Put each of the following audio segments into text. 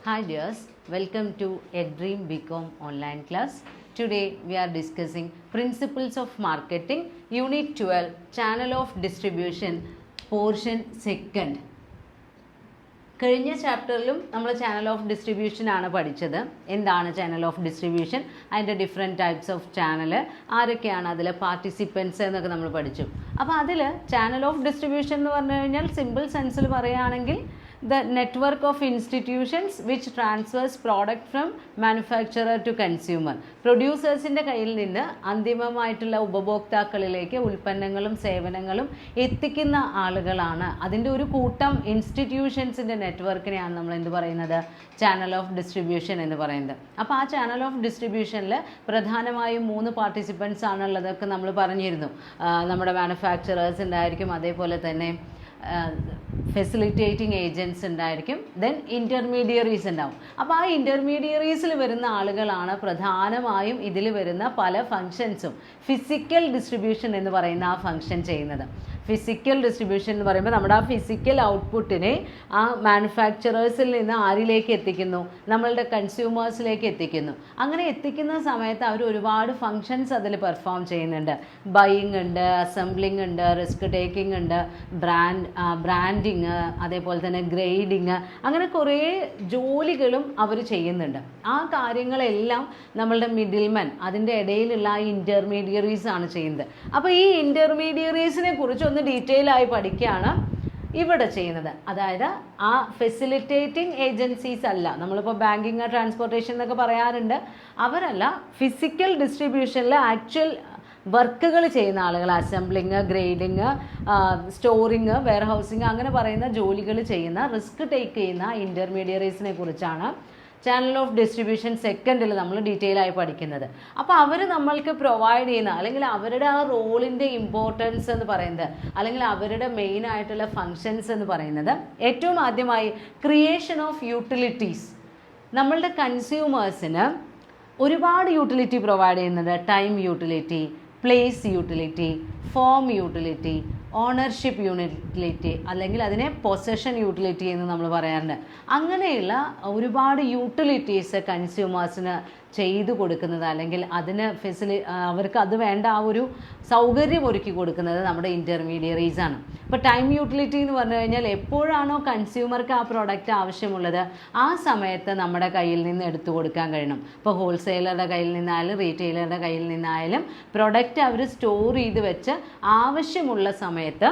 Hi dears, welcome to EdDream BCom online class. Today we are discussing Principles of Marketing, Unit 12, Channel of Distribution, Portion 2nd. കഴിഞ്ഞ ചാപ്റ്ററിലും നമ്മൾ channel of distribution ആണ് പഠിച്ചത്. എന്താണ് channel of distribution, അതിൻ്റെ different types of channel, ആരൊക്കെയാണ് അതിൽ participants എന്നൊക്കെ നമ്മൾ പഠിച്ചു. അപ്പോൾ അതിൽ ചാനൽ ഓഫ് ഡിസ്ട്രിബ്യൂഷൻ എന്ന് പറഞ്ഞു കഴിഞ്ഞാൽ സിമ്പിൾ സെൻസിൽ പറയുകയാണെങ്കിൽ the network of institutions which transfers product from manufacturer to consumer. പ്രൊഡ്യൂസേഴ്സിൻ്റെ കയ്യിൽ നിന്ന് അന്തിമമായിട്ടുള്ള ഉപഭോക്താക്കളിലേക്ക് ഉൽപ്പന്നങ്ങളും സേവനങ്ങളും എത്തിക്കുന്ന ആളുകളാണ്. അതിൻ്റെ ഒരു കൂട്ടം ഇൻസ്റ്റിറ്റ്യൂഷൻസിൻ്റെ നെറ്റ്വർക്കിനെയാണ് നമ്മൾ എന്ത് പറയുന്നത്, ചാനൽ ഓഫ് ഡിസ്ട്രിബ്യൂഷൻ എന്ന് പറയുന്നത്. അപ്പോൾ ആ ചാനൽ ഓഫ് ഡിസ്ട്രിബ്യൂഷനിൽ പ്രധാനമായും 3 പാർട്ടിസിപ്പൻസ് ആണുള്ളതൊക്കെ നമ്മൾ പറഞ്ഞിരുന്നു. നമ്മുടെ മാനുഫാക്ചറേഴ്സ് ഉണ്ടായിരിക്കും, അതേപോലെ തന്നെ ഫെസിലിറ്റേറ്റിംഗ് ഏജൻറ്റ്സ് ഉണ്ടായിരിക്കും, ദെൻ ഇൻ്റർമീഡിയറീസ് ഉണ്ടാവും. അപ്പോൾ ആ ഇൻ്റർമീഡിയറീസിൽ വരുന്ന ആളുകളാണ് പ്രധാനമായും ഇതിൽ വരുന്ന പല ഫങ്ഷൻസും ഫിസിക്കൽ ഡിസ്ട്രിബ്യൂഷൻ എന്ന് പറയുന്ന ആ ഫങ്ഷൻ ചെയ്യുന്നത്. ഫിസിക്കൽ ഡിസ്ട്രിബ്യൂഷൻ എന്ന് പറയുമ്പോൾ നമ്മുടെ ആ ഫിസിക്കൽ ഔട്ട്പുട്ടിനെ ആ മാനുഫാക്ചറേഴ്സിൽ നിന്ന് ആരിലേക്ക് എത്തിക്കുന്നു, നമ്മളുടെ കൺസ്യൂമേഴ്സിലേക്ക് എത്തിക്കുന്നു. അങ്ങനെ എത്തിക്കുന്ന സമയത്ത് അവർ ഒരുപാട് ഫങ്ഷൻസ് അതിൽ പെർഫോം ചെയ്യുന്നുണ്ട്. ബൈയിങ് ഉണ്ട്, അസംബ്ലിങ് ഉണ്ട്, റിസ്ക് ടേക്കിംഗ് ഉണ്ട്, ബ്രാൻഡിങ്, അതേപോലെ തന്നെ ഗ്രേഡിങ്, അങ്ങനെ കുറേ ജോലികളും അവർ ചെയ്യുന്നുണ്ട്. ആ കാര്യങ്ങളെല്ലാം നമ്മളുടെ മിഡിൽമാൻ, അതിൻ്റെ ഇടയിലുള്ള ആ ഇൻ്റർമീഡിയറീസ് ആണ് ചെയ്യുന്നത്. അപ്പോൾ ഈ ഇൻ്റർമീഡിയറീസിനെ കുറിച്ച് ഒന്ന് ഡീറ്റെയിൽ ആയി പഠിക്കുകയാണ് ഇവിടെ ചെയ്യുന്നത്. അതായത് ആ ഫെസിലിറ്റേറ്റിംഗ് ഏജൻസീസ് അല്ല, നമ്മളിപ്പോൾ ബാങ്കിങ്, ട്രാൻസ്പോർട്ടേഷൻ എന്നൊക്കെ പറയാറുണ്ട്, അവരല്ല. ഫിസിക്കൽ ഡിസ്ട്രിബ്യൂഷനിൽ ആക്ച്വൽ വർക്കുകൾ ചെയ്യുന്ന ആളുകൾ, assembling, grading, storing, warehousing, അങ്ങനെ പറയുന്ന ജോലികൾ ചെയ്യുന്ന, റിസ്ക് ടേക്ക് ചെയ്യുന്ന ഇൻ്റർമീഡിയറീസിനെ കുറിച്ചാണ് ചാനൽ ഓഫ് ഡിസ്ട്രിബ്യൂഷൻ സെക്കൻഡിൽ നമ്മൾ ഡീറ്റെയിൽ ആയി പഠിക്കുന്നത്. അപ്പോൾ അവർ നമ്മൾക്ക് പ്രൊവൈഡ് ചെയ്യുന്ന, അല്ലെങ്കിൽ അവരുടെ ആ റോളിൻ്റെ ഇമ്പോർട്ടൻസ് എന്ന് പറയുന്നത്, അല്ലെങ്കിൽ അവരുടെ മെയിൻ ആയിട്ടുള്ള ഫങ്ഷൻസ് എന്ന് പറയുന്നത്, ഏറ്റവും ആദ്യമായി ക്രിയേഷൻ ഓഫ് യൂട്ടിലിറ്റീസ്. നമ്മളുടെ കൺസ്യൂമേഴ്സിന് ഒരുപാട് യൂട്ടിലിറ്റി പ്രൊവൈഡ് ചെയ്യുന്നുണ്ട്. Time utility, place utility, form utility, ownership utility, അല്ലെങ്കിൽ അതിനെ പൊസഷൻ യൂട്ടിലിറ്റി എന്ന് നമ്മൾ പറയാറുണ്ട്. അങ്ങനെയുള്ള ഒരുപാട് യൂട്ടിലിറ്റീസ് കൺസ്യൂമേഴ്സിന് ചെയ്തു കൊടുക്കുന്നത്, അല്ലെങ്കിൽ അതിന് അവർക്ക് അത് വേണ്ട ആ ഒരു സൗകര്യം ഒരുക്കി കൊടുക്കുന്നത് നമ്മുടെ ഇൻ്റർമീഡിയറീസ് ആണ്. ഇപ്പോൾ ടൈം യൂട്ടിലിറ്റി എന്ന് പറഞ്ഞു കഴിഞ്ഞാൽ എപ്പോഴാണോ കൺസ്യൂമർക്ക് ആ പ്രോഡക്റ്റ് ആവശ്യമുള്ളത് ആ സമയത്ത് നമ്മുടെ കയ്യിൽ നിന്ന് എടുത്തു കൊടുക്കാൻ കഴിയണം. ഇപ്പോൾ ഹോൾസെയിലറുടെ കയ്യിൽ നിന്നായാലും റീറ്റെയിലറുടെ കയ്യിൽ നിന്നായാലും പ്രൊഡക്റ്റ് അവർ സ്റ്റോർ ചെയ്ത് വെച്ച് ആവശ്യമുള്ള സമയത്ത്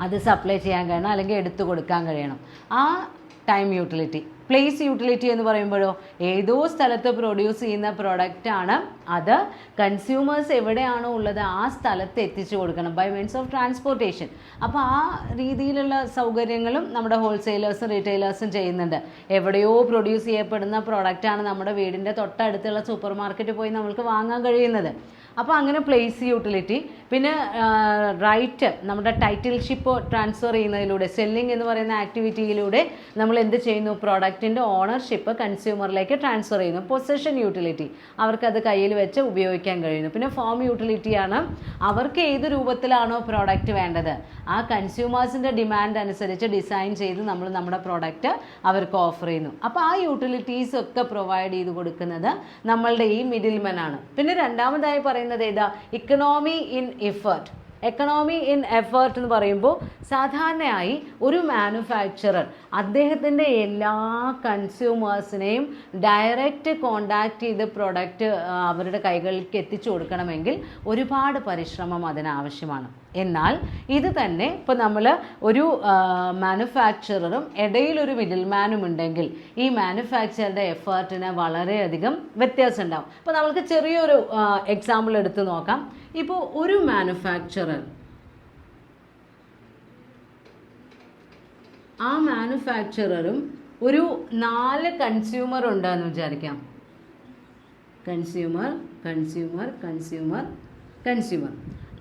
അത് സപ്ലൈ ചെയ്യാൻ കഴിയണം, അല്ലെങ്കിൽ എടുത്തു കൊടുക്കാൻ കഴിയണം. ആ ടൈം യൂട്ടിലിറ്റി. പ്ലേസ് യൂട്ടിലിറ്റി എന്ന് പറയുമ്പോഴോ, ഏതോ സ്ഥലത്ത് പ്രൊഡ്യൂസ് ചെയ്യുന്ന പ്രൊഡക്റ്റാണ്, അത് കൺസ്യൂമേഴ്സ് എവിടെയാണോ ഉള്ളത് ആ സ്ഥലത്ത് എത്തിച്ചു കൊടുക്കണം ബൈ മീൻസ് ഓഫ് ട്രാൻസ്പോർട്ടേഷൻ. അപ്പോൾ ആ രീതിയിലുള്ള സൗകര്യങ്ങളും നമ്മുടെ ഹോൾസെയിലേഴ്സും റീറ്റെയിലേഴ്സും ചെയ്യുന്നുണ്ട്. എവിടെയോ പ്രൊഡ്യൂസ് ചെയ്യപ്പെടുന്ന പ്രൊഡക്റ്റാണ് നമ്മുടെ വീടിൻ്റെ തൊട്ടടുത്തുള്ള സൂപ്പർ മാർക്കറ്റിൽ പോയി നമ്മൾക്ക് വാങ്ങാൻ കഴിയുന്നത്. അപ്പോൾ അങ്ങനെ പ്ലേസ് യൂട്ടിലിറ്റി. പിന്നെ റൈറ്റ്, നമ്മുടെ ടൈറ്റിൽഷിപ്പ് ട്രാൻസ്ഫർ ചെയ്യുന്നതിലൂടെ, സെല്ലിംഗ് എന്ന് പറയുന്ന ആക്ടിവിറ്റിയിലൂടെ നമ്മൾ എന്ത് ചെയ്യുന്നു, പ്രോഡക്റ്റിൻ്റെ ഓണർഷിപ്പ് കൺസ്യൂമറിലേക്ക് ട്രാൻസ്ഫർ ചെയ്യുന്നു. പൊസഷൻ യൂട്ടിലിറ്റി, അവർക്കത് കയ്യിൽ വെച്ച് ഉപയോഗിക്കാൻ കഴിയുന്നു. പിന്നെ ഫോം യൂട്ടിലിറ്റിയാണ്, അവർക്ക് ഏത് രൂപത്തിലാണോ പ്രോഡക്റ്റ് വേണ്ടത് ആ കൺസ്യൂമേഴ്സിൻ്റെ ഡിമാൻഡ് അനുസരിച്ച് ഡിസൈൻ ചെയ്ത് നമ്മൾ നമ്മുടെ പ്രോഡക്റ്റ് അവർക്ക് ഓഫർ ചെയ്യുന്നു. അപ്പോൾ ആ യൂട്ടിലിറ്റീസ് ഒക്കെ പ്രൊവൈഡ് ചെയ്ത് കൊടുക്കുന്നത് നമ്മളുടെ ഈ മിഡിൽമാൻ ആണ്. പിന്നെ രണ്ടാമതായി പറയുന്നത് ഏതാ, economy in effort. Economy in effort എന്ന് പറയുമ്പോൾ സാധാരണയായി ഒരു മാനുഫാക്ചറർ അദ്ദേഹത്തിൻ്റെ എല്ലാ കൺസ്യൂമേഴ്സിനെയും ഡയറക്റ്റ് കോണ്ടാക്ട് ചെയ്ത് പ്രൊഡക്റ്റ് അവരുടെ കൈകളിലേക്ക് എത്തിച്ചു കൊടുക്കണമെങ്കിൽ ഒരുപാട് പരിശ്രമം അതിനാവശ്യമാണ്. എന്നാൽ ഇത് തന്നെ ഇപ്പോൾ നമ്മൾ ഒരു മാനുഫാക്ചററും ഇടയിലൊരു മിഡിൽമാനും ഉണ്ടെങ്കിൽ ഈ മാനുഫാക്ചറുടെ എഫേർട്ടിന് വളരെയധികം വ്യത്യാസം ഉണ്ടാവും. അപ്പോൾ നമുക്ക് ചെറിയൊരു എക്സാമ്പിൾ എടുത്ത് നോക്കാം. ഇപ്പോൾ ഒരു മാനുഫാക്ചറർ, ആ മാനുഫാക്ചററും ഒരു 4 കൺസ്യൂമർ ഉണ്ടെന്ന് വിചാരിക്കാം. Consumer, consumer, consumer, consumer.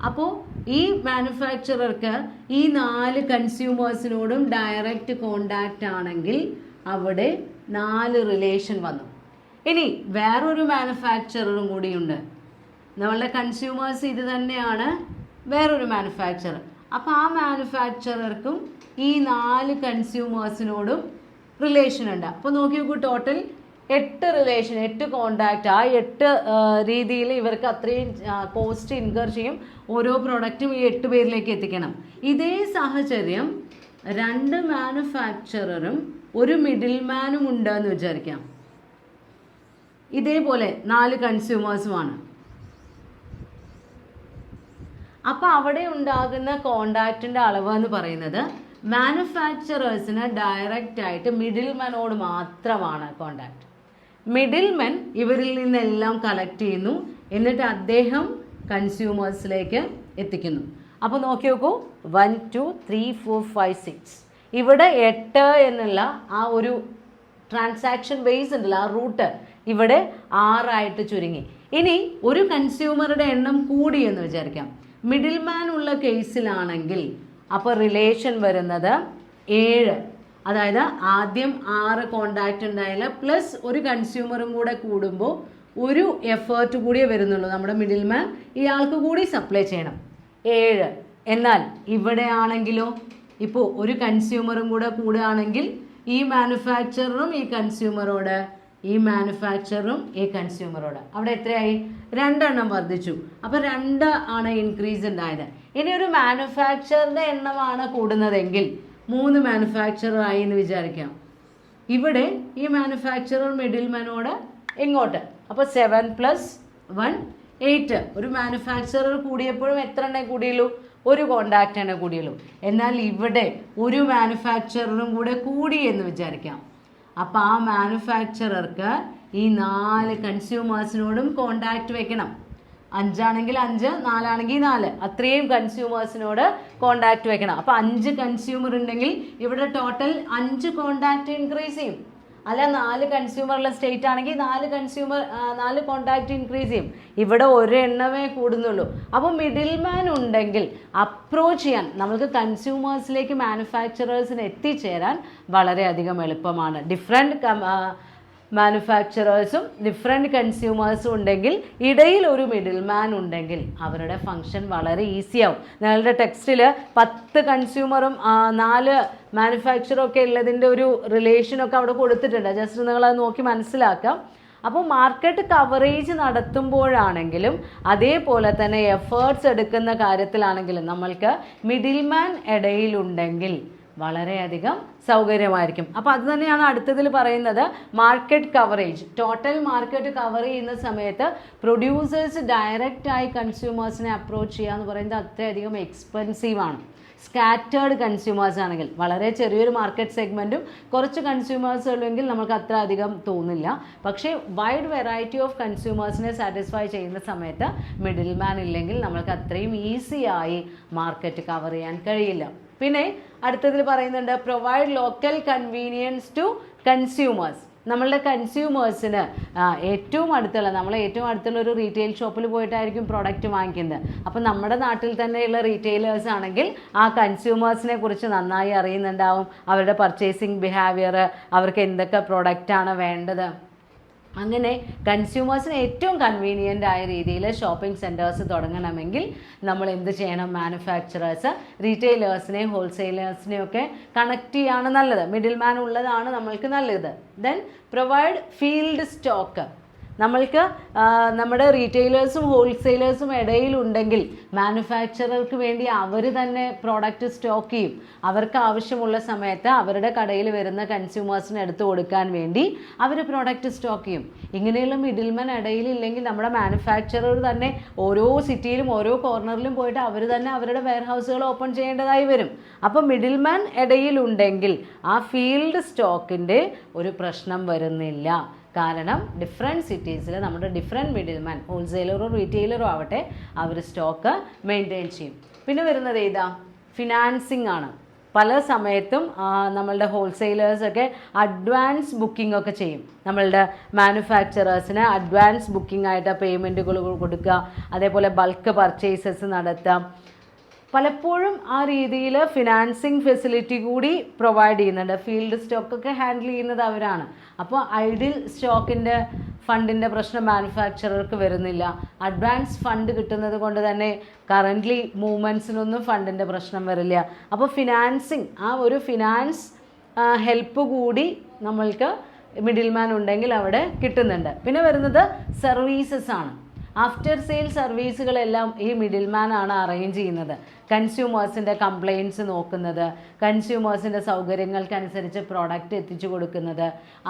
അപ്പോൾ ഈ മാനുഫാക്ചറർക്ക് ഈ 4 കൺസ്യൂമേഴ്സിനോടും ഡയറക്റ്റ് കോണ്ടാക്റ്റ് ആണെങ്കിൽ അവിടെ 4 റിലേഷൻ വന്നു. ഇനി വേറൊരു മാനുഫാക്ചററും കൂടിയുണ്ട്, നമ്മളുടെ കൺസ്യൂമേഴ്സ് ഇത് തന്നെയാണ്, വേറൊരു മാനുഫാക്ചറർ. അപ്പോൾ ആ മാനുഫാക്ചറർക്കും ഈ 4 കൺസ്യൂമേഴ്സിനോടും റിലേഷൻ ഉണ്ട്. അപ്പോൾ നോക്കി നോക്കൂ, ടോട്ടൽ 8 റിലേഷൻ, 8 കോണ്ടാക്റ്റ്. ആ 8 രീതിയിൽ ഇവർക്ക് അത്രയും കോസ്റ്റ് ഇൻകർ ചെയ്യും. ഓരോ പ്രോഡക്റ്റും ഈ 8 പേരിലേക്ക് എത്തിക്കണം. ഇതേ സാഹചര്യം 2 മാനുഫാക്ചററും ഒരു മിഡിൽ മാനും ഉണ്ടെന്ന് വിചാരിക്കാം. ഇതേപോലെ 4 കൺസ്യൂമേഴ്സുമാണ്. അപ്പോൾ അവിടെ ഉണ്ടാകുന്ന കോണ്ടാക്റ്റിൻ്റെ അളവ് എന്ന് പറയുന്നത് മാനുഫാക്ചറേഴ്സിന് ഡയറക്റ്റ് ആയിട്ട് മിഡിൽ മാനോട് മാത്രമാണ് കോണ്ടാക്ട്. മിഡിൽ മാൻ ഇവരിൽ നിന്നെല്ലാം കളക്ട് ചെയ്യുന്നു, എന്നിട്ട് അദ്ദേഹം കൺസ്യൂമേഴ്സിലേക്ക് എത്തിക്കുന്നു. അപ്പോൾ നോക്കി നോക്കൂ, 1 2 3 4 5 6. ഇവിടെ 8 എന്നുള്ള ആ ഒരു ട്രാൻസാക്ഷൻ ബേസ് ഉണ്ടല്ലോ, ആ റൂട്ട് ഇവിടെ 6 ആയിട്ട് ചുരുങ്ങി. ഇനി ഒരു കൺസ്യൂമറുടെ എണ്ണം കൂടി എന്ന് വിചാരിക്കാം. മിഡിൽ മാൻ ഉള്ള കേസിലാണെങ്കിൽ അപ്പോൾ റിലേഷൻ വരുന്നത് 7. അതായത് ആദ്യം 6 കോണ്ടാക്റ്റ് ഉണ്ടായാൽ പ്ലസ് ഒരു കൺസ്യൂമറും കൂടെ കൂടുമ്പോൾ ഒരു എഫേർട്ട് കൂടിയേ വരുന്നുള്ളൂ. നമ്മുടെ മിഡിൽ മാൻ ഇയാൾക്ക് കൂടി സപ്ലൈ ചെയ്യണം, 7. എന്നാൽ ഇവിടെ ആണെങ്കിലോ, ഇപ്പോൾ ഒരു കൺസ്യൂമറും കൂടെ കൂടുകയാണെങ്കിൽ ഈ മാനുഫാക്ചററും ഈ കൺസ്യൂമറോട്, ഈ മാനുഫാക്ചറും ഈ കൺസ്യൂമറോട്, അവിടെ എത്രയായി? 2 എണ്ണം വർദ്ധിച്ചു. അപ്പോൾ 2 ആണ് ഇൻക്രീസ് ഉണ്ടായത്. ഇനി ഒരു മാനുഫാക്ചറിൻ്റെ എണ്ണമാണ് കൂടുന്നതെങ്കിൽ 3 മാനുഫാക്ചറർ ആയി എന്ന് വിചാരിക്കാം. ഇവിടെ ഈ മാനുഫാക്ചറർ മിഡിൽ മാനോട് ഇങ്ങോട്ട്, അപ്പോൾ 7 + 1 8. ഒരു മാനുഫാക്ചറർ കൂടിയപ്പോഴും എത്ര എണ്ണേ കൂടിയുള്ളൂ? ഒരു കോണ്ടാക്റ്റ് എണ്ണ കൂടിയുള്ളൂ. എന്നാൽ ഇവിടെ ഒരു മാനുഫാക്ചററും കൂടെ കൂടി എന്ന് വിചാരിക്കാം. അപ്പോൾ ആ മാനുഫാക്ചറർക്ക് ഈ 4 കൺസ്യൂമേഴ്സിനോടും കോണ്ടാക്റ്റ് വെക്കണം. 5 ആണെങ്കിൽ 5, 4 ആണെങ്കിൽ 4, അത്രയും കൺസ്യൂമേഴ്സിനോട് കോണ്ടാക്റ്റ് വെക്കണം. അപ്പോൾ 5 കൺസ്യൂമർ ഉണ്ടെങ്കിൽ ഇവിടെ ടോട്ടൽ 5 കോണ്ടാക്റ്റ് ഇൻക്രീസ് ചെയ്യും. അല്ല 4 കൺസ്യൂമറുള്ള സ്റ്റേറ്റ് ആണെങ്കിൽ 4 കോണ്ടാക്റ്റ് ഇൻക്രീസ് ചെയ്യും. ഇവിടെ ഒരു എണ്ണമേ കൂടുന്നുള്ളൂ. അപ്പോൾ മിഡിൽ മാൻ ഉണ്ടെങ്കിൽ അപ്രോച്ച് ചെയ്യാൻ, നമുക്ക് കൺസ്യൂമേഴ്സിലേക്ക് മാനുഫാക്ചറേഴ്സിന് എത്തിച്ചേരാൻ വളരെയധികം എളുപ്പമാണ്. ഡിഫറെൻറ്റ് മാനുഫാക്ചറേഴ്സും ഡിഫറെൻറ്റ് കൺസ്യൂമേഴ്സും ഉണ്ടെങ്കിൽ ഇടയിൽ ഒരു മിഡിൽ മാൻ ഉണ്ടെങ്കിൽ അവരുടെ ഫങ്ഷൻ വളരെ ഈസിയാവും. നിങ്ങളുടെ ടെക്സ്റ്റിൽ 10 കൺസ്യൂമറും 4 മാനുഫാക്ചറും ഒക്കെ ഉള്ളതിൻ്റെ ഒരു റിലേഷനൊക്കെ അവിടെ കൊടുത്തിട്ടുണ്ട്. ജസ്റ്റ് നിങ്ങളത് നോക്കി മനസ്സിലാക്കാം. അപ്പോൾ മാർക്കറ്റ് കവറേജ് നടത്തുമ്പോഴാണെങ്കിലും അതേപോലെ തന്നെ എഫേർട്സ് എടുക്കുന്ന കാര്യത്തിലാണെങ്കിലും നമ്മൾക്ക് മിഡിൽ മാൻ ഇടയിലുണ്ടെങ്കിൽ വളരെയധികം സൗകര്യമായിരിക്കും. അപ്പോൾ അത് തന്നെയാണ് അടുത്തതിൽ പറയുന്നത്, market coverage. Total market cover ചെയ്യുന്ന സമയത്ത് പ്രൊഡ്യൂസേഴ്സ് ഡയറക്റ്റായി കൺസ്യൂമേഴ്സിനെ അപ്രോച്ച് ചെയ്യുക എന്ന് പറയുന്നത് അത്രയധികം എക്സ്പെൻസീവാണ്. സ്കാറ്റേർഡ് കൺസ്യൂമേഴ്സ് ആണെങ്കിൽ, വളരെ ചെറിയൊരു മാർക്കറ്റ് സെഗ്മെൻറ്റും കുറച്ച് കൺസ്യൂമേഴ്സ് ഉള്ളെങ്കിൽ നമുക്ക് അത്ര അധികം തോന്നില്ല. പക്ഷേ വൈഡ് വെറൈറ്റി ഓഫ് കൺസ്യൂമേഴ്സിനെ സാറ്റിസ്ഫൈ ചെയ്യുന്ന സമയത്ത് മിഡിൽ മാൻ ഇല്ലെങ്കിൽ നമ്മൾക്ക് അത്രയും ഈസിയായി മാർക്കറ്റ് കവർ ചെയ്യാൻ കഴിയില്ല. പിന്നെ അടുത്തതിൽ പറയുന്നുണ്ട്, provide local convenience to consumers. നമ്മളുടെ കൺസ്യൂമേഴ്സിന് ഏറ്റവും അടുത്തുള്ള ഒരു റീറ്റെയിൽ ഷോപ്പിൽ പോയിട്ടായിരിക്കും പ്രോഡക്റ്റ് വാങ്ങിക്കുന്നത്. അപ്പോൾ നമ്മുടെ നാട്ടിൽ തന്നെയുള്ള റീറ്റെയിലേഴ്സ് ആണെങ്കിൽ ആ കൺസ്യൂമേഴ്സിനെ കുറിച്ച് നന്നായി അറിയുന്നുണ്ടാവും. അവരുടെ പർച്ചേസിങ് ബിഹേവിയർ, അവർക്ക് എന്തൊക്കെ പ്രോഡക്റ്റാണ് വേണ്ടത്. അങ്ങനെ കൺസ്യൂമേഴ്സിന് ഏറ്റവും കൺവീനിയൻ്റ് ആയ രീതിയിൽ ഷോപ്പിംഗ് സെൻറ്റേഴ്സ് തുടങ്ങണമെങ്കിൽ നമ്മൾ എന്ത് ചെയ്യണം? മാനുഫാക്ചറേഴ്സ് റീറ്റെയിലേഴ്സിനെയും ഹോൾസെയിലേഴ്സിനെയൊക്കെ കണക്ട് ചെയ്യാണ് നല്ലത്. മിഡിൽ മാൻ ഉള്ളതാണ് നമ്മൾക്ക് നല്ലത്. Then provide field stock. നമ്മൾക്ക് നമ്മുടെ റീറ്റെയിലേഴ്സും ഹോൾസെയിലേഴ്സും ഇടയിലുണ്ടെങ്കിൽ മാനുഫാക്ചറർക്ക് വേണ്ടി അവർ തന്നെ പ്രോഡക്റ്റ് സ്റ്റോക്ക് ചെയ്യും. അവർക്ക് ആവശ്യമുള്ള സമയത്ത് അവരുടെ കടയിൽ വരുന്ന കൺസ്യൂമേഴ്സിന് എടുത്തു കൊടുക്കാൻ വേണ്ടി അവർ പ്രോഡക്റ്റ് സ്റ്റോക്ക് ചെയ്യും. ഇങ്ങനെയുള്ള മിഡിൽമാൻ ഇടയിലില്ലെങ്കിൽ നമ്മുടെ മാനുഫാക്ചറർ തന്നെ ഓരോ സിറ്റിയിലും ഓരോ കോർണറിലും പോയിട്ട് അവർ തന്നെ അവരുടെ വെയർഹൗസുകൾ ഓപ്പൺ ചെയ്യേണ്ടതായി വരും. അപ്പോൾ മിഡിൽമാൻ ഇടയിലുണ്ടെങ്കിൽ ആ ഫീൽഡ് സ്റ്റോക്കിൻ്റെ ഒരു പ്രശ്നം വരുന്നില്ല. കാരണം ഡിഫറെൻറ്റ് സിറ്റീസിൽ നമ്മുടെ ഡിഫറെൻറ്റ് മിഡിൽ മാൻ, ഹോൾസെയിലറോ റീറ്റെയിലറോ ആവട്ടെ, അവർ സ്റ്റോക്ക് മെയിൻറ്റെയിൻ ചെയ്യും. പിന്നെ വരുന്നത് ഏതാ? ഫിനാൻസിങ് ആണ്. പല സമയത്തും നമ്മളുടെ ഹോൾസെയിലേഴ്സൊക്കെ അഡ്വാൻസ് ബുക്കിംഗ് ഒക്കെ ചെയ്യും. നമ്മളുടെ മാനുഫാക്ചറേഴ്സിന് അഡ്വാൻസ് ബുക്കിംഗ് ആയിട്ട് പേയ്മെൻറ്റുകൾ കൊടുക്കുക, അതേപോലെ ബൾക്ക് പർച്ചേസസ് നടത്താം. പലപ്പോഴും ആ രീതിയിൽ ഫിനാൻസിങ് ഫെസിലിറ്റി കൂടി പ്രൊവൈഡ് ചെയ്യുന്നുണ്ട്. ഫീൽഡ് സ്റ്റോക്കൊക്കെ ഹാൻഡിൽ ചെയ്യുന്നത് അവരാണ്. അപ്പോൾ ഐഡിൽ സ്റ്റോക്കിൻ്റെ ഫണ്ടിൻ്റെ പ്രശ്നം മാനുഫാക്ചറർക്ക് വരുന്നില്ല. അഡ്വാൻസ് ഫണ്ട് കിട്ടുന്നത് കൊണ്ട് തന്നെ കറൻ്റ്ലി മൂവ്മെൻറ്റ്സിനൊന്നും ഫണ്ടിൻ്റെ പ്രശ്നം വരില്ല. അപ്പോൾ ഫിനാൻസിങ്, ആ ഒരു ഫിനാൻസ് ഹെൽപ്പ് കൂടി നമ്മൾക്ക് മിഡിൽ മാൻ ഉണ്ടെങ്കിൽ അവിടെ കിട്ടുന്നുണ്ട്. പിന്നെ വരുന്നത് സർവീസസ് ആണ്. ആഫ്റ്റർ സെയിൽ സർവീസുകളെല്ലാം ഈ മിഡിൽ മാൻ ആണ് അറേഞ്ച് ചെയ്യുന്നത്. കൺസ്യൂമേഴ്സിൻ്റെ കംപ്ലയിൻറ്റ്സ് നോക്കുന്നത്, കൺസ്യൂമേഴ്സിൻ്റെ സൗകര്യങ്ങൾക്കനുസരിച്ച് പ്രോഡക്റ്റ് എത്തിച്ചു കൊടുക്കുന്നത്,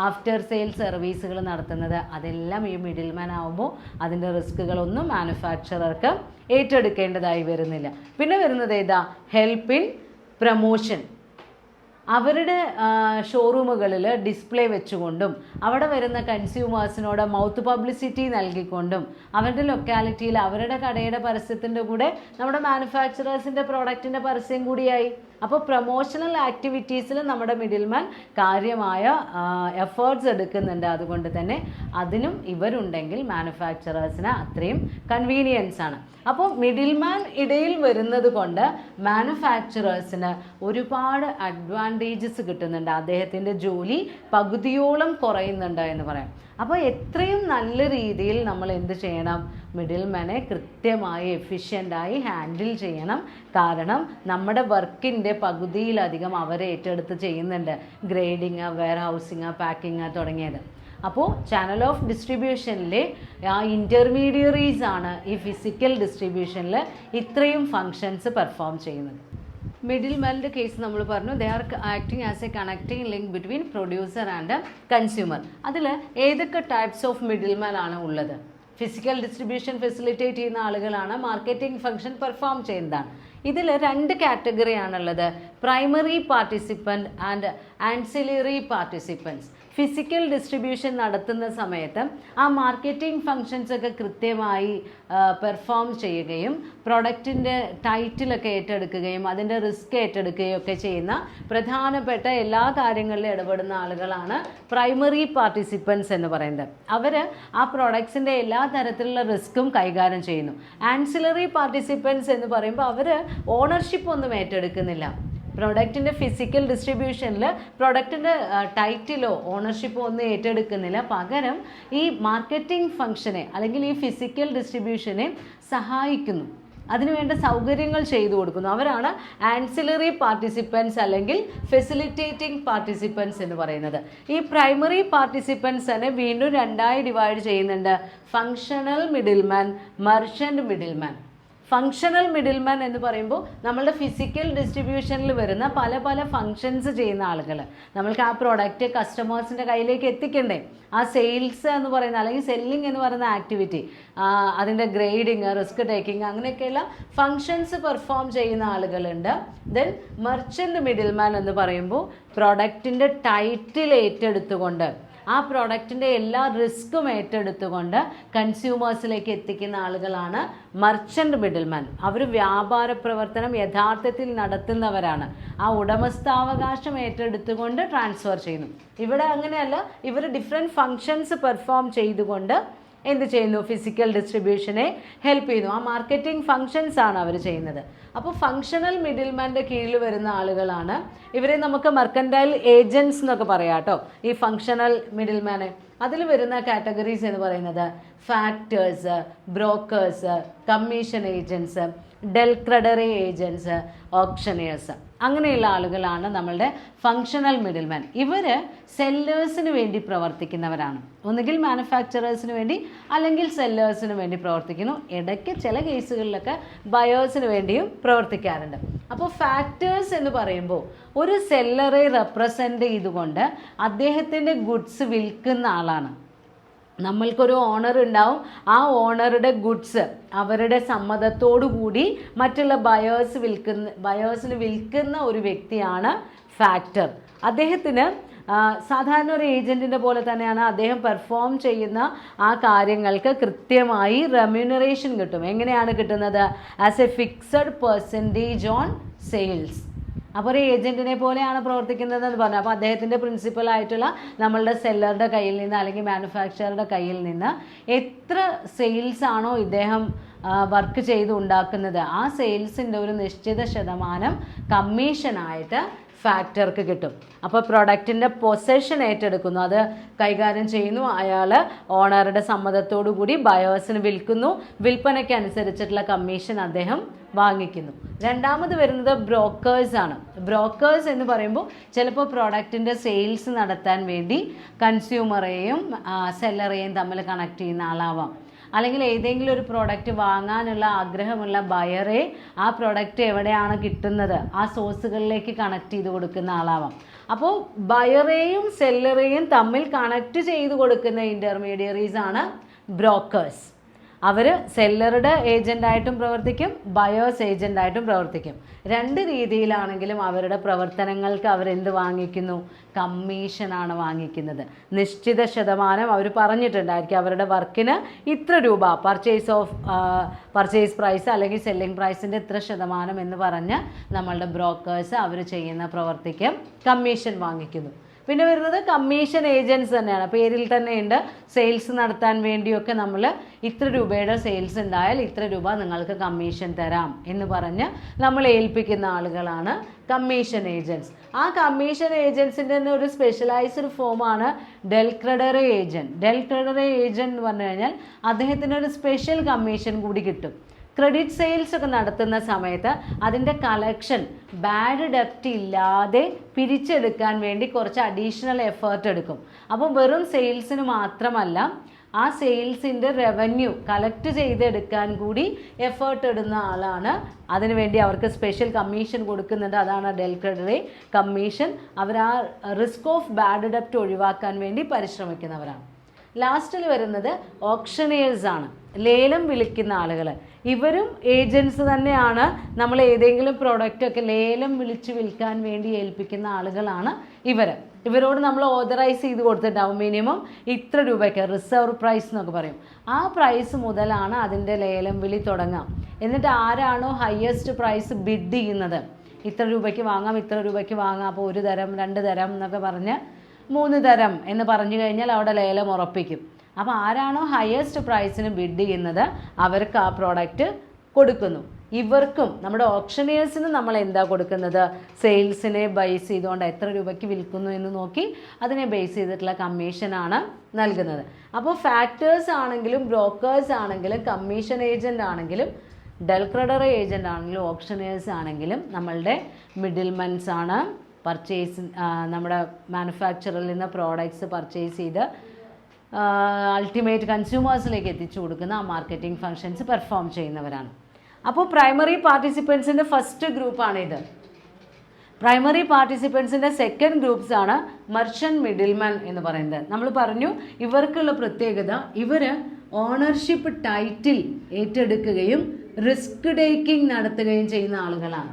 ആഫ്റ്റർ സെയിൽ സർവീസുകൾ നടത്തുന്നത്, അതെല്ലാം ഈ മിഡിൽ മാൻ ആകുമ്പോൾ അതിൻ്റെ റിസ്കുകളൊന്നും മാനുഫാക്ചറർക്ക് ഏറ്റെടുക്കേണ്ടതായി വരുന്നില്ല. പിന്നെ വരുന്നത് ഏതാ? Help in promotion. അവരുടെ ഷോറൂമുകളിൽ ഡിസ്പ്ലേ വെച്ചുകൊണ്ടും അവിടെ വരുന്ന കൺസ്യൂമേഴ്സിനോട് മൗത്ത് പബ്ലിസിറ്റി നൽകിക്കൊണ്ടും അവരുടെ ലൊക്കാലിറ്റിയിൽ അവരുടെ കടയുടെ പരസ്യത്തിൻ്റെ കൂടെ നമ്മുടെ മാനുഫാക്ചറേഴ്സിൻ്റെ പ്രോഡക്റ്റിൻ്റെ പരസ്യം കൂടിയായി. അപ്പോൾ പ്രൊമോഷണൽ ആക്ടിവിറ്റീസിൽ നമ്മുടെ മിഡിൽമാൻ കാര്യമായ എഫേർട്സ് എടുക്കുന്നുണ്ട്. അതുകൊണ്ട് തന്നെ അതിനും ഇവരുണ്ടെങ്കിൽ മാനുഫാക്ചറേഴ്സിന് അത്രയും കൺവീനിയൻസ് ആണ്. അപ്പോൾ മിഡിൽമാൻ ഇടയിൽ വരുന്നത് കൊണ്ട് മാനുഫാക്ചറേഴ്സിന് ഒരുപാട് അഡ്വാൻറ്റേജസ് കിട്ടുന്നുണ്ട്. അദ്ദേഹത്തിൻ്റെ ജോലി പകുതിയോളം കുറയുന്നുണ്ട് എന്ന് പറയാം. അപ്പോൾ എത്രയും നല്ല രീതിയിൽ നമ്മൾ എന്ത് ചെയ്യണം? മിഡിൽമാനെ കൃത്യമായി എഫിഷ്യൻ്റായി ഹാൻഡിൽ ചെയ്യണം. കാരണം നമ്മുടെ വർക്കിൻ്റെ പകുതിയിലധികം അവരെ ഏറ്റെടുത്ത് ചെയ്യുന്നുണ്ട്. ഗ്രേഡിങ്, വെയർ ഹൗസിങ്, പാക്കിങ് തുടങ്ങിയത്. അപ്പോൾ ചാനൽ ഓഫ് ഡിസ്ട്രിബ്യൂഷനിലെ ആ ഇൻ്റർമീഡിയറീസ് ആണ് ഈ ഫിസിക്കൽ ഡിസ്ട്രിബ്യൂഷനിൽ ഇത്രയും ഫങ്ഷൻസ് പെർഫോം ചെയ്യുന്നത്. മിഡിൽ മാനിൻ്റെ കേസ് നമ്മൾ പറഞ്ഞു, they are acting as A connecting link between producer and consumer. അതിൽ ഏതൊക്കെ ടൈപ്സ് ഓഫ് മിഡിൽ മാൻ ആണ് ഉള്ളത്? ഫിസിക്കൽ ഡിസ്ട്രിബ്യൂഷൻ ഫെസിലിറ്റേറ്റ് ചെയ്യുന്ന ആളുകളാണ്, മാർക്കറ്റിംഗ് ഫംഗ്ഷൻ പെർഫോം ചെയ്യുന്നതാണ്. ഇതിൽ 2 കാറ്റഗറിയാണുള്ളത്, primary participant and ancillary participants. Physical distribution നടത്തുന്ന സമയത്ത് ആ മാർക്കറ്റിംഗ് ഫങ്ഷൻസ് ഒക്കെ കൃത്യമായി പെർഫോം ചെയ്യുകയും പ്രൊഡക്റ്റിൻ്റെ ടൈറ്റിലൊക്കെ ഏറ്റെടുക്കുകയും അതിൻ്റെ റിസ്ക് ഏറ്റെടുക്കുകയും ഒക്കെ ചെയ്യുന്ന പ്രധാനപ്പെട്ട എല്ലാ കാര്യങ്ങളിലും ഇടപെടുന്ന ആളുകളാണ് പ്രൈമറി പാർട്ടിസിപ്പൻസ് എന്ന് പറയുന്നത്. അവർ ആ പ്രോഡക്ട്സിൻ്റെ എല്ലാ തരത്തിലുള്ള റിസ്ക്കും കൈകാര്യം ചെയ്യുന്നു. ആൻസിലറി പാർട്ടിസിപ്പൻസ് എന്ന് പറയുമ്പോൾ അവർ ഓണർഷിപ്പ് ഒന്നും ഏറ്റെടുക്കുന്നില്ല. പ്രൊഡക്റ്റിൻ്റെ ഫിസിക്കൽ ഡിസ്ട്രിബ്യൂഷനിൽ പ്രൊഡക്റ്റിൻ്റെ ടൈറ്റിലോ ഓണർഷിപ്പോ ഒന്നും ഏറ്റെടുക്കുന്നില്ല. പകരം ഈ മാർക്കറ്റിംഗ് ഫംഗ്ഷനെ അല്ലെങ്കിൽ ഈ ഫിസിക്കൽ ഡിസ്ട്രിബ്യൂഷനെ സഹായിക്കുന്നു, അതിനുവേണ്ട സൗകര്യങ്ങൾ ചെയ്തു കൊടുക്കുന്നു. അവരാണ് ആൻസിലറി പാർട്ടിസിപ്പൻസ് അല്ലെങ്കിൽ ഫെസിലിറ്റേറ്റിംഗ് പാർട്ടിസിപ്പൻസ് എന്ന് പറയുന്നത്. ഈ പ്രൈമറി പാർട്ടിസിപ്പൻസിനെ വീണ്ടും 2ആയി ഡിവൈഡ് ചെയ്യുന്നുണ്ട്: functional middleman, merchant middleman. Functional middleman എന്ന് പറയുമ്പോൾ നമ്മളുടെ ഫിസിക്കൽ ഡിസ്ട്രിബ്യൂഷനിൽ വരുന്ന പല പല ഫങ്ഷൻസ് ചെയ്യുന്ന ആളുകൾ. നമ്മൾക്ക് ആ പ്രോഡക്റ്റ് കസ്റ്റമേഴ്സിൻ്റെ കയ്യിലേക്ക് എത്തിക്കണ്ടേ? ആ സെയിൽസ് എന്ന് പറയുന്ന അല്ലെങ്കിൽ സെല്ലിംഗ് എന്ന് പറയുന്ന ആക്ടിവിറ്റി, അതിൻ്റെ ഗ്രേഡിങ്, റിസ്ക് ടേക്കിംഗ്, അങ്ങനെയൊക്കെയുള്ള ഫങ്ഷൻസ് പെർഫോം ചെയ്യുന്ന ആളുകളുണ്ട്. ദെൻ മർച്ചൻ്റ് മിഡിൽമാൻ എന്ന് പറയുമ്പോൾ പ്രൊഡക്റ്റിൻ്റെ ടൈറ്റിൽ ഏറ്റെടുത്തുകൊണ്ട് ആ പ്രോഡക്റ്റിൻ്റെ എല്ലാ റിസ്ക്കും ഏറ്റെടുത്തുകൊണ്ട് കൺസ്യൂമേഴ്സിലേക്ക് എത്തിക്കുന്ന ആളുകളാണ് മർച്ചൻ്റ് മിഡിൽമാൻ. അവർ വ്യാപാര പ്രവർത്തനം യഥാർത്ഥത്തിൽ നടത്തുന്നവരാണ്. ആ ഉടമസ്ഥാവകാശം ഏറ്റെടുത്തുകൊണ്ട് ട്രാൻസ്ഫർ ചെയ്യുന്നു. ഇവിടെ അങ്ങനെയല്ല, ഇവർ ഡിഫറെൻറ്റ് ഫങ്ഷൻസ് പെർഫോം ചെയ്തുകൊണ്ട് എന്ത് ചെയ്യുന്നു? ഫിസിക്കൽ ഡിസ്ട്രിബ്യൂഷനെ ഹെൽപ്പ് ചെയ്യുന്നു. ആ മാർക്കറ്റിംഗ് ഫങ്ഷൻസ് ആണ് അവർ ചെയ്യുന്നത്. അപ്പോൾ ഫങ്ഷണൽ മിഡിൽമാൻ്റെ കീഴിൽ വരുന്ന ആളുകളാണ് ഇവരെ നമുക്ക് മെർക്കൻറ്റൈൽ ഏജൻറ്റ്സ് എന്നൊക്കെ പറയാം കേട്ടോ. ഈ ഫങ്ഷണൽ മിഡിൽമാനെ അതിൽ വരുന്ന കാറ്റഗറീസ് എന്ന് പറയുന്നത് factors, brokers, commission agents, del credere agents, auctioneers, അങ്ങനെയുള്ള ആളുകളാണ് നമ്മളുടെ ഫങ്ഷണൽ മിഡിൽമാൻ. ഇവർ സെല്ലേഴ്സിന് വേണ്ടി പ്രവർത്തിക്കുന്നവരാണ്. ഒന്നുകിൽ മാനുഫാക്ചറേഴ്സിന് വേണ്ടി അല്ലെങ്കിൽ സെല്ലേഴ്സിന് വേണ്ടി പ്രവർത്തിക്കുന്നു. ഇടയ്ക്ക് ചില കേസുകളിലൊക്കെ ബയേഴ്സിന് വേണ്ടിയും പ്രവർത്തിക്കാറുണ്ട്. അപ്പോൾ ഫാക്ടേഴ്സ് എന്ന് പറയുമ്പോൾ ഒരു സെല്ലറെ റെപ്രസെൻ്റ് ചെയ്തുകൊണ്ട് അദ്ദേഹത്തിൻ്റെ ഗുഡ്സ് വിൽക്കുന്ന ആളാണ്. നമ്മൾക്കൊരു ഓണർ ഉണ്ടാവും. ആ ഓണറുടെ ഗുഡ്സ് അവരുടെ സമ്മതത്തോടു കൂടി മറ്റുള്ള ബയേഴ്സിന് വിൽക്കുന്ന ഒരു വ്യക്തിയാണ് ഫാക്ടർ. അദ്ദേഹത്തിന് സാധാരണ ഒരു ഏജൻറ്റിൻ്റെ പോലെ തന്നെയാണ് അദ്ദേഹം പെർഫോം ചെയ്യുന്ന ആ കാര്യങ്ങൾക്ക് കൃത്യമായി റെമ്യൂണറേഷൻ കിട്ടും. എങ്ങനെയാണ് കിട്ടുന്നത്? As A fixed percentage on sales. അപ്പോൾ ഒരു ഏജൻറ്റിനെ പോലെയാണ് പ്രവർത്തിക്കുന്നതെന്ന് പറഞ്ഞു. അപ്പോൾ അദ്ദേഹത്തിൻ്റെ പ്രിൻസിപ്പലായിട്ടുള്ള നമ്മളുടെ സെല്ലറുടെ കയ്യിൽ നിന്ന് അല്ലെങ്കിൽ മാനുഫാക്ചറുടെ കയ്യിൽ നിന്ന് എത്ര സെയിൽസ് ആണോ ഇദ്ദേഹം വർക്ക് ചെയ്ത് ഉണ്ടാക്കുന്നത്, ആ സെയിൽസിൻ്റെ ഒരു നിശ്ചിത ശതമാനം കമ്മീഷനായിട്ട് ഫാക്ടർക്ക് കിട്ടും. അപ്പോൾ പ്രൊഡക്റ്റിൻ്റെ പൊസഷൻ ഏറ്റെടുക്കുന്നു, അത് കൈകാര്യം ചെയ്യുന്നു, അയാൾ ഓണറുടെ സമ്മതത്തോടു കൂടി ബയേഴ്സിന് വിൽക്കുന്നു, വിൽപ്പനയ്ക്ക് അനുസരിച്ചിട്ടുള്ള കമ്മീഷൻ അദ്ദേഹം വാങ്ങിക്കുന്നു. രണ്ടാമത് വരുന്നത് ബ്രോക്കേഴ്സ് ആണ്. ബ്രോക്കേഴ്സ് എന്ന് പറയുമ്പോൾ ചിലപ്പോൾ പ്രോഡക്റ്റിൻ്റെ സെയിൽസ് നടത്താൻ വേണ്ടി കൺസ്യൂമറെയും സെല്ലറെയും തമ്മിൽ കണക്ട് ചെയ്യുന്ന ആളാവാം, അല്ലെങ്കിൽ ഏതെങ്കിലും ഒരു പ്രോഡക്റ്റ് വാങ്ങാനുള്ള ആഗ്രഹമുള്ള ബയറെ ആ പ്രോഡക്റ്റ് എവിടെയാണ് കിട്ടുന്നത് ആ സോഴ്സുകളിലേക്ക് കണക്ട് ചെയ്ത് കൊടുക്കുന്ന ആളാവാം. അപ്പോൾ ബയറേയും സെല്ലറേയും തമ്മിൽ കണക്ട് ചെയ്ത് കൊടുക്കുന്ന ഇൻ്റർമീഡിയറീസ് ആണ് ബ്രോക്കേഴ്സ്. അവർ സെല്ലറുടെ ഏജൻ്റായിട്ടും പ്രവർത്തിക്കും, ബയേഴ്സ് ഏജൻ്റായിട്ടും പ്രവർത്തിക്കും. രണ്ട് രീതിയിലാണെങ്കിലും അവരുടെ പ്രവർത്തനങ്ങൾക്ക് അവരെന്ത് വാങ്ങിക്കുന്നു? കമ്മീഷനാണ് വാങ്ങിക്കുന്നത്. നിശ്ചിത ശതമാനം അവർ പറഞ്ഞിട്ടുണ്ടായിരിക്കും, അവരുടെ വർക്കിന് ഇത്ര രൂപ പർച്ചേസ് പ്രൈസ് അല്ലെങ്കിൽ സെല്ലിംഗ് പ്രൈസിൻ്റെ ഇത്ര ശതമാനം എന്ന് പറഞ്ഞ് നമ്മളുടെ ബ്രോക്കേഴ്സ് അവർ ചെയ്യുന്ന പ്രവർത്തിക്ക് കമ്മീഷൻ വാങ്ങിക്കുന്നു. പിന്നെ വരുന്നത് കമ്മീഷൻ ഏജൻറ്റ്സ് തന്നെയാണ്. പേരിൽ തന്നെയുണ്ട്, സെയിൽസ് നടത്താൻ വേണ്ടിയൊക്കെ നമ്മൾ ഇത്ര രൂപയുടെ സെയിൽസ് ഉണ്ടായാൽ ഇത്ര രൂപ നിങ്ങൾക്ക് കമ്മീഷൻ തരാം എന്ന് പറഞ്ഞ് നമ്മൾ ഏൽപ്പിക്കുന്ന ആളുകളാണ് കമ്മീഷൻ ഏജൻറ്റ്സ്. ആ കമ്മീഷൻ ഏജൻസിൻ്റെ തന്നെ ഒരു സ്പെഷ്യലൈസ്ഡ് ഫോമാണ് del credere agent. Del credere agent എന്ന് പറഞ്ഞു കഴിഞ്ഞാൽ അദ്ദേഹത്തിന് ഒരു സ്പെഷ്യൽ കമ്മീഷൻ കൂടി കിട്ടും. ക്രെഡിറ്റ് സെയിൽസ് ഒക്കെ നടത്തുന്ന സമയത്ത് അതിൻ്റെ കളക്ഷൻ ബാഡ് ഡെപ്റ്റ് ഇല്ലാതെ പിരിച്ചെടുക്കാൻ വേണ്ടി കുറച്ച് അഡീഷണൽ എഫേർട്ട് എടുക്കും. അപ്പോൾ വെറും സെയിൽസിന് മാത്രമല്ല, ആ സെയിൽസിൻ്റെ റവന്യൂ കളക്ട് ചെയ്തെടുക്കാൻ കൂടി എഫേർട്ട് ഇടുന്ന ആളാണ്. അതിനുവേണ്ടി അവർക്ക് സ്പെഷ്യൽ കമ്മീഷൻ കൊടുക്കുന്നുണ്ട്, അതാണ് ഡെൽ ക്രെഡറെ കമ്മീഷൻ. അവർ ആ റിസ്ക് ഓഫ് ബാഡ് ഡെപ്റ്റ് ഒഴിവാക്കാൻ വേണ്ടി പരിശ്രമിക്കുന്നവരാണ്. ലാസ്റ്റിൽ വരുന്നത് ഓപ്ഷനിയേഴ്സ് ആണ്, ലേലം വിളിക്കുന്ന ആളുകൾ. ഇവരും ഏജൻസ് തന്നെയാണ്. നമ്മൾ ഏതെങ്കിലും പ്രോഡക്റ്റൊക്കെ ലേലം വിളിച്ച് വിൽക്കാൻ വേണ്ടി ഏൽപ്പിക്കുന്ന ആളുകളാണ് ഇവർ. ഇവരോട് നമ്മൾ ഓതറൈസ് ചെയ്ത് കൊടുത്തിട്ടുണ്ടാവും മിനിമം ഇത്ര രൂപയ്ക്ക്, റിസർവ് പ്രൈസ് എന്നൊക്കെ പറയും. ആ പ്രൈസ് മുതലാണ് അതിൻ്റെ ലേലം വിളി തുടങ്ങാം. എന്നിട്ട് ആരാണോ ഹയസ്റ്റ് പ്രൈസ് ബിഡ് ചെയ്യുന്നത്, ഇത്ര രൂപയ്ക്ക് വാങ്ങാം, ഇത്ര രൂപയ്ക്ക് വാങ്ങാം, അപ്പോൾ 1 തരം 2 തരം എന്നൊക്കെ പറഞ്ഞ് 3 തരം എന്ന് പറഞ്ഞു കഴിഞ്ഞാൽ അവിടെ ലേലം ഉറപ്പിക്കും. അപ്പോൾ ആരാണോ ഹയസ്റ്റ് പ്രൈസിന് ബിഡ് ചെയ്യുന്നത് അവർക്ക് ആ പ്രോഡക്റ്റ് കൊടുക്കുന്നു. ഇവർക്കും നമ്മുടെ ഓപ്ഷനിയേഴ്സിന് നമ്മൾ എന്താ കൊടുക്കുന്നത്? സെയിൽസിനെ ബേസ് ചെയ്തുകൊണ്ട് എത്ര രൂപയ്ക്ക് വിൽക്കുന്നു എന്ന് നോക്കി അതിനെ ബേസ് ചെയ്തിട്ടുള്ള കമ്മീഷനാണ് നൽകുന്നത്. അപ്പോൾ ഫാക്ടേഴ്സ് ആണെങ്കിലും ബ്രോക്കേഴ്സ് ആണെങ്കിലും കമ്മീഷൻ ഏജൻ്റ് ആണെങ്കിലും ഡെൽ ക്രെഡറെ ഏജൻ്റ് ആണെങ്കിലും ഓപ്ഷനിയേഴ്സ് ആണെങ്കിലും നമ്മളുടെ മിഡിൽമെൻസ് ആണ്. പർച്ചേസ് നമ്മുടെ മാനുഫാക്ചറിൽ നിന്ന് പ്രോഡക്ട്സ് പർച്ചേസ് ചെയ്ത് അൾട്ടിമേറ്റ് കൺസ്യൂമേഴ്സിലേക്ക് എത്തിച്ചു കൊടുക്കുന്ന ആ മാർക്കറ്റിംഗ് ഫങ്ഷൻസ് പെർഫോം ചെയ്യുന്നവരാണ്. അപ്പോൾ പ്രൈമറി പാർട്ടിസിപ്പൻസിൻ്റെ ഫസ്റ്റ് ഗ്രൂപ്പാണിത്. പ്രൈമറി പാർട്ടിസിപ്പൻസിൻ്റെ സെക്കൻഡ് ഗ്രൂപ്പ്സ് ആണ് മർച്ചൻ്റ് മിഡിൽമാൻ എന്ന് പറയുന്നത്. നമ്മൾ പറഞ്ഞു ഇവർക്കുള്ള പ്രത്യേകത, ഇവർ ഓണർഷിപ്പ് ടൈറ്റിൽ ഏറ്റെടുക്കുകയും റിസ്ക് ടേക്കിംഗ് നടത്തുകയും ചെയ്യുന്ന ആളുകളാണ്.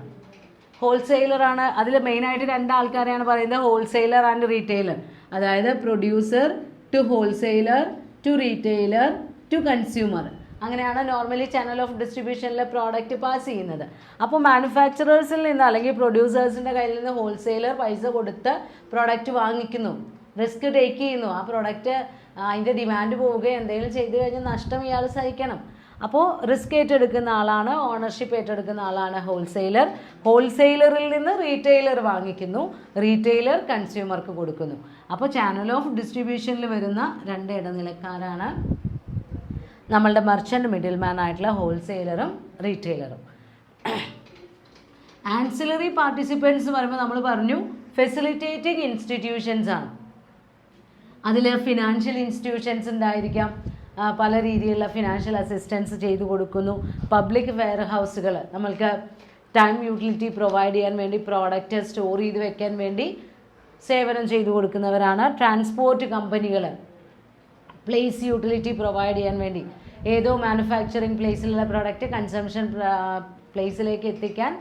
ഹോൾസെയിലറാണ്. അതിൽ മെയിനായിട്ട് 2 ആൾക്കാരെയാണ് പറയുന്നത്, ഹോൾസെയിലർ ആൻഡ് റീറ്റെയിലർ. അതായത് producer to wholesaler to retailer to consumer. അങ്ങനെയാണ് നോർമലി ചാനൽ ഓഫ് ഡിസ്ട്രിബ്യൂഷനിൽ പ്രോഡക്റ്റ് പാസ് ചെയ്യുന്നത്. അപ്പോൾ മാനുഫാക്ചറേഴ്സിൽ നിന്ന് അല്ലെങ്കിൽ പ്രൊഡ്യൂസേഴ്സിൻ്റെ കയ്യിൽ നിന്ന് ഹോൾസെയിലർ പൈസ കൊടുത്ത് പ്രോഡക്റ്റ് വാങ്ങിക്കുന്നു, റിസ്ക് ടേക്ക് ചെയ്യുന്നു. ആ പ്രോഡക്റ്റ് അതിൻ്റെ ഡിമാൻഡ് പോവുകയും എന്തെങ്കിലും ചെയ്തു കഴിഞ്ഞാൽ നഷ്ടം ഇയാൾ സഹിക്കണം. അപ്പോൾ റിസ്ക് ഏറ്റെടുക്കുന്ന ആളാണ്, ഓണർഷിപ്പ് ഏറ്റെടുക്കുന്ന ആളാണ് ഹോൾസെയിലർ. ഹോൾസെയിലറിൽ നിന്ന് റീറ്റെയിലർ വാങ്ങിക്കുന്നു, റീറ്റെയിലർ കൺസ്യൂമർക്ക് കൊടുക്കുന്നു. അപ്പോൾ ചാനൽ ഓഫ് ഡിസ്ട്രിബ്യൂഷനിൽ വരുന്ന 2 ഇടനിലക്കാരാണ് നമ്മളുടെ മർച്ചൻ്റ് മിഡിൽമാൻ ആയിട്ടുള്ള ഹോൾസെയിലറും റീറ്റെയിലറും. ആൻസിലറി പാർട്ടിസിപ്പൻസ് പറയുമ്പോൾ നമ്മൾ പറഞ്ഞു ഫെസിലിറ്റേറ്റിംഗ് ഇൻസ്റ്റിറ്റ്യൂഷൻസ് ആണ്. അതിൽ ഫിനാൻഷ്യൽ ഇൻസ്റ്റിറ്റ്യൂഷൻസ് ഉണ്ടായിരിക്കാം, പല രീതിയിലുള്ള ഫിനാൻഷ്യൽ അസിസ്റ്റൻസ് ചെയ്തു കൊടുക്കുന്നു. പബ്ലിക് വെയർ ഹൗസുകൾ നമ്മൾക്ക് ടൈം യൂട്ടിലിറ്റി പ്രൊവൈഡ് ചെയ്യാൻ വേണ്ടി പ്രോഡക്റ്റ് സ്റ്റോർ ചെയ്ത് വെക്കാൻ വേണ്ടി സേവനം ചെയ്തു കൊടുക്കുന്നവരാണ്. ട്രാൻസ്പോർട്ട് കമ്പനികൾ പ്ലേസ് യൂട്ടിലിറ്റി പ്രൊവൈഡ് ചെയ്യാൻ വേണ്ടി ഏതോ മാനുഫാക്ചറിങ് പ്ലേസിലുള്ള പ്രോഡക്റ്റ് കൺസംഷൻ പ്ലേസിലേക്ക് എത്തിക്കാൻ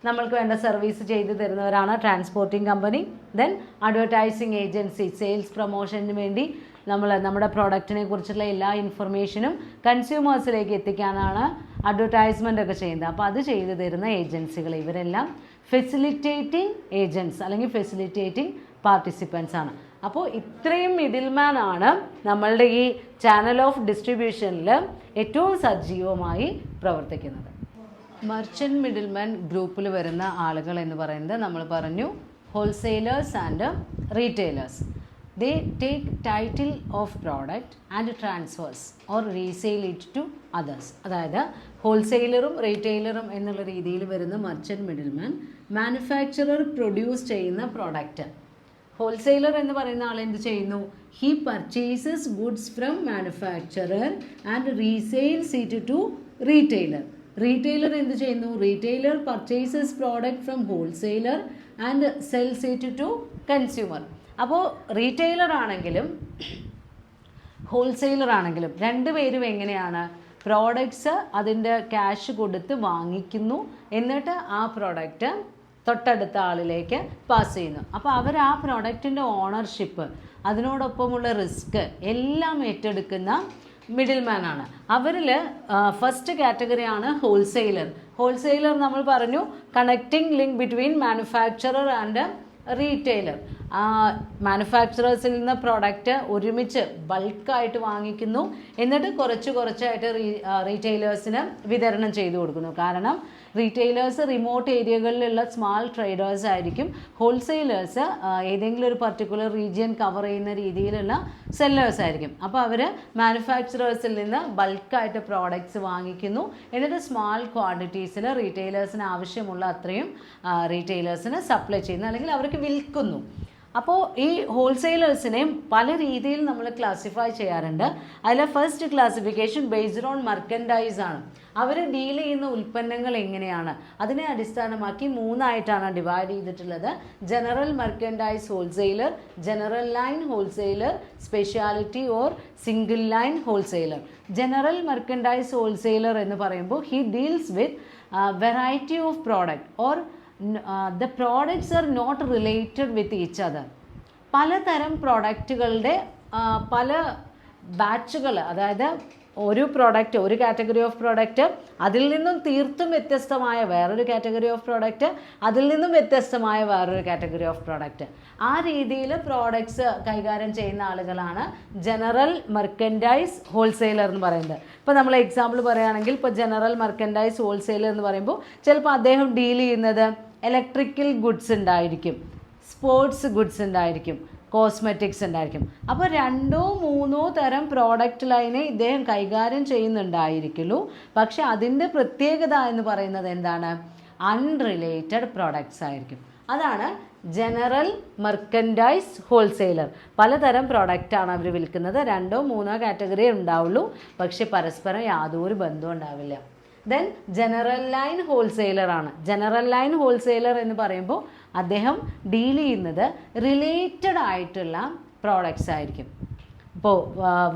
നമ്മൾക്ക് വേണ്ട സർവീസ് ചെയ്തു തരുന്നവരാണ് transporting company. Then advertising agency, sales പ്രൊമോഷന് വേണ്ടി നമ്മുടെ പ്രോഡക്റ്റിനെ കുറിച്ചുള്ള എല്ലാ ഇൻഫർമേഷനും കൺസ്യൂമേഴ്സിലേക്ക് എത്തിക്കാനാണ് അഡ്വർടൈസ്മെൻ്റ് ഒക്കെ ചെയ്യുന്നത്. അപ്പോൾ അത് ചെയ്തു തരുന്ന ഏജൻസികൾ, ഇവരെല്ലാം ഫെസിലിറ്റേറ്റിംഗ് ഏജൻറ്റ്സ് അല്ലെങ്കിൽ ഫെസിലിറ്റേറ്റിംഗ് പാർട്ടിസിപ്പൻസ് ആണ്. അപ്പോൾ ഇത്രയും മിഡിൽമാൻ ആണ് നമ്മളുടെ ഈ ചാനൽ ഓഫ് ഡിസ്ട്രിബ്യൂഷനിൽ ഏറ്റവും സജീവമായി പ്രവർത്തിക്കുന്നത്. മർച്ചൻ്റ് മിഡിൽമാൻ ഗ്രൂപ്പിൽ വരുന്ന ആളുകൾ എന്ന് പറയുന്നത് നമ്മൾ പറഞ്ഞു wholesalers and retailers. They take title of product and transfers or resale it to others. അതായത് ഹോൾസെയിലറും റീറ്റെയിലറും എന്നുള്ള രീതിയിൽ വരുന്ന മർച്ചൻറ്റ് മിഡിൽമാൻ മാനുഫാക്ചറർ പ്രൊഡ്യൂസ് ചെയ്യുന്ന പ്രോഡക്റ്റ്. ഹോൾസെയിലർ എന്ന് പറയുന്ന ആൾ എന്ത് ചെയ്യുന്നു? He purchases goods from manufacturer and resales it to retailer. Retailer എന്ത് ചെയ്യുന്നു? Retailer purchases product from wholesaler and sells it to consumer. അപ്പോൾ റീറ്റെയിലർ ആണെങ്കിലും ഹോൾസെയിലർ ആണെങ്കിലും രണ്ടുപേരും എങ്ങനെയാണ് പ്രോഡക്ട്സ് അതിൻ്റെ ക്യാഷ് കൊടുത്ത് വാങ്ങിക്കുന്നു, എന്നിട്ട് ആ പ്രോഡക്റ്റ് തൊട്ടടുത്ത ആളിലേക്ക് പാസ് ചെയ്യുന്നു. അപ്പോൾ അവർ ആ പ്രോഡക്റ്റിൻ്റെ ഓണർഷിപ്പ്, അതിനോടൊപ്പമുള്ള റിസ്ക് എല്ലാം ഏറ്റെടുക്കുന്ന മിഡിൽമാൻ ആണ്. അവരിൽ ഫസ്റ്റ് കാറ്റഗറിയാണ് ഹോൾസെയിലർ. ഹോൾസെയിലർ നമ്മൾ പറഞ്ഞു connecting link between manufacturer and retailer. മാനുഫാക്ചറേഴ്സിൽ നിന്ന് പ്രോഡക്റ്റ് ഒരുമിച്ച് ബൾക്കായിട്ട് വാങ്ങിക്കുന്നു, എന്നിട്ട് കുറച്ചായിട്ട് റീറ്റെയിലേഴ്സിന് വിതരണം ചെയ്തു കൊടുക്കുന്നു. കാരണം റീറ്റെയിലേഴ്സ് റിമോട്ട് ഏരിയകളിലുള്ള സ്മാൾ ട്രേഡേഴ്സ് ആയിരിക്കും. ഹോൾസെയിലേഴ്സ് ഏതെങ്കിലും ഒരു പർട്ടിക്കുലർ റീജിയൻ കവർ ചെയ്യുന്ന രീതിയിലുള്ള സെല്ലേഴ്സ് ആയിരിക്കും. അപ്പോൾ അവർ മാനുഫാക്ചറേഴ്സിൽ നിന്ന് ബൾക്കായിട്ട് പ്രോഡക്റ്റ്സ് വാങ്ങിക്കുന്നു, എന്നിട്ട് സ്മാൾ ക്വാണ്ടിറ്റീസിൽ റീറ്റെയിലേഴ്സിന് ആവശ്യമുള്ള അത്രയും റീറ്റെയിലേഴ്സിന് സപ്ലൈ ചെയ്യുന്നു, അല്ലെങ്കിൽ അവർക്ക് വിൽക്കുന്നു. അപ്പോൾ ഈ ഹോൾസെയിലേഴ്സിനെയും പല രീതിയിൽ നമ്മൾ ക്ലാസിഫൈ ചെയ്യാറുണ്ട്. അതിലെ first classification based on merchandise ആണ്. അവർ ഡീൽ ചെയ്യുന്ന ഉൽപ്പന്നങ്ങൾ എങ്ങനെയാണ് അതിനെ അടിസ്ഥാനമാക്കി മൂന്നായിട്ടാണ് ഡിവൈഡ് ചെയ്തിട്ടുള്ളത്. General merchandise wholesaler, general line wholesaler, speciality or single line wholesaler. General merchandise wholesaler എന്ന് പറയുമ്പോൾ he deals with variety of product or the products are not related with each other. പലതരം പ്രോഡക്റ്റുകളുടെ പല ബാച്ചുകൾ, അതായത് ഒരു പ്രോഡക്റ്റ്, ഒരു category of product, അതിൽ നിന്നും തീർത്തും വ്യത്യസ്തമായ വേറൊരു കാറ്റഗറി ഓഫ് പ്രോഡക്റ്റ്, അതിൽ നിന്നും വ്യത്യസ്തമായ വേറൊരു കാറ്റഗറി ഓഫ് പ്രോഡക്റ്റ്. ആ രീതിയിൽ പ്രോഡക്ട്സ് കൈകാര്യം ചെയ്യുന്ന ആളുകളാണ് ജനറൽ മർക്കൻഡൈസ് ഹോൾസെയിലർ എന്ന് പറയുന്നത്. ഇപ്പോൾ നമ്മൾ എക്സാമ്പിൾ പറയുകയാണെങ്കിൽ, ഇപ്പോൾ ജനറൽ മർക്കൻഡൈസ് ഹോൾസെയിലർ എന്ന് പറയുമ്പോൾ ചിലപ്പോൾ അദ്ദേഹം ഡീൽ ചെയ്യുന്നത് ഇലക്ട്രിക്കൽ ഗുഡ്സ് ഉണ്ടായിരിക്കും, സ്പോർട്സ് ഗുഡ്സ് ഉണ്ടായിരിക്കും, കോസ്മെറ്റിക്സ് ഉണ്ടായിരിക്കും. അപ്പോൾ 2-3 തരം പ്രോഡക്റ്റ് ലൈനെ ഇദ്ദേഹം കൈകാര്യം ചെയ്യുന്നുണ്ടായിരിക്കുള്ളൂ. പക്ഷെ അതിൻ്റെ പ്രത്യേകത എന്ന് പറയുന്നത് എന്താണ്? അൺറിലേറ്റഡ് പ്രോഡക്ട്സ് ആയിരിക്കും. അതാണ് ജനറൽ മർക്കൻഡൈസ് ഹോൾസെയിലർ. പലതരം പ്രോഡക്റ്റാണ് അവർ വിൽക്കുന്നത്. 2-3 കാറ്റഗറിയേ ഉണ്ടാവുള്ളൂ, പക്ഷെ പരസ്പരം യാതൊരു ബന്ധവും ഉണ്ടാവില്ല. ദെൻ ജനറൽ ലൈൻ ഹോൾസെയിലർ ആണ്. ജനറൽ ലൈൻ ഹോൾസെയിലർ എന്ന് പറയുമ്പോൾ അദ്ദേഹം ഡീൽ ചെയ്യുന്നത് റിലേറ്റഡ് ആയിട്ടുള്ള പ്രോഡക്ട്സ് ആയിരിക്കും. ഇപ്പോൾ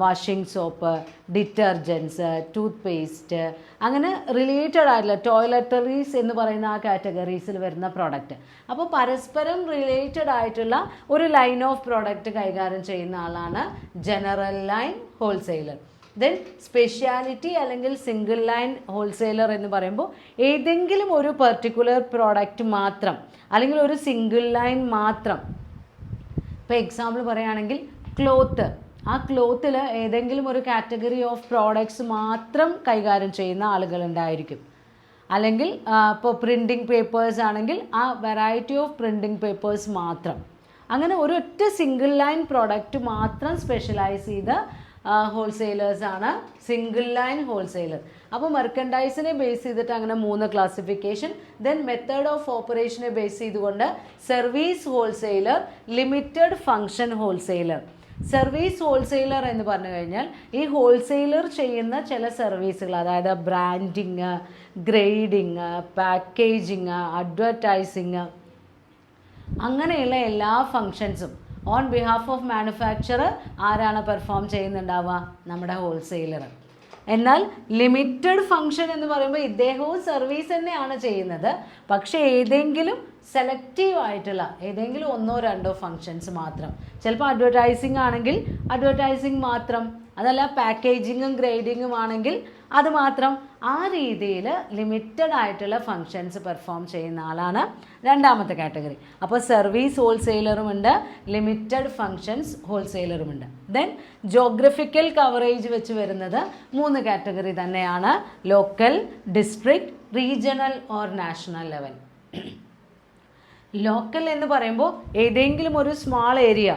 washing soap, detergents, tooth paste, അങ്ങനെ റിലേറ്റഡ് ആയിട്ടുള്ള ടോയ്ലറ്ററീസ് എന്ന് പറയുന്ന ആ കാറ്റഗറീസിൽ വരുന്ന പ്രോഡക്റ്റ്. അപ്പോൾ പരസ്പരം റിലേറ്റഡ് ആയിട്ടുള്ള ഒരു ലൈൻ ഓഫ് പ്രോഡക്റ്റ് കൈകാര്യം ചെയ്യുന്ന ആളാണ് general line wholesaler. Then speciality അല്ലെങ്കിൽ സിംഗിൾ ലൈൻ ഹോൾസെയിലർ എന്ന് പറയുമ്പോൾ ഏതെങ്കിലും ഒരു പെർട്ടിക്കുലർ പ്രോഡക്റ്റ് മാത്രം, അല്ലെങ്കിൽ ഒരു സിംഗിൾ ലൈൻ മാത്രം. ഇപ്പോൾ എക്സാമ്പിൾ പറയുകയാണെങ്കിൽ ക്ലോത്ത്, ആ ക്ലോത്തിൽ ഏതെങ്കിലും ഒരു കാറ്റഗറി ഓഫ് പ്രോഡക്ട്സ് മാത്രം കൈകാര്യം ചെയ്യുന്ന ആളുകളുണ്ടായിരിക്കും. അല്ലെങ്കിൽ ഇപ്പോൾ പ്രിൻറ്റിങ് പേപ്പേഴ്സ് ആണെങ്കിൽ ആ വെറൈറ്റി ഓഫ് പ്രിൻറ്റിങ് പേപ്പേഴ്സ് മാത്രം. അങ്ങനെ ഒരൊറ്റ സിംഗിൾ ലൈൻ പ്രോഡക്റ്റ് മാത്രം സ്പെഷ്യലൈസ് ചെയ്ത ഹോൾസെയിലേഴ്സ് ആണ് സിംഗിൾ ലൈൻ ഹോൾസെയിലർ. അപ്പോൾ മെർക്കൻഡൈസിനെ ബേസ് ചെയ്തിട്ട് അങ്ങനെ 3 ക്ലാസിഫിക്കേഷൻ. ദെൻ മെത്തേഡ് ഓഫ് ഓപ്പറേഷനെ ബേസ് ചെയ്തുകൊണ്ട് service wholesaler, limited function wholesaler. Service wholesaler എന്ന് പറഞ്ഞു കഴിഞ്ഞാൽ ഈ ഹോൾസെയിലർ ചെയ്യുന്ന ചില സർവീസുകൾ, അതായത് ബ്രാൻഡിങ്, ഗ്രേഡിങ്, പാക്കേജിങ്, അഡ്വർടൈസിങ്, അങ്ങനെയുള്ള എല്ലാ ഫങ്ഷൻസും ഓൺ ബിഹാഫ് ഓഫ് മാനുഫാക്ചറർ ആരാണ് പെർഫോം ചെയ്യുന്നുണ്ടാവുക? നമ്മുടെ ഹോൾസെയിലർ. എന്നാൽ ലിമിറ്റഡ് ഫങ്ഷൻ എന്ന് പറയുമ്പോൾ ഇദ്ദേഹവും സർവീസ് തന്നെയാണ് ചെയ്യുന്നത്, പക്ഷേ ഏതെങ്കിലും സെലക്റ്റീവ് ആയിട്ടുള്ള ഏതെങ്കിലും 1-2 ഫങ്ഷൻസ് മാത്രം. ചിലപ്പോൾ അഡ്വർടൈസിങ് ആണെങ്കിൽ അഡ്വർടൈസിങ് മാത്രം, അതല്ല പാക്കേജിങ്ങും ഗ്രേഡിങ്ങും ആണെങ്കിൽ അത് മാത്രം. ആ രീതിയിൽ ലിമിറ്റഡ് ആയിട്ടുള്ള ഫങ്ഷൻസ് പെർഫോം ചെയ്യുന്ന ആളാണ് രണ്ടാമത്തെ കാറ്റഗറി. അപ്പോൾ സർവീസ് ഹോൾസെയിലറുമുണ്ട്, ലിമിറ്റഡ് ഫങ്ഷൻസ് ഹോൾസെയിലറുമുണ്ട്. ദെൻ ജോഗ്രഫിക്കൽ കവറേജ് വെച്ച് വരുന്നത് 3 കാറ്റഗറി തന്നെയാണ്: local, district, regional or national level. Local എന്ന് പറയുമ്പോൾ ഏതെങ്കിലും ഒരു സ്മാൾ ഏരിയ,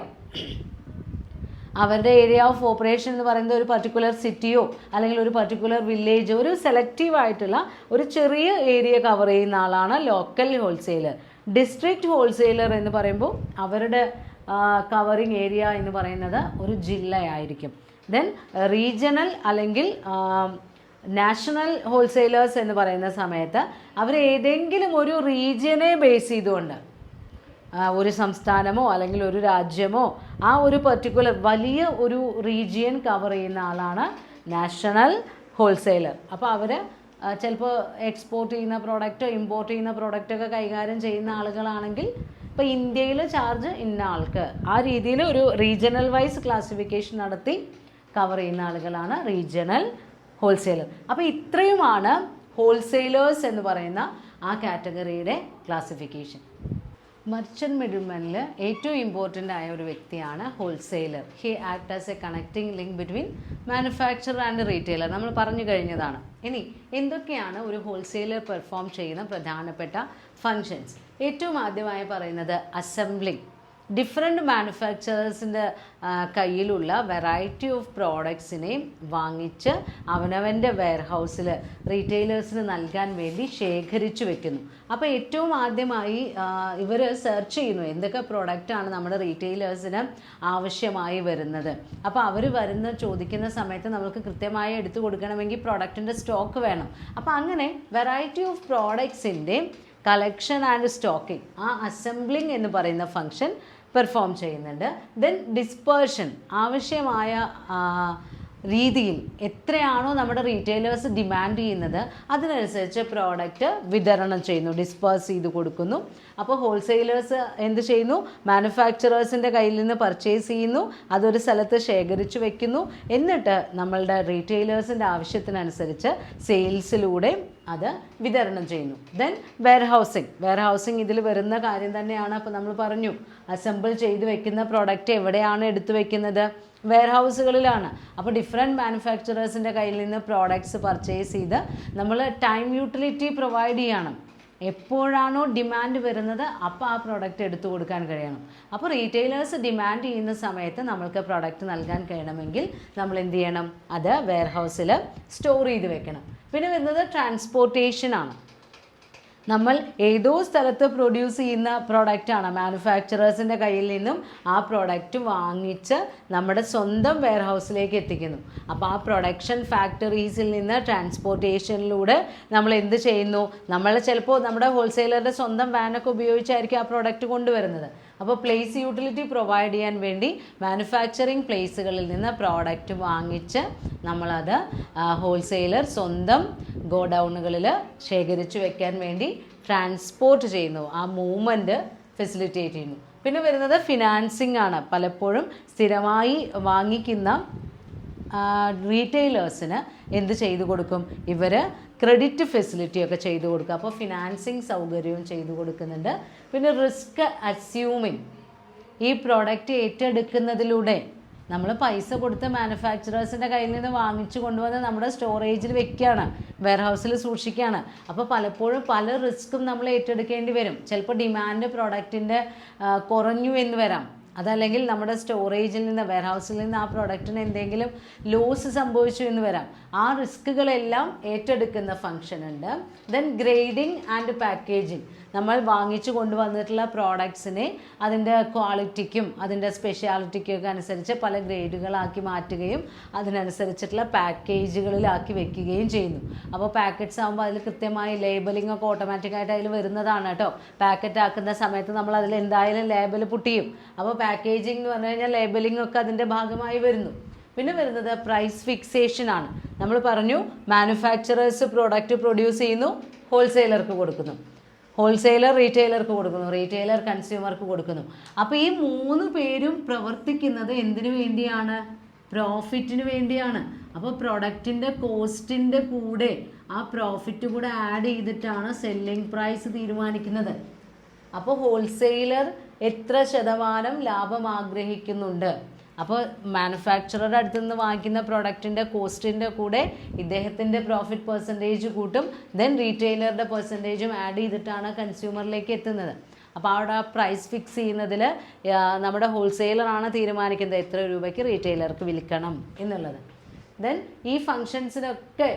അവരുടെ ഏരിയ ഓഫ് ഓപ്പറേഷൻ എന്ന് പറയുന്നത് ഒരു പർട്ടിക്കുലർ സിറ്റിയോ അല്ലെങ്കിൽ ഒരു പർട്ടിക്കുലർ വില്ലേജോ, ഒരു സെലക്റ്റീവ് ആയിട്ടുള്ള ഒരു ചെറിയ ഏരിയ കവർ ചെയ്യുന്ന ആളാണ് ലോക്കൽ ഹോൾസെയിലർ. ഡിസ്ട്രിക്റ്റ് ഹോൾസെയിലർ എന്ന് പറയുമ്പോൾ അവരുടെ കവറിങ് ഏരിയ എന്ന് പറയുന്നത് ഒരു ജില്ലയായിരിക്കും. ദെൻ റീജിയണൽ അല്ലെങ്കിൽ നാഷണൽ ഹോൾസെയിലേഴ്സ് എന്ന് പറയുന്ന സമയത്ത് അവർ ഏതെങ്കിലും ഒരു റീജിയനെ ബേസ് ചെയ്തുകൊണ്ട്, ഒരു സംസ്ഥാനമോ അല്ലെങ്കിൽ ഒരു രാജ്യമോ ആ ഒരു പർട്ടിക്കുലർ വലിയ ഒരു റീജിയൻ കവർ ചെയ്യുന്ന ആളാണ് നാഷണൽ ഹോൾസെയിലർ. അപ്പോൾ അവർ ചിലപ്പോൾ എക്സ്പോർട്ട് ചെയ്യുന്ന പ്രോഡക്റ്റോ ഇമ്പോർട്ട് ചെയ്യുന്ന പ്രോഡക്റ്റൊക്കെ കൈകാര്യം ചെയ്യുന്ന ആളുകളാണെങ്കിൽ ഇപ്പോൾ ഇന്ത്യയിൽ ചാർജ് ഇന്ന ആൾക്ക്, ആ രീതിയിൽ ഒരു റീജിയണൽ വൈസ് ക്ലാസിഫിക്കേഷൻ നടത്തി കവർ ചെയ്യുന്ന ആളുകളാണ് റീജിയണൽ ഹോൾസെയിലർ. അപ്പോൾ ഇത്രയുമാണ് ഹോൾസെയിലേഴ്സ് എന്ന് പറയുന്ന ആ കാറ്റഗറിയുടെ ക്ലാസിഫിക്കേഷൻ. മർച്ചൻ്റ് മിഡിൽമാനിൽ ഏറ്റവും ഇമ്പോർട്ടൻ്റ് ആയ ഒരു വ്യക്തിയാണ് wholesaler. He act as A connecting link between manufacturer and retailer. നമ്മൾ പറഞ്ഞു കഴിഞ്ഞതാണ്. ഇനി എന്തൊക്കെയാണ് ഒരു ഹോൾസെയിലർ പെർഫോം ചെയ്യുന്ന പ്രധാനപ്പെട്ട ഫങ്ഷൻസ്? ഏറ്റവും ആദ്യമായി പറയുന്നത് അസംബ്ലിംഗ്. ഡിഫറെൻറ്റ് മാനുഫാക്ചറേഴ്സിൻ്റെ കയ്യിലുള്ള വെറൈറ്റി ഓഫ് പ്രോഡക്ട്സിനെ വാങ്ങിച്ച് അവനവൻ്റെ വെയർഹൗസിൽ റീറ്റെയിലേഴ്സിന് നൽകാൻ വേണ്ടി ശേഖരിച്ചു വെക്കുന്നു. അപ്പോൾ ഏറ്റവും ആദ്യമായി ഇവർ സെർച്ച് ചെയ്യുന്നു എന്തൊക്കെ പ്രോഡക്റ്റാണ് നമ്മുടെ റീറ്റെയിലേഴ്സിന് ആവശ്യമായി വരുന്നത്. അപ്പോൾ അവർ ചോദിക്കുന്ന സമയത്ത് നമുക്ക് കൃത്യമായി എടുത്തു കൊടുക്കണമെങ്കിൽ പ്രോഡക്റ്റിൻ്റെ സ്റ്റോക്ക് വേണം. അപ്പോൾ അങ്ങനെ വെറൈറ്റി ഓഫ് പ്രോഡക്ട്സിൻ്റെ കളക്ഷൻ ആൻഡ് സ്റ്റോക്കിംഗ്, ആ അസംബ്ലിംഗ് എന്ന് പറയുന്ന ഫങ്ഷൻ പെർഫോം ചെയ്യുന്നുണ്ട്. ദെൻ ഡിസ്പേർഷൻ, ആവശ്യമായ രീതിയിൽ എത്രയാണോ നമ്മുടെ റീറ്റെയിലേഴ്സ് ഡിമാൻഡ് ചെയ്യുന്നത് അതിനനുസരിച്ച് പ്രോഡക്റ്റ് വിതരണം ചെയ്യുന്നു, ഡിസ്പേഴ്സ് ചെയ്ത് കൊടുക്കുന്നു. അപ്പോൾ ഹോൾസെയിലേഴ്സ് എന്ത് ചെയ്യുന്നു? മാനുഫാക്ചറേഴ്സിൻ്റെ കയ്യിൽ നിന്ന് പർച്ചേസ് ചെയ്യുന്നു, അതൊരു സ്ഥലത്ത് ശേഖരിച്ചു വെക്കുന്നു, എന്നിട്ട് നമ്മളുടെ റീറ്റെയിലേഴ്സിൻ്റെ ആവശ്യത്തിനനുസരിച്ച് സെയിൽസിലൂടെ അത് വിതരണം ചെയ്യുന്നു. ദെൻ വെയർഹൗസിങ് ഇതിൽ വരുന്ന കാര്യം തന്നെയാണ്. അപ്പോൾ നമ്മൾ പറഞ്ഞു അസംബിൾ ചെയ്ത് വെക്കുന്ന പ്രോഡക്റ്റ് എവിടെയാണ് എടുത്തു വെക്കുന്നത്? വെയർഹൗസുകളിലാണ്. അപ്പോൾ ഡിഫറെൻറ്റ് മാനുഫാക്ചറേഴ്സിൻ്റെ കയ്യിൽ നിന്ന് പ്രോഡക്ട്സ് പർച്ചേസ് ചെയ്ത് നമ്മൾ ടൈം യൂട്ടിലിറ്റി പ്രൊവൈഡ് ചെയ്യണം. എപ്പോഴാണോ ഡിമാൻഡ് വരുന്നത് അപ്പോൾ ആ പ്രോഡക്റ്റ് എടുത്തു കൊടുക്കാൻ കഴിയണം. അപ്പോൾ റീറ്റെയിലേഴ്സ് ഡിമാൻഡ് ചെയ്യുന്ന സമയത്ത് നമ്മൾക്ക് പ്രോഡക്റ്റ് നൽകാൻ കഴിയണമെങ്കിൽ നമ്മൾ എന്ത് ചെയ്യണം? അത് വെയർഹൗസിൽ സ്റ്റോർ ചെയ്ത് വെക്കണം. പിന്നെ വരുന്നത് ട്രാൻസ്പോർട്ടേഷനാണ്. നമ്മൾ ഏതോ സ്ഥലത്ത് പ്രൊഡ്യൂസ് ചെയ്യുന്ന പ്രോഡക്റ്റാണ്, മാനുഫാക്ചറേഴ്സിൻ്റെ കയ്യിൽ നിന്നും ആ പ്രോഡക്റ്റ് വാങ്ങിച്ച് നമ്മുടെ സ്വന്തം വെയർഹൗസിലേക്ക് എത്തിക്കുന്നു. അപ്പോൾ ആ പ്രൊഡക്ഷൻ ഫാക്ടറീസിൽ നിന്ന് ട്രാൻസ്പോർട്ടേഷനിലൂടെ നമ്മൾ എന്ത് ചെയ്യുന്നു? നമ്മൾ ചിലപ്പോൾ നമ്മുടെ ഹോൾസെയിലറുടെ സ്വന്തം വാനൊക്കെ ഉപയോഗിച്ചായിരിക്കും ആ പ്രോഡക്റ്റ് കൊണ്ടുവരുന്നത്. അപ്പോൾ പ്ലേസ് യൂട്ടിലിറ്റി പ്രൊവൈഡ് ചെയ്യാൻ വേണ്ടി മാനുഫാക്ചറിങ് പ്ലേസുകളിൽ നിന്ന് പ്രോഡക്റ്റ് വാങ്ങിച്ച് നമ്മളത് ഹോൾസെയിലർ സ്വന്തം ഗോഡൗണുകളിൽ ശേഖരിച്ചു വെക്കാൻ വേണ്ടി ട്രാൻസ്പോർട്ട് ചെയ്യുന്നു, ആ മൂവ്മെൻറ്റ് ഫെസിലിറ്റേറ്റ് ചെയ്യുന്നു. പിന്നെ വരുന്നത് ഫിനാൻസിങ് ആണ്. പലപ്പോഴും സ്ഥിരമായി വാങ്ങിക്കുന്ന റീറ്റെയിലേഴ്സിന് എന്ത് ചെയ്തു കൊടുക്കും? ഇവർ ക്രെഡിറ്റ് ഫെസിലിറ്റിയൊക്കെ ചെയ്തു കൊടുക്കുക. അപ്പോൾ ഫിനാൻസിങ് സൗകര്യവും ചെയ്തു കൊടുക്കുന്നുണ്ട്. പിന്നെ റിസ്ക് അസ്യൂമിങ്, ഈ പ്രോഡക്റ്റ് ഏറ്റെടുക്കുന്നതിലൂടെ നമ്മൾ പൈസ കൊടുത്ത് മാനുഫാക്ചറേഴ്സിൻ്റെ കയ്യിൽ നിന്ന് വാങ്ങിച്ചു കൊണ്ടുവന്ന് നമ്മുടെ സ്റ്റോറേജിൽ വെക്കുകയാണ്, വെയർഹൗസിൽ സൂക്ഷിക്കുകയാണ്. അപ്പോൾ പലപ്പോഴും പല റിസ്ക്കും നമ്മൾ ഏറ്റെടുക്കേണ്ടി വരും. ചിലപ്പോൾ ഡിമാൻഡ് പ്രോഡക്റ്റിൻ്റെ കുറഞ്ഞു എന്ന് വരാം, അതല്ലെങ്കിൽ നമ്മുടെ സ്റ്റോറേജിൽ നിന്ന് വെയർഹൗസിൽ നിന്ന് ആ പ്രോഡക്റ്റിന് എന്തെങ്കിലും ലോസ് സംഭവിച്ചു എന്ന് വരാം. ആ റിസ്കുകളെല്ലാം ഏറ്റെടുക്കുന്ന ഫംഗ്ഷൻ ഉണ്ട്. ദെൻ ഗ്രേഡിംഗ് ആൻഡ് പാക്കേജിങ്, നമ്മൾ വാങ്ങിച്ചു കൊണ്ടുവന്നിട്ടുള്ള പ്രോഡക്ട്സിനെ അതിൻ്റെ ക്വാളിറ്റിക്കും അതിൻ്റെ സ്പെഷ്യാലിറ്റിക്കും ഒക്കെ അനുസരിച്ച് പല ഗ്രേഡുകളാക്കി മാറ്റുകയും അതിനനുസരിച്ചിട്ടുള്ള പാക്കേജുകളിലാക്കി വെക്കുകയും ചെയ്യുന്നു. അപ്പോൾ പാക്കറ്റ്സ് ആകുമ്പോൾ അതിൽ കൃത്യമായി ലേബലിംഗ് ഒക്കെ ഓട്ടോമാറ്റിക്കായിട്ട് അതിൽ വരുന്നതാണ് കേട്ടോ. പാക്കറ്റ് ആക്കുന്ന സമയത്ത് നമ്മൾ അതിൽ എന്തായാലും ലേബൽ പുട്ടിയും. അപ്പോൾ പാക്കേജിംഗ് എന്ന് പറഞ്ഞു കഴിഞ്ഞാൽ ലേബലിംഗ് ഒക്കെ അതിൻ്റെ ഭാഗമായി വരുന്നു. പിന്നെ വരുന്നത് പ്രൈസ് ഫിക്സേഷൻ ആണ്. നമ്മൾ പറഞ്ഞു മാനുഫാക്ചറേഴ്സ് പ്രോഡക്റ്റ് പ്രൊഡ്യൂസ് ചെയ്യുന്നു, ഹോൾസെയിലർക്ക് കൊടുക്കുന്നു, ഹോൾസെയിലർ റീറ്റെയിലർക്ക് കൊടുക്കുന്നു, റീറ്റെയിലർ കൺസ്യൂമർക്ക് കൊടുക്കുന്നു. അപ്പോൾ ഈ മൂന്ന് പേരും പ്രവർത്തിക്കുന്നത് എന്തിനു വേണ്ടിയാണ്? പ്രോഫിറ്റിന് വേണ്ടിയാണ്. അപ്പോൾ പ്രൊഡക്റ്റിൻ്റെ കോസ്റ്റിൻ്റെ കൂടെ ആ പ്രോഫിറ്റ് കൂടെ ആഡ് ചെയ്തിട്ടാണ് സെല്ലിംഗ് പ്രൈസ് തീരുമാനിക്കുന്നത്. അപ്പോൾ ഹോൾസെയിലർ എത്ര ശതമാനം ലാഭം ആഗ്രഹിക്കുന്നുണ്ട്? അപ്പോൾ മാനുഫാക്ചററുടെ അടുത്ത് നിന്ന് വാങ്ങിക്കുന്ന പ്രൊഡക്റ്റിൻ്റെ കോസ്റ്റിൻ്റെ കൂടെ ഇദ്ദേഹത്തിൻ്റെ പ്രോഫിറ്റ് പെർസെൻറ്റേജ് കൂട്ടും. ദെൻ റീറ്റെയിലറുടെ പെർസെൻറ്റേജും ആഡ് ചെയ്തിട്ടാണ് കൺസ്യൂമറിലേക്ക് എത്തുന്നത്. അപ്പോൾ അവിടെ പ്രൈസ് ഫിക്സ് ചെയ്യുന്നതിൽ നമ്മുടെ ഹോൾസെയിലറാണ് തീരുമാനിക്കുന്നത് എത്ര രൂപയ്ക്ക് റീറ്റെയിലർക്ക് വിൽക്കണം എന്നുള്ളത്. ദെൻ ഈ ഫങ്ഷൻസിനൊക്കെ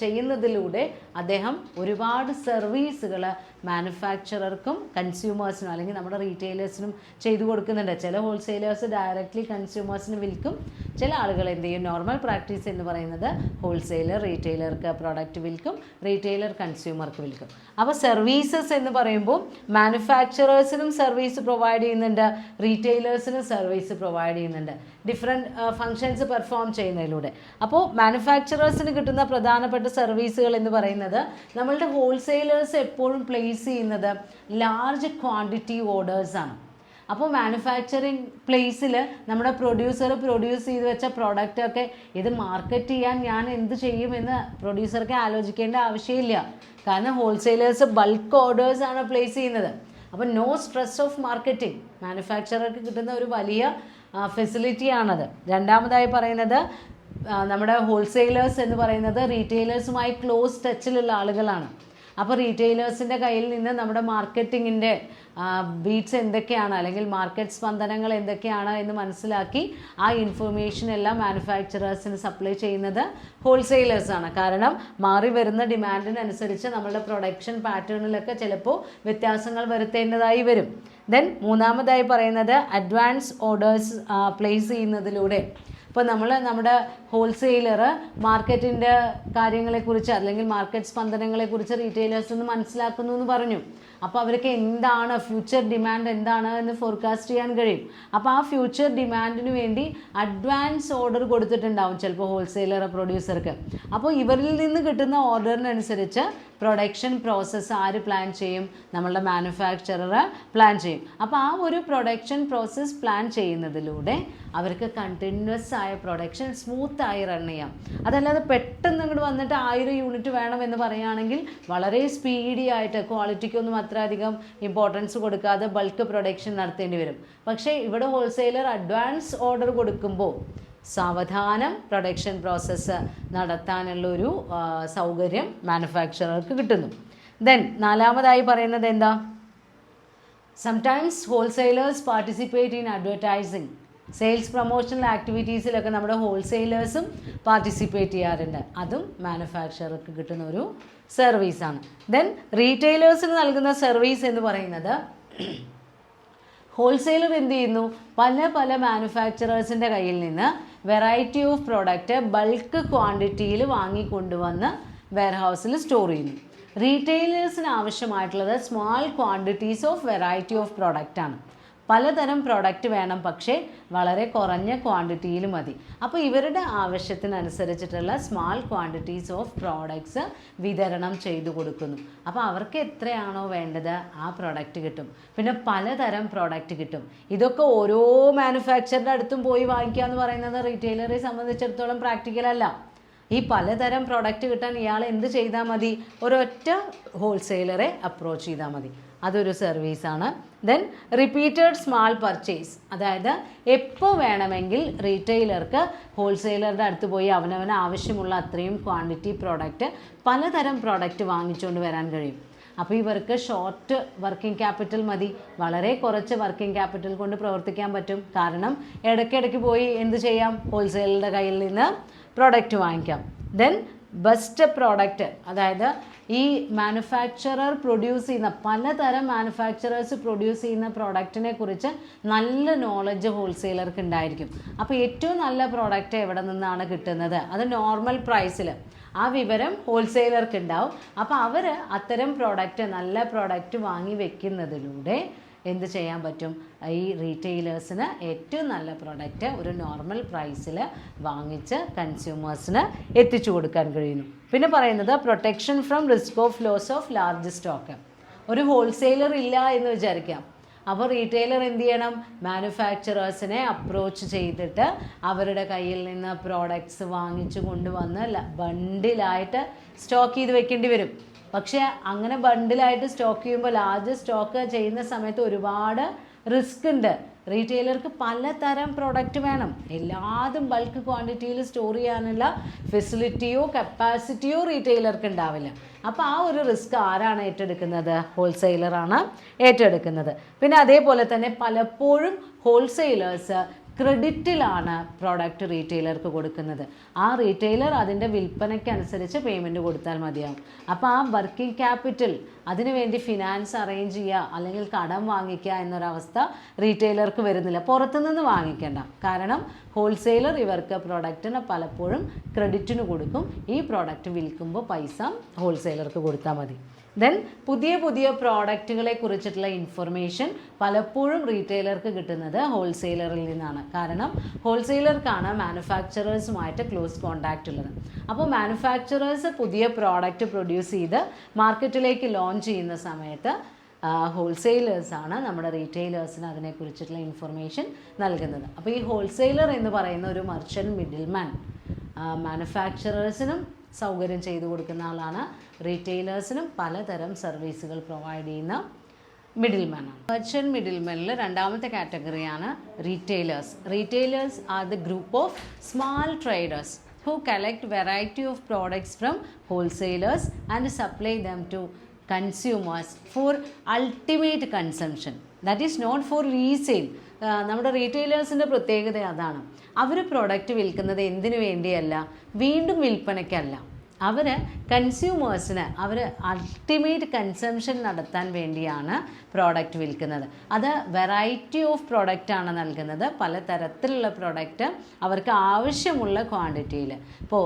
ചെയ്യുന്നതിലൂടെ അദ്ദേഹം ഒരുപാട് സർവീസുകൾ മാനുഫാക്ചറർക്കും കൺസ്യൂമേഴ്സിനും അല്ലെങ്കിൽ നമ്മുടെ റീറ്റെയിലേഴ്സിനും ചെയ്തു കൊടുക്കുന്നുണ്ട്. ചില ഹോൾസെയിലേഴ്സ് ഡയറക്റ്റ്ലി കൺസ്യൂമേഴ്സിന് വിൽക്കും, ചില ആളുകൾ എന്ത് ചെയ്യും, നോർമൽ പ്രാക്ടീസ് എന്ന് പറയുന്നത് ഹോൾസെയിലർ റീറ്റെയിലർക്ക് പ്രോഡക്റ്റ് വിൽക്കും, റീറ്റെയിലർ കൺസ്യൂമർക്ക് വിൽക്കും. അപ്പോൾ സർവീസസ് എന്ന് പറയുമ്പോൾ മാനുഫാക്ചറേഴ്സിനും സർവീസ് പ്രൊവൈഡ് ചെയ്യുന്നുണ്ട്, റീറ്റെയിലേഴ്സിനും സർവീസ് പ്രൊവൈഡ് ചെയ്യുന്നുണ്ട്, ഡിഫറെൻറ്റ് ഫങ്ഷൻസ് പെർഫോം ചെയ്യുന്നതിലൂടെ. അപ്പോൾ മാനുഫാക്ചറേഴ്സിന് കിട്ടുന്ന പ്രധാനപ്പെട്ട സർവീസുകൾ എന്ന് പറയുന്നത് നമ്മളുടെ ഹോൾസെയിലേഴ്സ് എപ്പോഴും പ്ലേസ് ചെയ്യുന്നത് ലാർജ് ക്വാണ്ടിറ്റി ഓർഡേഴ്സാണ്. അപ്പോൾ മാനുഫാക്ചറിങ് പ്ലേസിൽ നമ്മുടെ പ്രൊഡ്യൂസർ പ്രൊഡ്യൂസ് ചെയ്ത് വെച്ച പ്രോഡക്റ്റൊക്കെ ഇത് മാർക്കറ്റ് ചെയ്യാൻ ഞാൻ എന്ത് ചെയ്യുമെന്ന് പ്രൊഡ്യൂസർക്ക് ആലോചിക്കേണ്ട ആവശ്യമില്ല. കാരണം ഹോൾസെയിലേഴ്സ് ബൾക്ക് ഓർഡേഴ്സാണ് പ്ലേസ് ചെയ്യുന്നത്. അപ്പോൾ നോ സ്ട്രെസ് ഓഫ് മാർക്കറ്റിംഗ് മാനുഫാക്ചറർക്ക് കിട്ടുന്ന ഒരു വലിയ ഫെസിലിറ്റിയാണത്. രണ്ടാമതായി പറയുന്നത് നമ്മുടെ ഹോൾസെയിലേഴ്സ് എന്ന് പറയുന്നത് റീറ്റെയിലേഴ്സുമായി ക്ലോസ് ടച്ചിലുള്ള ആളുകളാണ്. അപ്പോൾ റീറ്റെയിലേഴ്സിൻ്റെ കയ്യിൽ നിന്ന് നമ്മുടെ മാർക്കറ്റിങ്ങിൻ്റെ ബീറ്റ്സ് എന്തൊക്കെയാണ് അല്ലെങ്കിൽ മാർക്കറ്റ് സ്പന്ദനങ്ങൾ എന്തൊക്കെയാണ് എന്ന് മനസ്സിലാക്കി ആ ഇൻഫർമേഷൻ എല്ലാം മാനുഫാക്ചറേഴ്സിന് സപ്ലൈ ചെയ്യുന്നത് ഹോൾസെയിലേഴ്സാണ്. കാരണം മാറി വരുന്ന ഡിമാൻഡിനനുസരിച്ച് നമ്മളുടെ പ്രൊഡക്ഷൻ പാറ്റേണിലൊക്കെ ചിലപ്പോൾ വ്യത്യാസങ്ങൾ വരുത്തേണ്ടതായി വരും. ദെൻ മൂന്നാമതായി പറയുന്നത് അഡ്വാൻസ് ഓർഡേഴ്സ് പ്ലേസ് ചെയ്യുന്നതിലൂടെ ഇപ്പോൾ നമ്മുടെ ഹോൾസെയിലർ മാർക്കറ്റിൻ്റെ കാര്യങ്ങളെക്കുറിച്ച് അല്ലെങ്കിൽ മാർക്കറ്റ് സ്പന്ദനങ്ങളെക്കുറിച്ച് റീറ്റെയിലേഴ്സ് ഒന്ന് മനസ്സിലാക്കുന്നു എന്ന് പറഞ്ഞു. അപ്പോൾ അവർക്ക് എന്താണ് ഫ്യൂച്ചർ ഡിമാൻഡ് എന്താണ് എന്ന് ഫോർകാസ്റ്റ് ചെയ്യാൻ കഴിയും. അപ്പോൾ ആ ഫ്യൂച്ചർ ഡിമാൻഡിന് വേണ്ടി അഡ്വാൻസ് ഓർഡർ കൊടുത്തിട്ടുണ്ടാവും ചിലപ്പോൾ ഹോൾസെയിലർ പ്രൊഡ്യൂസർക്ക്. അപ്പോൾ ഇവരിൽ നിന്ന് കിട്ടുന്ന ഓർഡറിനനുസരിച്ച് പ്രൊഡക്ഷൻ പ്രോസസ്സ് ആര് പ്ലാൻ ചെയ്യും? നമ്മളുടെ മാനുഫാക്ചറർ പ്ലാൻ ചെയ്യും. അപ്പോൾ ആ ഒരു പ്രൊഡക്ഷൻ പ്രോസസ്സ് പ്ലാൻ ചെയ്യുന്നതിലൂടെ അവർക്ക് കണ്ടിന്യൂസ് ആയ പ്രൊഡക്ഷൻ സ്മൂത്തായി റൺ ചെയ്യാം. അതല്ലാതെ പെട്ടെന്ന് ഇങ്ങോട്ട് വന്നിട്ട് 1000 യൂണിറ്റ് വേണമെന്ന് പറയുകയാണെങ്കിൽ വളരെ സ്പീഡി ആയിട്ട് ക്വാളിറ്റിക്കൊന്നും അത്ര അധികം ഇമ്പോർട്ടൻസ് കൊടുക്കാതെ ബൾക്ക് പ്രൊഡക്ഷൻ നടത്തേണ്ടി വരും. പക്ഷേ ഇവിടെ ഹോൾസെയിലർ അഡ്വാൻസ് ഓർഡർ കൊടുക്കുമ്പോൾ സാവധാനം പ്രൊഡക്ഷൻ പ്രോസസ്സ് നടത്താനുള്ളൊരു സൗകര്യം മാനുഫാക്ചറർക്ക് കിട്ടുന്നു. ദെൻ നാലാമതായി പറയുന്നത് എന്താ? Sometimes wholesalers participate in advertising. Sales promotional ആക്ടിവിറ്റീസിലൊക്കെ നമ്മുടെ ഹോൾസെയിലേഴ്സും പാർട്ടിസിപ്പേറ്റ് ചെയ്യാറുണ്ട്. അതും മാനുഫാക്ചറർക്ക് കിട്ടുന്ന ഒരു സർവീസാണ്. ദെൻ റീറ്റെയിലേഴ്സിന് നൽകുന്ന സർവീസ് എന്ന് പറയുന്നത് ഹോൾസെയിലർ എന്ത് ചെയ്യുന്നു? പല മാനുഫാക്ചറേഴ്സിൻ്റെ കയ്യിൽ നിന്ന് വെറൈറ്റി ഓഫ് പ്രോഡക്റ്റ് ബൾക്ക് ക്വാണ്ടിറ്റിയിൽ വാങ്ങിക്കൊണ്ടുവന്ന് വെയർഹൗസിൽ സ്റ്റോർ ചെയ്യുന്നു. റീറ്റെയിലേഴ്സിന് ആവശ്യമായിട്ടുള്ളത് small quantities of variety of പ്രോഡക്റ്റാണ്. പലതരം പ്രോഡക്റ്റ് വേണം, പക്ഷേ വളരെ കുറഞ്ഞ ക്വാണ്ടിറ്റിയിൽ മതി. അപ്പോൾ ഇവരുടെ ആവശ്യത്തിനനുസരിച്ചിട്ടുള്ള സ്മാൾ ക്വാണ്ടിറ്റീസ് ഓഫ് പ്രോഡക്ട്സ് വിതരണം ചെയ്തു കൊടുക്കുന്നു. അപ്പോൾ അവർക്ക് എത്രയാണോ വേണ്ടത് ആ പ്രോഡക്റ്റ് കിട്ടും. പിന്നെ പലതരം പ്രോഡക്റ്റ് കിട്ടും. ഇതൊക്കെ ഓരോ മാനുഫാക്ചറുടെ അടുത്തും പോയി വാങ്ങിക്കുക എന്ന് പറയുന്നത് റീറ്റെയിലറെ സംബന്ധിച്ചിടത്തോളം പ്രാക്ടിക്കലല്ല. ഈ പലതരം പ്രോഡക്റ്റ് കിട്ടാൻ ഇയാൾ എന്ത് ചെയ്താൽ മതി? ഒരൊറ്റ ഹോൾസെയിലറെ അപ്രോച്ച് ചെയ്താൽ മതി. അതൊരു സർവീസാണ്. ദെൻ റിപ്പീറ്റഡ് സ്മാൾ പർച്ചേസ്, അതായത് എപ്പോൾ വേണമെങ്കിൽ റീറ്റെയിലർക്ക് ഹോൾസെയിലറുടെ അടുത്ത് പോയി അവനവന് ആവശ്യമുള്ള അത്രയും ക്വാണ്ടിറ്റി പ്രോഡക്റ്റ് പലതരം പ്രോഡക്റ്റ് വാങ്ങിച്ചുകൊണ്ട് വരാൻ കഴിയും. അപ്പോൾ ഇവർക്ക് ഷോർട്ട് വർക്കിംഗ് ക്യാപിറ്റൽ മതി. വളരെ കുറച്ച് വർക്കിംഗ് ക്യാപിറ്റൽ കൊണ്ട് പ്രവർത്തിക്കാൻ പറ്റും. കാരണം ഇടയ്ക്കിടയ്ക്ക് പോയി എന്ത് ചെയ്യാം? ഹോൾസെയിലറുടെ കയ്യിൽ നിന്ന് പ്രോഡക്റ്റ് വാങ്ങിക്കാം. ദെൻ ബെസ്റ്റ് പ്രോഡക്റ്റ്, അതായത് ഈ മാനുഫാക്ചറർ പ്രൊഡ്യൂസ് ചെയ്യുന്ന പലതരം മാനുഫാക്ചറേഴ്സ് പ്രൊഡ്യൂസ് ചെയ്യുന്ന പ്രോഡക്റ്റിനെ കുറിച്ച് നല്ല നോളജ് ഹോൾസെയിലർക്ക് ഉണ്ടായിരിക്കും. അപ്പോൾ ഏറ്റവും നല്ല പ്രോഡക്റ്റ് എവിടെ നിന്നാണ് കിട്ടുന്നത്, അത് നോർമൽ പ്രൈസിൽ, ആ വിവരം ഹോൾസെയിലർക്ക് ഉണ്ടാവും. അപ്പോൾ അവർ അത്തരം പ്രോഡക്റ്റ് നല്ല പ്രോഡക്റ്റ് വാങ്ങി വെക്കുന്നതിലൂടെ എന്ത് ചെയ്യാൻ പറ്റും? ഈ റീറ്റെയിലേഴ്സിന് ഏറ്റവും നല്ല പ്രോഡക്റ്റ് ഒരു നോർമൽ പ്രൈസിൽ വാങ്ങിച്ച് കൺസ്യൂമേഴ്സിന് എത്തിച്ചു കൊടുക്കാൻ കഴിയുന്നു. പിന്നെ പറയുന്നത് protection from risk of loss of large stock. ഒരു ഹോൾസെയിലർ ഇല്ല എന്ന് വിചാരിക്കാം. അപ്പോൾ റീറ്റെയിലർ എന്ത് ചെയ്യണം? മാനുഫാക്ചറേഴ്സിനെ അപ്രോച്ച് ചെയ്തിട്ട് അവരുടെ കയ്യിൽ നിന്ന് പ്രോഡക്ട്സ് വാങ്ങിച്ചു കൊണ്ടുവന്ന് ബണ്ടിലായിട്ട് സ്റ്റോക്ക് ചെയ്ത് വെക്കേണ്ടി വരും. പക്ഷേ അങ്ങനെ ബണ്ടിലായിട്ട് സ്റ്റോക്ക് ചെയ്യുമ്പോൾ ലാർജ് സ്റ്റോക്ക് ചെയ്യുന്ന സമയത്ത് ഒരുപാട് റിസ്ക് ഉണ്ട്. റീറ്റെയിലർക്ക് പലതരം പ്രോഡക്റ്റ് വേണം, എല്ലാതും ബൾക്ക് ക്വാണ്ടിറ്റിയിൽ സ്റ്റോർ ചെയ്യാനുള്ള ഫെസിലിറ്റിയോ കപ്പാസിറ്റിയോ റീറ്റെയിലർക്ക് ഉണ്ടാവില്ല. അപ്പോൾ ആ ഒരു റിസ്ക് ആരാണ് ഏറ്റെടുക്കുന്നത്? ഹോൾസെയിലറാണ് ഏറ്റെടുക്കുന്നത്. പിന്നെ അതേപോലെ തന്നെ പലപ്പോഴും ഹോൾസെയിലേഴ്സ് ക്രെഡിറ്റിലാണ് പ്രോഡക്റ്റ് റീറ്റെയിലർക്ക് കൊടുക്കുന്നത്. ആ റീറ്റെയിലർ അതിൻ്റെ വിൽപ്പനയ്ക്കനുസരിച്ച് പേയ്മെൻറ്റ് കൊടുത്താൽ മതിയാവും. അപ്പോൾ ആ വർക്കിംഗ് ക്യാപിറ്റൽ അതിനു വേണ്ടി ഫിനാൻസ് അറേഞ്ച് ചെയ്യുക അല്ലെങ്കിൽ കടം വാങ്ങിക്കുക എന്നൊരവസ്ഥ റീറ്റെയിലർക്ക് വരുന്നില്ല. പുറത്തുനിന്ന് വാങ്ങിക്കേണ്ട. കാരണം ഹോൾസെയിലർ ഇവർക്ക് പ്രോഡക്റ്റിന് പലപ്പോഴും ക്രെഡിറ്റിന് കൊടുക്കും. ഈ പ്രോഡക്റ്റ് വിൽക്കുമ്പോൾ പൈസ ഹോൾസെയിലർക്ക് കൊടുത്താൽ മതി. ദെൻ പുതിയ പുതിയ പ്രോഡക്റ്റുകളെ കുറിച്ചിട്ടുള്ള ഇൻഫർമേഷൻ പലപ്പോഴും റീറ്റെയിലർക്ക് കിട്ടുന്നത് ഹോൾസെയിലറിൽ നിന്നാണ്. കാരണം ഹോൾസെയിലർക്കാണ് മാനുഫാക്ചറേഴ്സുമായിട്ട് ക്ലോസ് കോൺടാക്റ്റ് ഉള്ളത്. അപ്പോൾ മാനുഫാക്ചറേഴ്സ് പുതിയ പ്രോഡക്റ്റ് പ്രൊഡ്യൂസ് ചെയ്ത് മാർക്കറ്റിലേക്ക് ലോഞ്ച് ചെയ്യുന്ന സമയത്ത് ഹോൾസെയിലേഴ്സാണ് നമ്മുടെ റീറ്റെയിലേഴ്സിന് അതിനെക്കുറിച്ചിട്ടുള്ള ഇൻഫർമേഷൻ നൽകുന്നത്. അപ്പോൾ ഈ ഹോൾസെയിലർ എന്ന് പറയുന്ന ഒരു മർച്ചൻറ്റ് മിഡിൽമാൻ മാനുഫാക്ചറേഴ്സിനും സൗകര്യം ചെയ്തു കൊടുക്കുന്ന ആളാണ്. റീറ്റെയിലേഴ്സിനും പലതരം സർവീസുകൾ പ്രൊവൈഡ് ചെയ്യുന്ന മിഡിൽമാനാണ്. മെർച്ചൻറ്റ് മിഡിൽമാനിൽ രണ്ടാമത്തെ കാറ്റഗറിയാണ് retailers. Retailers are the group of small traders who collect variety of products from wholesalers and supply them to consumers for ultimate consumption. That is not for resale. നമ്മുടെ റീറ്റെയിലേഴ്സിൻ്റെ പ്രത്യേകത അതാണ്. അവർ പ്രോഡക്റ്റ് വിൽക്കുന്നത് എന്തിനു വേണ്ടിയല്ല, വീണ്ടും വിൽപ്പനയ്ക്കല്ല. അവർ കൺസ്യൂമേഴ്സിന് അവർ അൾട്ടിമേറ്റ് കൺസംഷൻ നടത്താൻ വേണ്ടിയാണ് product വിൽക്കുന്നത്. അത് വെറൈറ്റി ഓഫ് പ്രോഡക്റ്റാണ് നൽകുന്നത്. പലതരത്തിലുള്ള പ്രോഡക്റ്റ് അവർക്ക് ആവശ്യമുള്ള ക്വാണ്ടിറ്റിയിൽ. ഇപ്പോൾ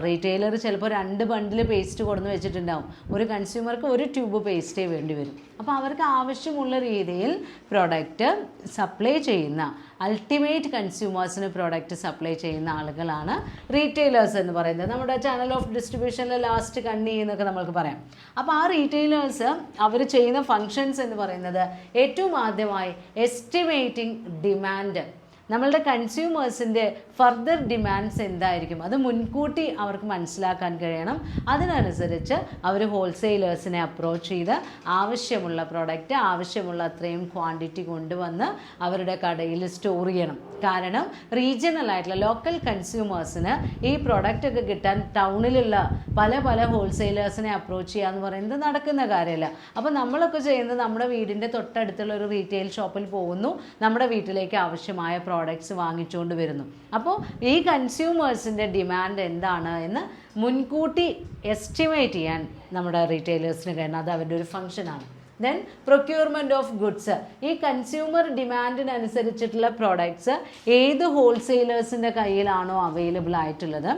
റീറ്റെയിലർ ചിലപ്പോൾ 2 ബണ്ടിൽ പേസ്റ്റ് കൊടുന്ന് വെച്ചിട്ടുണ്ടാവും. ഒരു കൺസ്യൂമർക്ക് 1 ട്യൂബ് പേസ്റ്റേ വേണ്ടി വരും. അപ്പോൾ അവർക്ക് ആവശ്യമുള്ള രീതിയിൽ പ്രോഡക്റ്റ് സപ്ലൈ ചെയ്യുന്ന, അൾട്ടിമേറ്റ് കൺസ്യൂമേഴ്സിന് പ്രോഡക്റ്റ് സപ്ലൈ ചെയ്യുന്ന ആളുകളാണ് റീറ്റെയിലേഴ്സ് എന്ന് പറയുന്നത്. നമ്മുടെ ചാനൽ ഓഫ് ഡിസ്ട്രിബ്യൂഷനിലെ ലാസ്റ്റ് കണ്ണി എന്നൊക്കെ നമുക്ക് പറയാം. അപ്പോൾ ആ റീറ്റെയിലേഴ്സ് അവർ ചെയ്യുന്ന ഫങ്ഷൻസ് എന്ന് പറയുന്നത് ഏറ്റവും ആദ്യമായി എസ്റ്റിമേറ്റിംഗ് ഡിമാൻഡ്. നമ്മളുടെ കൺസ്യൂമേഴ്സിൻ്റെ ഫർദർ ഡിമാൻഡ്സ് എന്തായിരിക്കും അത് മുൻകൂട്ടി അവർക്ക് മനസ്സിലാക്കാൻ കഴിയണം. അതിനനുസരിച്ച് അവർ ഹോൾസെയിലേഴ്സിനെ അപ്രോച്ച് ചെയ്ത് ആവശ്യമുള്ള പ്രോഡക്റ്റ് ആവശ്യമുള്ള അത്രയും ക്വാണ്ടിറ്റി കൊണ്ടുവന്ന് അവരുടെ കടയിൽ സ്റ്റോർ ചെയ്യണം. കാരണം റീജിയണൽ ആയിട്ടുള്ള ലോക്കൽ കൺസ്യൂമേഴ്സിന് ഈ പ്രോഡക്റ്റ് ഒക്കെ കിട്ടാൻ ടൗണിലുള്ള പല പല ഹോൾസെയിലേഴ്സിനെ അപ്രോച്ച് ചെയ്യുക എന്ന് പറയുന്നത് നടക്കുന്ന കാര്യമല്ല. അപ്പോൾ നമ്മളൊക്കെ ചെയ്യുന്നത് നമ്മുടെ വീടിൻ്റെ തൊട്ടടുത്തുള്ള ഒരു റീറ്റെയിൽ ഷോപ്പിൽ പോകുന്നു, നമ്മുടെ വീട്ടിലേക്ക് ആവശ്യമായ പ്രോഡക്റ്റ്സ് വാങ്ങിച്ചുകൊണ്ട് വരുന്നു. അപ്പോൾ ഈ കൺസ്യൂമേഴ്സിൻ്റെ ഡിമാൻഡ് എന്താണ് എന്ന് മുൻകൂട്ടി എസ്റ്റിമേറ്റ് ചെയ്യാൻ നമ്മുടെ റീറ്റെയിലേഴ്സിന് കഴിയണം. അത് അവരുടെ ഒരു ഫങ്ഷനാണ്. Then procurement of goods. ഈ കൺസ്യൂമർ ഡിമാൻഡിനനുസരിച്ചിട്ടുള്ള പ്രോഡക്ട്സ് ഏത് ഹോൾസെയിലേഴ്സിൻ്റെ കയ്യിലാണോ അവൈലബിൾ ആയിട്ടുള്ളത്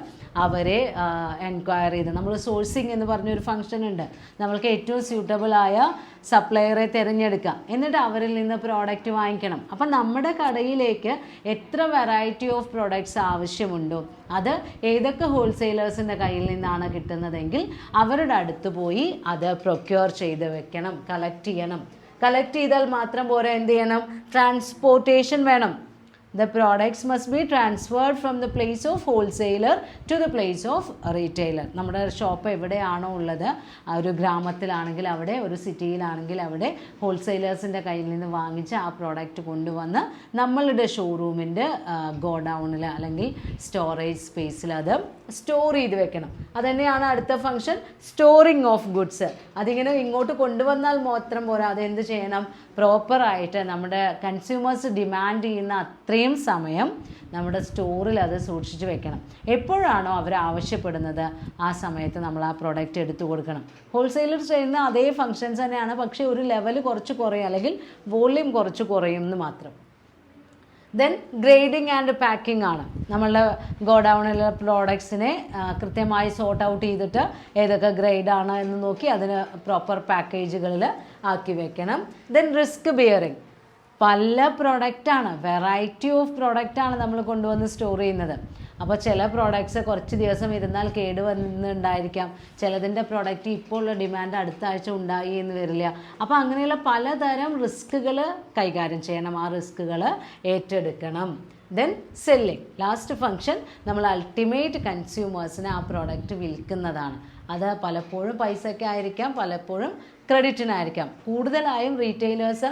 അവരെ എൻക്വയർ ചെയ്ത് നമ്മൾ സോഴ്സിങ് എന്ന് പറഞ്ഞൊരു ഫംഗ്ഷൻ ഉണ്ട്. നമ്മൾക്ക് ഏറ്റവും സ്യൂട്ടബിളായ സപ്ലയറെ തിരഞ്ഞെടുക്കുക, എന്നിട്ട് അവരിൽ നിന്ന് പ്രോഡക്റ്റ് വാങ്ങിക്കണം. അപ്പം നമ്മുടെ കടയിലേക്ക് എത്ര വെറൈറ്റി ഓഫ് പ്രോഡക്ട്സ് ആവശ്യമുണ്ടോ അത് ഏതൊക്കെ ഹോൾസെയിലേഴ്സിൻ്റെ കയ്യിൽ നിന്നാണ് കിട്ടുന്നതെങ്കിൽ അവരുടെ അടുത്ത് പോയി അത് പ്രൊക്യൂർ ചെയ്ത് വെക്കണം, കളക്ട് ചെയ്യണം. കളക്ട് ചെയ്താൽ മാത്രം പോരാ, എന്ത് ചെയ്യണം? ട്രാൻസ്പോർട്ടേഷൻ വേണം. The products must be transferred from the place of wholesaler to the place of retailer. നമ്മുടെ ഷോപ്പ് എവിടെയാണോ ഉള്ളത്, ഒരു ഗ്രാമത്തിലാണെങ്കിൽ അവിടെ, ഒരു സിറ്റിയിലാണെങ്കിൽ അവിടെ ഹോൾസെയിലേഴ്സിൻ്റെ കയ്യിൽ നിന്ന് വാങ്ങിച്ച് ആ പ്രോഡക്റ്റ് കൊണ്ടുവന്ന് നമ്മളുടെ ഷോറൂമിൻ്റെ ഗോഡൗണിൽ അല്ലെങ്കിൽ സ്റ്റോറേജ് സ്പേസിൽ അത് സ്റ്റോർ ചെയ്ത് വെക്കണം. അതുതന്നെയാണ് അടുത്ത ഫംഗ്ഷൻ, സ്റ്റോറിങ് ഓഫ് ഗുഡ്സ്. അതിങ്ങനെ ഇങ്ങോട്ട് കൊണ്ടുവന്നാൽ മാത്രം പോരാ, അതെന്ത് ചെയ്യണം? പ്രോപ്പറായിട്ട് നമ്മുടെ കൺസ്യൂമേഴ്സ് ഡിമാൻഡ് ചെയ്യുന്ന അത്രയും സമയം നമ്മുടെ സ്റ്റോറിൽ അത് സൂക്ഷിച്ച് വെക്കണം. എപ്പോഴാണോ അവർ ആവശ്യപ്പെടുന്നത് ആ സമയത്ത് നമ്മൾ ആ പ്രോഡക്റ്റ് എടുത്തു കൊടുക്കണം. ഹോൾസെയിലർ ചെയ്യുന്ന അതേ ഫങ്ഷൻസ് തന്നെയാണ്, പക്ഷേ ഒരു ലെവൽ കുറച്ച് കുറയും അല്ലെങ്കിൽ വോള്യൂം കുറച്ച് കുറയും എന്ന് മാത്രം. ദെൻ ഗ്രേഡിങ് ആൻഡ് പാക്കിംഗ് ആണ്. നമ്മളുടെ ഗോഡൗണിലെ പ്രോഡക്ട്സിനെ കൃത്യമായി സോർട്ട് ഔട്ട് ചെയ്തിട്ട് ഏതൊക്കെ ഗ്രേഡാണ് എന്ന് നോക്കി അതിന് പ്രോപ്പർ പാക്കേജുകളിൽ ആക്കി വെക്കണം. Then risk bearing. പല പ്രോഡക്റ്റാണ്, വെറൈറ്റി ഓഫ് പ്രോഡക്റ്റാണ് നമ്മൾ കൊണ്ടുവന്ന് സ്റ്റോർ ചെയ്യുന്നത്. അപ്പോൾ ചില പ്രോഡക്ട്സ് കുറച്ച് ദിവസം ഇരുന്നാൽ കേട് വന്നിട്ടുണ്ടായിരിക്കാം, ചിലതിൻ്റെ പ്രോഡക്റ്റ് ഇപ്പോൾ ഉള്ള ഡിമാൻഡ് അടുത്ത ആഴ്ച ഉണ്ടായി എന്ന് വരില്ല. അപ്പോൾ അങ്ങനെയുള്ള പലതരം റിസ്ക്കുകൾ കൈകാര്യം ചെയ്യണം, ആ റിസ്ക്കുകൾ ഏറ്റെടുക്കണം. ദെൻ സെല്ലിങ്, ലാസ്റ്റ് ഫങ്ഷൻ നമ്മൾ അൾട്ടിമേറ്റ് കൺസ്യൂമേഴ്സിന് ആ പ്രോഡക്റ്റ് വിൽക്കുന്നതാണ്. അത് പലപ്പോഴും പൈസയ്ക്ക് ആയിരിക്കാം, പലപ്പോഴും ക്രെഡിറ്റിനായിരിക്കാം. കൂടുതലായും റീറ്റെയിലേഴ്സ്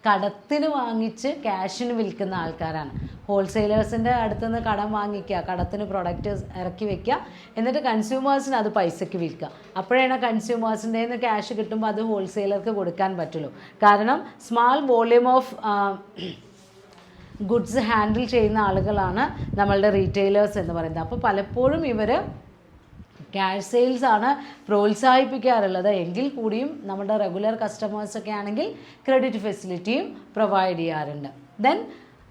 കടത്തിന് വാങ്ങിച്ച് ക്യാഷിന് വിൽക്കുന്ന ആൾക്കാരാണ്. ഹോൾസെയിലേഴ്സിൻ്റെ അടുത്തുനിന്ന് കടം വാങ്ങിക്കുക, കടത്തിന് പ്രൊഡക്റ്റ് ഇറക്കി വെക്കുക, എന്നിട്ട് കൺസ്യൂമേഴ്സിന് അത് പൈസയ്ക്ക് വിൽക്കുക. അപ്പോഴാണ് കൺസ്യൂമേഴ്സിൻ്റെ നിന്ന് ക്യാഷ് കിട്ടുമ്പോൾ അത് ഹോൾസെയിലർക്ക് കൊടുക്കാൻ പറ്റുള്ളൂ. കാരണം small volume of goods handle ചെയ്യുന്ന ആളുകളാണ് നമ്മളുടെ റീറ്റെയിലേഴ്സ് എന്ന് പറയുന്നത്. അപ്പോൾ പലപ്പോഴും ഇവർ ക്യാഷ് സെയിൽസ് ആണ് പ്രോത്സാഹിപ്പിക്കാറുള്ളത്. എങ്കിൽ കൂടിയും നമ്മുടെ റെഗുലർ കസ്റ്റമേഴ്സൊക്കെ ആണെങ്കിൽ ക്രെഡിറ്റ് ഫെസിലിറ്റിയും പ്രൊവൈഡ് ചെയ്യാറുണ്ട്. ദെൻ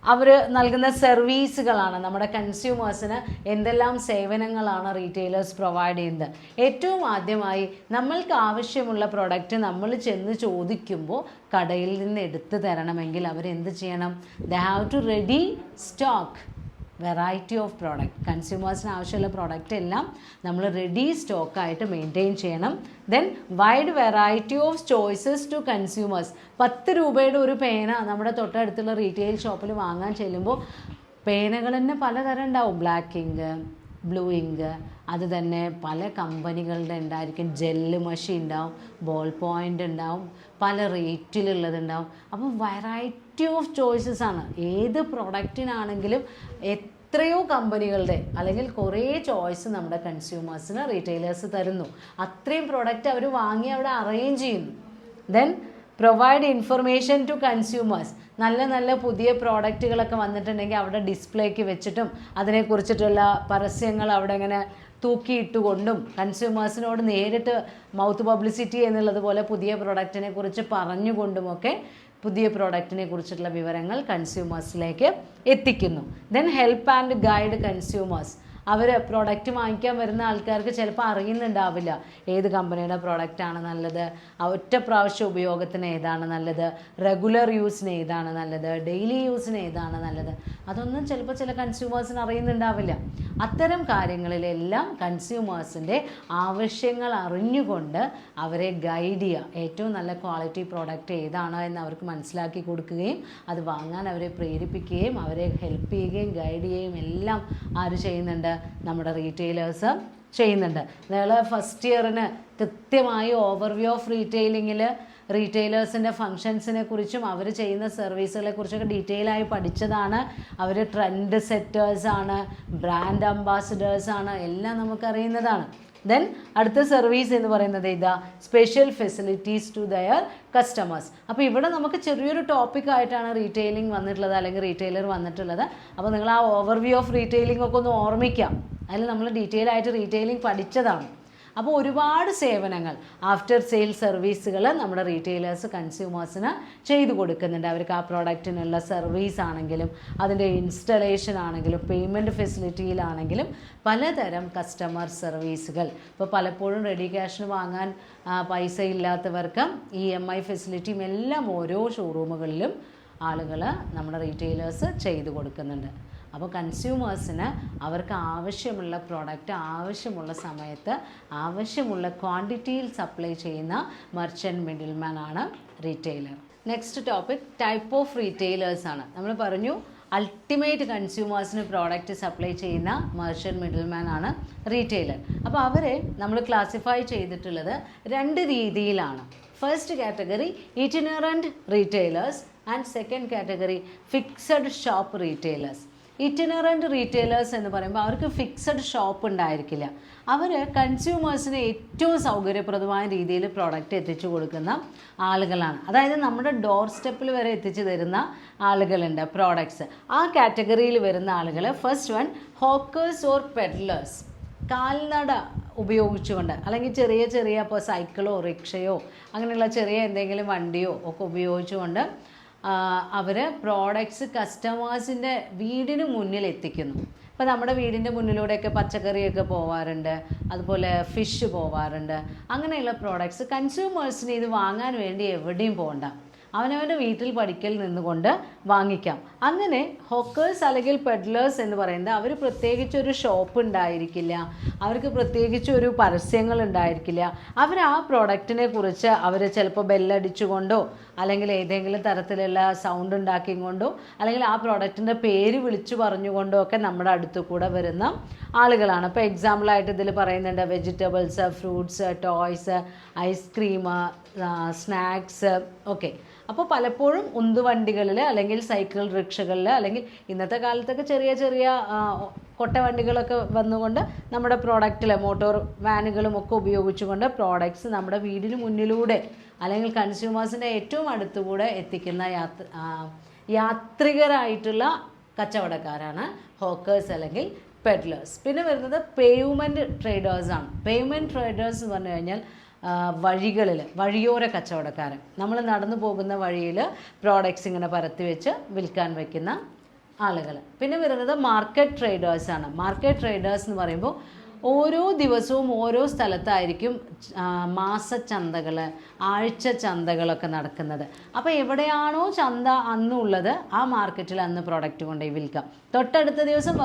അവർ നൽകുന്ന സർവീസുകളാണ്, നമ്മുടെ കൺസ്യൂമേഴ്സിന് എന്തെല്ലാം സേവനങ്ങളാണ് റീറ്റെയിലേഴ്സ് പ്രൊവൈഡ് ചെയ്യുന്നത്. ഏറ്റവും ആദ്യമായി നമ്മൾക്ക് ആവശ്യമുള്ള പ്രൊഡക്റ്റ് നമ്മൾ ചെന്ന് ചോദിക്കുമ്പോൾ കടയിൽ നിന്ന് എടുത്തു തരണമെങ്കിൽ അവരെന്ത് ചെയ്യണം? They have to ready stock variety of product. കൺസ്യൂമേഴ്സിന് ആവശ്യമുള്ള പ്രോഡക്റ്റ് എല്ലാം നമ്മൾ റെഡി സ്റ്റോക്കായിട്ട് മെയിൻറ്റെയിൻ ചെയ്യണം. Then wide variety of choices to consumers. 10 രൂപയുടെ ഒരു പേന നമ്മുടെ തൊട്ടടുത്തുള്ള റീറ്റെയിൽ ഷോപ്പിൽ വാങ്ങാൻ ചെല്ലുമ്പോൾ പേനകൾ തന്നെ പലതരം ഉണ്ടാവും. ബ്ലാക്ക് ഇങ്ക്, ബ്ലൂ ഇങ്ക്, അത് തന്നെ പല കമ്പനികളുടെ ഉണ്ടായിരിക്കും. ജെല്ല് മഷി ഉണ്ടാവും, ബോൾ പോയിൻ്റ് ഉണ്ടാവും, പല റേറ്റിലുള്ളതുണ്ടാവും. അപ്പം വെറൈറ്റി ഓഫ് ചോയ്സസ് ആണ്. ഏത് പ്രൊഡക്റ്റിനാണെങ്കിലും എത്രയോ കമ്പനികളുടെ അല്ലെങ്കിൽ കുറേ ചോയ്സ് നമ്മുടെ കൺസ്യൂമേഴ്സിന് റീറ്റെയിലേഴ്സ് തരുന്നു. അത്രയും പ്രൊഡക്റ്റ് അവർ വാങ്ങി അവിടെ അറേഞ്ച് ചെയ്യുന്നു. Then provide information to consumers. നല്ല നല്ല പുതിയ പ്രോഡക്റ്റുകളൊക്കെ വന്നിട്ടുണ്ടെങ്കിൽ അവിടെ ഡിസ്പ്ലേക്ക് വെച്ചിട്ടും അതിനെക്കുറിച്ചിട്ടുള്ള പരസ്യങ്ങൾ അവിടെ ഇങ്ങനെ തൂക്കിയിട്ടുകൊണ്ടും കൺസ്യൂമേഴ്സിനോട് നേരിട്ട് മൗത്ത് പബ്ലിസിറ്റി എന്നുള്ളത് പോലെ പുതിയ പ്രോഡക്റ്റിനെ കുറിച്ച് പറഞ്ഞുകൊണ്ടുമൊക്കെ പുതിയ പ്രോഡക്റ്റിനെ കുറിച്ചിട്ടുള്ള വിവരങ്ങൾ കൺസ്യൂമേഴ്സിലേക്ക് എത്തിക്കുന്നു. Then help and guide consumers. അവർ പ്രോഡക്റ്റ് വാങ്ങിക്കാൻ വരുന്ന ആൾക്കാർക്ക് ചിലപ്പോൾ അറിയുന്നുണ്ടാവില്ല ഏത് കമ്പനിയുടെ പ്രോഡക്റ്റാണ് നല്ലത്, ഒറ്റ പ്രാവശ്യം ഉപയോഗത്തിന് ഏതാണ് നല്ലത്, റെഗുലർ യൂസിന് ഏതാണ് നല്ലത്, ഡെയിലി യൂസിന് ഏതാണ് നല്ലത്. അതൊന്നും ചിലപ്പോൾ ചില കൺസ്യൂമേഴ്സിന് അറിയുന്നുണ്ടാവില്ല. അത്തരം കാര്യങ്ങളിലെല്ലാം കൺസ്യൂമേഴ്സിൻ്റെ ആവശ്യങ്ങൾ അറിഞ്ഞുകൊണ്ട് അവരെ ഗൈഡ് ചെയ്യുക. ഏറ്റവും നല്ല ക്വാളിറ്റി പ്രോഡക്റ്റ് ഏതാണ് എന്ന് അവർക്ക് മനസ്സിലാക്കി കൊടുക്കുകയും അത് വാങ്ങാൻ അവരെ പ്രേരിപ്പിക്കുകയും അവരെ ഹെൽപ്പ് ചെയ്യുകയും ഗൈഡ് ചെയ്യുകയും എല്ലാം ആര് ചെയ്യുന്നുണ്ട്? നമ്മുടെ റീറ്റെയിലേഴ്സ് ചെയ്യുന്നുണ്ട്. നിങ്ങൾ ഫസ്റ്റ് ഇയറിന് കൃത്യമായി ഓവർവ്യൂ ഓഫ് റീറ്റെയിലിങ്ങിൽ റീറ്റെയിലേഴ്സിൻ്റെ ഫങ്ഷൻസിനെ കുറിച്ചും അവർ ചെയ്യുന്ന സർവീസുകളെ കുറിച്ചൊക്കെ ഡീറ്റെയിൽ ആയി പഠിച്ചതാണ്. അവർ ട്രെൻഡ് സെറ്റേഴ്സാണ്, ബ്രാൻഡ് അംബാസിഡേഴ്സാണ്, എല്ലാം നമുക്കറിയുന്നതാണ്. ദെൻ അടുത്ത സർവീസ് എന്ന് പറയുന്നത് ഇതാ special facilities to their customers. അപ്പോൾ ഇവിടെ നമുക്ക് ചെറിയൊരു ടോപ്പിക്കായിട്ടാണ് റീറ്റെയിലിംഗ് വന്നിട്ടുള്ളത് അല്ലെങ്കിൽ റീറ്റെയിലർ വന്നിട്ടുള്ളത്. അപ്പോൾ നിങ്ങൾ ആ ഓവർവ്യൂ ഓഫ് റീറ്റെയിലിംഗ് ഒക്കെ ഒന്ന് ഓർമ്മിക്കാം. അതിൽ നമ്മൾ ഡീറ്റെയിൽ ആയിട്ട് റീറ്റെയിലിംഗ് പഠിച്ചതാണ്. അപ്പോൾ ഒരുപാട് സേവനങ്ങൾ ആഫ്റ്റർ സെയിൽ സർവീസുകൾ നമ്മുടെ റീറ്റെയിലേഴ്സ് കൺസ്യൂമേഴ്സിന് ചെയ്തു കൊടുക്കുന്നുണ്ട്. അവർക്ക് ആ പ്രോഡക്റ്റിനുള്ള സർവീസ് ആണെങ്കിലും അതിൻ്റെ ഇൻസ്റ്റലേഷൻ ആണെങ്കിലും പേയ്മെൻറ്റ് ഫെസിലിറ്റിയിലാണെങ്കിലും പലതരം കസ്റ്റമർ സർവീസുകൾ. ഇപ്പോൾ പലപ്പോഴും റെഡി ക്യാഷിന് വാങ്ങാൻ പൈസ ഇല്ലാത്തവർക്ക് EMI ഫെസിലിറ്റിയും എല്ലാം ഓരോ ഷോറൂമുകളിലും ആളുകൾ നമ്മുടെ റീറ്റെയിലേഴ്സ് ചെയ്തു കൊടുക്കുന്നുണ്ട്. അപ്പോൾ കൺസ്യൂമേഴ്സിന് അവർക്ക് ആവശ്യമുള്ള പ്രോഡക്റ്റ് ആവശ്യമുള്ള സമയത്ത് ആവശ്യമുള്ള ക്വാണ്ടിറ്റിയിൽ സപ്ലൈ ചെയ്യുന്ന മർച്ചൻറ്റ് മിഡിൽമാൻ ആണ് retailer. Next topic type of retailers ആണ്. നമ്മൾ പറഞ്ഞു അൾട്ടിമേറ്റ് കൺസ്യൂമേഴ്സിന് പ്രോഡക്റ്റ് സപ്ലൈ ചെയ്യുന്ന മർച്ചൻറ്റ് മിഡിൽമാൻ ആണ് റീറ്റെയിലർ. അപ്പോൾ അവരെ നമ്മൾ ക്ലാസിഫൈ ചെയ്തിട്ടുള്ളത് 2 രീതിയിലാണ്. First category itinerant retailers and second category fixed shop retailers. Itinerant retailers എന്ന് പറയുമ്പോൾ അവർക്ക് ഫിക്സഡ് ഷോപ്പ് ഉണ്ടായിരിക്കില്ല. അവർ കൺസ്യൂമേഴ്സിന് ഏറ്റവും സൗകര്യപ്രദമായ രീതിയിൽ പ്രോഡക്റ്റ് എത്തിച്ചു കൊടുക്കുന്ന ആളുകളാണ്. അതായത് നമ്മുടെ ഡോർ സ്റ്റെപ്പിൽ വരെ എത്തിച്ചു തരുന്ന ആളുകളുണ്ട് പ്രോഡക്ട്സ്. ആ കാറ്റഗറിയിൽ വരുന്ന ആളുകൾ first one hawkers or peddlers. കാൽനട ഉപയോഗിച്ചുകൊണ്ട് അല്ലെങ്കിൽ ചെറിയ ചെറിയ ഇപ്പോൾ സൈക്കിളോ റിക്ഷയോ അങ്ങനെയുള്ള ചെറിയ എന്തെങ്കിലും വണ്ടിയോ ഒക്കെ ഉപയോഗിച്ചുകൊണ്ട് അവർ പ്രോഡക്ട്സ് കസ്റ്റമേഴ്സിൻ്റെ വീടിന് മുന്നിൽ എത്തിക്കുന്നു. ഇപ്പോൾ നമ്മുടെ വീടിൻ്റെ മുന്നിലൂടെയൊക്കെ പച്ചക്കറിയൊക്കെ പോവാറുണ്ട്, അതുപോലെ ഫിഷ് പോവാറുണ്ട്. അങ്ങനെയുള്ള പ്രോഡക്ട്സ് കൺസ്യൂമേഴ്സിന് ഇത് വാങ്ങാൻ വേണ്ടി എവിടെയും പോകണ്ട, അവനവൻ്റെ വീട്ടിൽ പഠിക്കൽ നിന്നുകൊണ്ട് വാങ്ങിക്കാം. അങ്ങനെ ഹോക്കേഴ്സ് അല്ലെങ്കിൽ പെഡ്ലേഴ്സ് എന്ന് പറയുന്നത് അവർ പ്രത്യേകിച്ചൊരു ഷോപ്പ് ഉണ്ടായിരിക്കില്ല, അവർക്ക് പ്രത്യേകിച്ചൊരു പരസ്യങ്ങൾ ഉണ്ടായിരിക്കില്ല. അവർ ആ പ്രോഡക്റ്റിനെ കുറിച്ച് അവർ ചിലപ്പോൾ ബെല്ലടിച്ചുകൊണ്ടോ അല്ലെങ്കിൽ ഏതെങ്കിലും തരത്തിലുള്ള സൗണ്ട് ഉണ്ടാക്കിക്കൊണ്ടോ അല്ലെങ്കിൽ ആ പ്രോഡക്റ്റിൻ്റെ പേര് വിളിച്ചു പറഞ്ഞുകൊണ്ടോ ഒക്കെ നമ്മുടെ അടുത്ത് കൂടെ വരുന്ന ആളുകളാണ്. ഇപ്പോൾ എക്സാമ്പിളായിട്ട് ഇതിൽ പറയുന്നുണ്ട് vegetables, fruits, toys, ice cream, snacks, okay. അപ്പോൾ പലപ്പോഴും ഉന്തുവണ്ടികളിൽ അല്ലെങ്കിൽ സൈക്കിൾ റിക്ഷകളിൽ അല്ലെങ്കിൽ ഇന്നത്തെ കാലത്തൊക്കെ ചെറിയ ചെറിയ കൊട്ടവണ്ടികളൊക്കെ വന്നുകൊണ്ട് നമ്മുടെ പ്രോഡക്റ്റിൽ മോട്ടോർ വാനുകളും ഒക്കെ ഉപയോഗിച്ചുകൊണ്ട് പ്രോഡക്ട്സ് നമ്മുടെ വീടിന് മുന്നിലൂടെ അല്ലെങ്കിൽ കൺസ്യൂമേഴ്സിൻ്റെ ഏറ്റവും അടുത്തുകൂടെ എത്തിക്കുന്ന യാത്രികരായിട്ടുള്ള കച്ചവടക്കാരാണ് ഹോക്കേഴ്സ് അല്ലെങ്കിൽ പെഡ്ലേഴ്സ്. പിന്നെ വരുന്നത് പേയ്മെൻറ്റ് ട്രേഡേഴ്സാണ്. പേയ്മെൻറ്റ് ട്രേഡേഴ്സ് എന്ന് പറഞ്ഞു കഴിഞ്ഞാൽ വഴിയോര കച്ചവടക്കാരൻ. നമ്മൾ നടന്നു പോകുന്ന വഴിയിൽ പ്രോഡക്ട്സ് ഇങ്ങനെ പരത്തി വെച്ച് വിൽക്കാൻ വയ്ക്കുന്ന ആളുകൾ. പിന്നെ വരുന്നത് മാർക്കറ്റ് ട്രേഡേഴ്സാണ്. മാർക്കറ്റ് ട്രേഡേഴ്സ് എന്ന് പറയുമ്പോൾ ഓരോ ദിവസവും ഓരോ സ്ഥലത്തായിരിക്കും മാസച്ചന്തകൾ, ആഴ്ച ചന്തകളൊക്കെ നടക്കുന്നത്. അപ്പോൾ എവിടെയാണോ ചന്ത അന്നുള്ളത് ആ മാർക്കറ്റിൽ അന്ന് പ്രോഡക്റ്റ് കൊണ്ടുപോയി വിൽക്കാം. തൊട്ടടുത്ത ദിവസം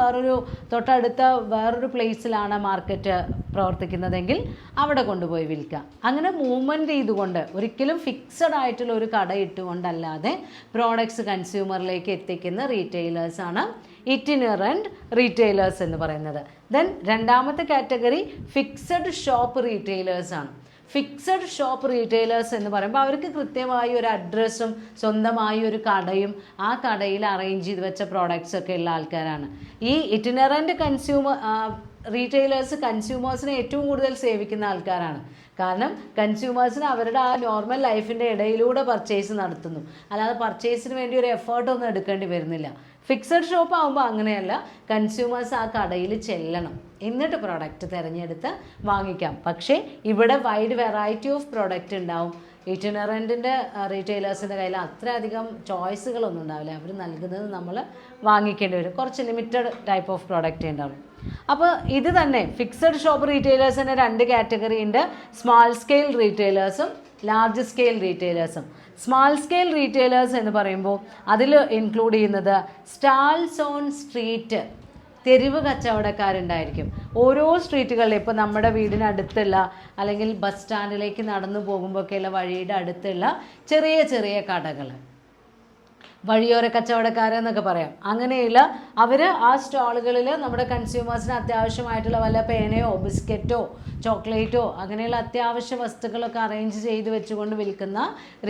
വേറൊരു പ്ലേസിലാണ് മാർക്കറ്റ് പ്രവർത്തിക്കുന്നതെങ്കിൽ അവിടെ കൊണ്ടുപോയി വിൽക്കാം. അങ്ങനെ മൂവ്മെൻറ്റ് ചെയ്തുകൊണ്ട് ഒരിക്കലും ഫിക്സഡ് ആയിട്ടുള്ള ഒരു കട ഇട്ടുകൊണ്ടല്ലാതെ പ്രോഡക്ട്സ് കൺസ്യൂമറിലേക്ക് എത്തിക്കുന്ന റീറ്റെയിലേഴ്സാണ് ഇറ്റിനറൻറ്റ് റീറ്റെയിലേഴ്സ് എന്ന് പറയുന്നത്. ദെൻ രണ്ടാമത്തെ കാറ്റഗറി ഫിക്സഡ് ഷോപ്പ് റീറ്റെയിലേഴ്സാണ്. ഫിക്സഡ് ഷോപ്പ് റീറ്റെയിലേഴ്സ് എന്ന് പറയുമ്പോൾ അവർക്ക് കൃത്യമായി ഒരു അഡ്രസ്സും സ്വന്തമായി ഒരു കടയും ആ കടയിൽ അറേഞ്ച് ചെയ്ത് വെച്ച പ്രോഡക്റ്റ്സ് ഒക്കെ ഉള്ള ആൾക്കാരാണ്. ഈ ഇറ്റിനറൻറ്റ് റീറ്റെയിലേഴ്സ് കൺസ്യൂമേഴ്സിനെ ഏറ്റവും കൂടുതൽ സേവിക്കുന്ന ആൾക്കാരാണ്. കാരണം കൺസ്യൂമേഴ്സിന് അവരുടെ ആ നോർമൽ ലൈഫിൻ്റെ ഇടയിലൂടെ പർച്ചേസ് നടത്തുന്നു, അല്ലാതെ പർച്ചേസിന് വേണ്ടി ഒരു എഫേർട്ടൊന്നും എടുക്കേണ്ടി വരുന്നില്ല. ഫിക്സഡ് ഷോപ്പ് ആകുമ്പോൾ അങ്ങനെയല്ല, കൺസ്യൂമേഴ്സ് ആ കടയിൽ ചെല്ലണം, എന്നിട്ട് പ്രോഡക്റ്റ് തിരഞ്ഞെടുത്ത് വാങ്ങിക്കാം. പക്ഷേ ഇവിടെ വൈഡ് വെറൈറ്റി ഓഫ് പ്രോഡക്റ്റ് ഉണ്ടാവും. ഇറ്റിനറൻറ്റിൻ്റെ റീറ്റെയിലേഴ്സിൻ്റെ കയ്യിൽ അത്രയധികം ചോയ്സുകളൊന്നും ഉണ്ടാവില്ല. അവർ നൽകുന്നത് നമ്മൾ വാങ്ങിക്കേണ്ടി വരും. കുറച്ച് ലിമിറ്റഡ് ടൈപ്പ് ഓഫ് പ്രോഡക്റ്റ് ഉണ്ടാവും. അപ്പോൾ ഇത് തന്നെ ഫിക്സഡ് ഷോപ്പ് റീറ്റെയിലേഴ്സിന് 2 കാറ്റഗറി ഉണ്ട്. സ്മാൾ സ്കെയിൽ റീറ്റെയിലേഴ്സും ലാർജ് സ്കെയിൽ റീറ്റെയിലേഴ്സും. സ്മാൾ സ്കെയിൽ റീറ്റെയിലേഴ്സ് എന്ന് പറയുമ്പോൾ അതിൽ ഇൻക്ലൂഡ് ചെയ്യുന്നത് സ്റ്റാൾസ് ഓൺ സ്ട്രീറ്റ്, തെരുവ് കച്ചവടക്കാരുണ്ടായിരിക്കും. ഓരോ സ്ട്രീറ്റുകളിൽ ഇപ്പോൾ നമ്മുടെ വീടിനടുത്തുള്ള അല്ലെങ്കിൽ ബസ് സ്റ്റാൻഡിലേക്ക് നടന്നു പോകുമ്പോഴൊക്കെയുള്ള വഴിയുടെ അടുത്തുള്ള ചെറിയ ചെറിയ കടകൾ, വഴിയോര കച്ചവടക്കാരെന്നൊക്കെ പറയാം. അങ്ങനെയുള്ള അവർ ആ സ്റ്റാളുകളിൽ നമ്മുടെ കൺസ്യൂമേഴ്സിന് അത്യാവശ്യമായിട്ടുള്ള വല്ല പേനയോ ബിസ്ക്കറ്റോ ചോക്ലേറ്റോ അങ്ങനെയുള്ള അത്യാവശ്യ വസ്തുക്കളൊക്കെ അറേഞ്ച് ചെയ്ത് വെച്ചുകൊണ്ട് വിൽക്കുന്ന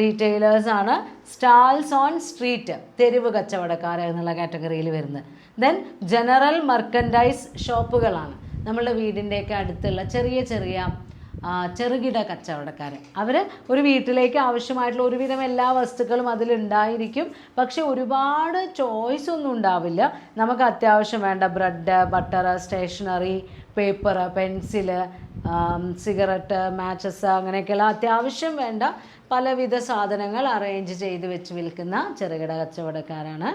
റീറ്റെയിലേഴ്സാണ് സ്റ്റാൾസ് ഓൺ സ്ട്രീറ്റ്, തെരുവ് കച്ചവടക്കാർ എന്നുള്ള കാറ്റഗറിയിൽ വരുന്നത്. ദെൻ ജനറൽ മെർക്കൻഡൈസ് ഷോപ്പുകളാണ് നമ്മളുടെ വീടിൻ്റെയൊക്കെ അടുത്തുള്ള ചെറിയ ചെറിയ ചെറുകിട കച്ചവടക്കാർ. അവർ ഒരു വീട്ടിലേക്ക് ആവശ്യമായിട്ടുള്ള ഒരുവിധം എല്ലാ വസ്തുക്കളും അതിലുണ്ടായിരിക്കും. പക്ഷെ ഒരുപാട് ചോയ്സ് ഒന്നും ഉണ്ടാവില്ല. നമുക്ക് അത്യാവശ്യം വേണ്ട bread, butter, stationery, paper, pencil, cigarette, matches അങ്ങനെയൊക്കെയുള്ള അത്യാവശ്യം വേണ്ട പലവിധ സാധനങ്ങൾ അറേഞ്ച് ചെയ്ത് വെച്ച് വിൽക്കുന്ന ചെറുകിട കച്ചവടക്കാരാണ്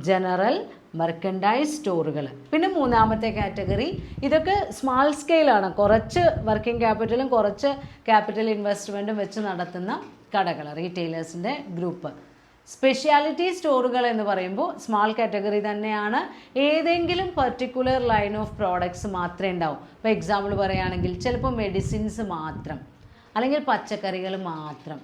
ജനറൽ മെർക്കൻഡൈസ് സ്റ്റോറുകൾ. പിന്നെ മൂന്നാമത്തെ കാറ്റഗറി, ഇതൊക്കെ സ്മാൾ സ്കെയിലാണ്, കുറച്ച് വർക്കിംഗ് ക്യാപിറ്റലും കുറച്ച് ക്യാപിറ്റൽ ഇൻവെസ്റ്റ്മെൻറ്റും വെച്ച് നടത്തുന്ന കടകൾ, റീറ്റെയിലേഴ്സിൻ്റെ ഗ്രൂപ്പ്. സ്പെഷ്യാലിറ്റി സ്റ്റോറുകൾ എന്ന് പറയുമ്പോൾ സ്മാൾ കാറ്റഗറി തന്നെയാണ്. ഏതെങ്കിലും പർട്ടിക്കുലർ ലൈൻ ഓഫ് പ്രോഡക്ട്സ് മാത്രമേ ഉണ്ടാവും. ഇപ്പോൾ എക്സാമ്പിൾ പറയുകയാണെങ്കിൽ ചിലപ്പോൾ മെഡിസിൻസ് മാത്രം, അല്ലെങ്കിൽ പച്ചക്കറികൾ മാത്രം,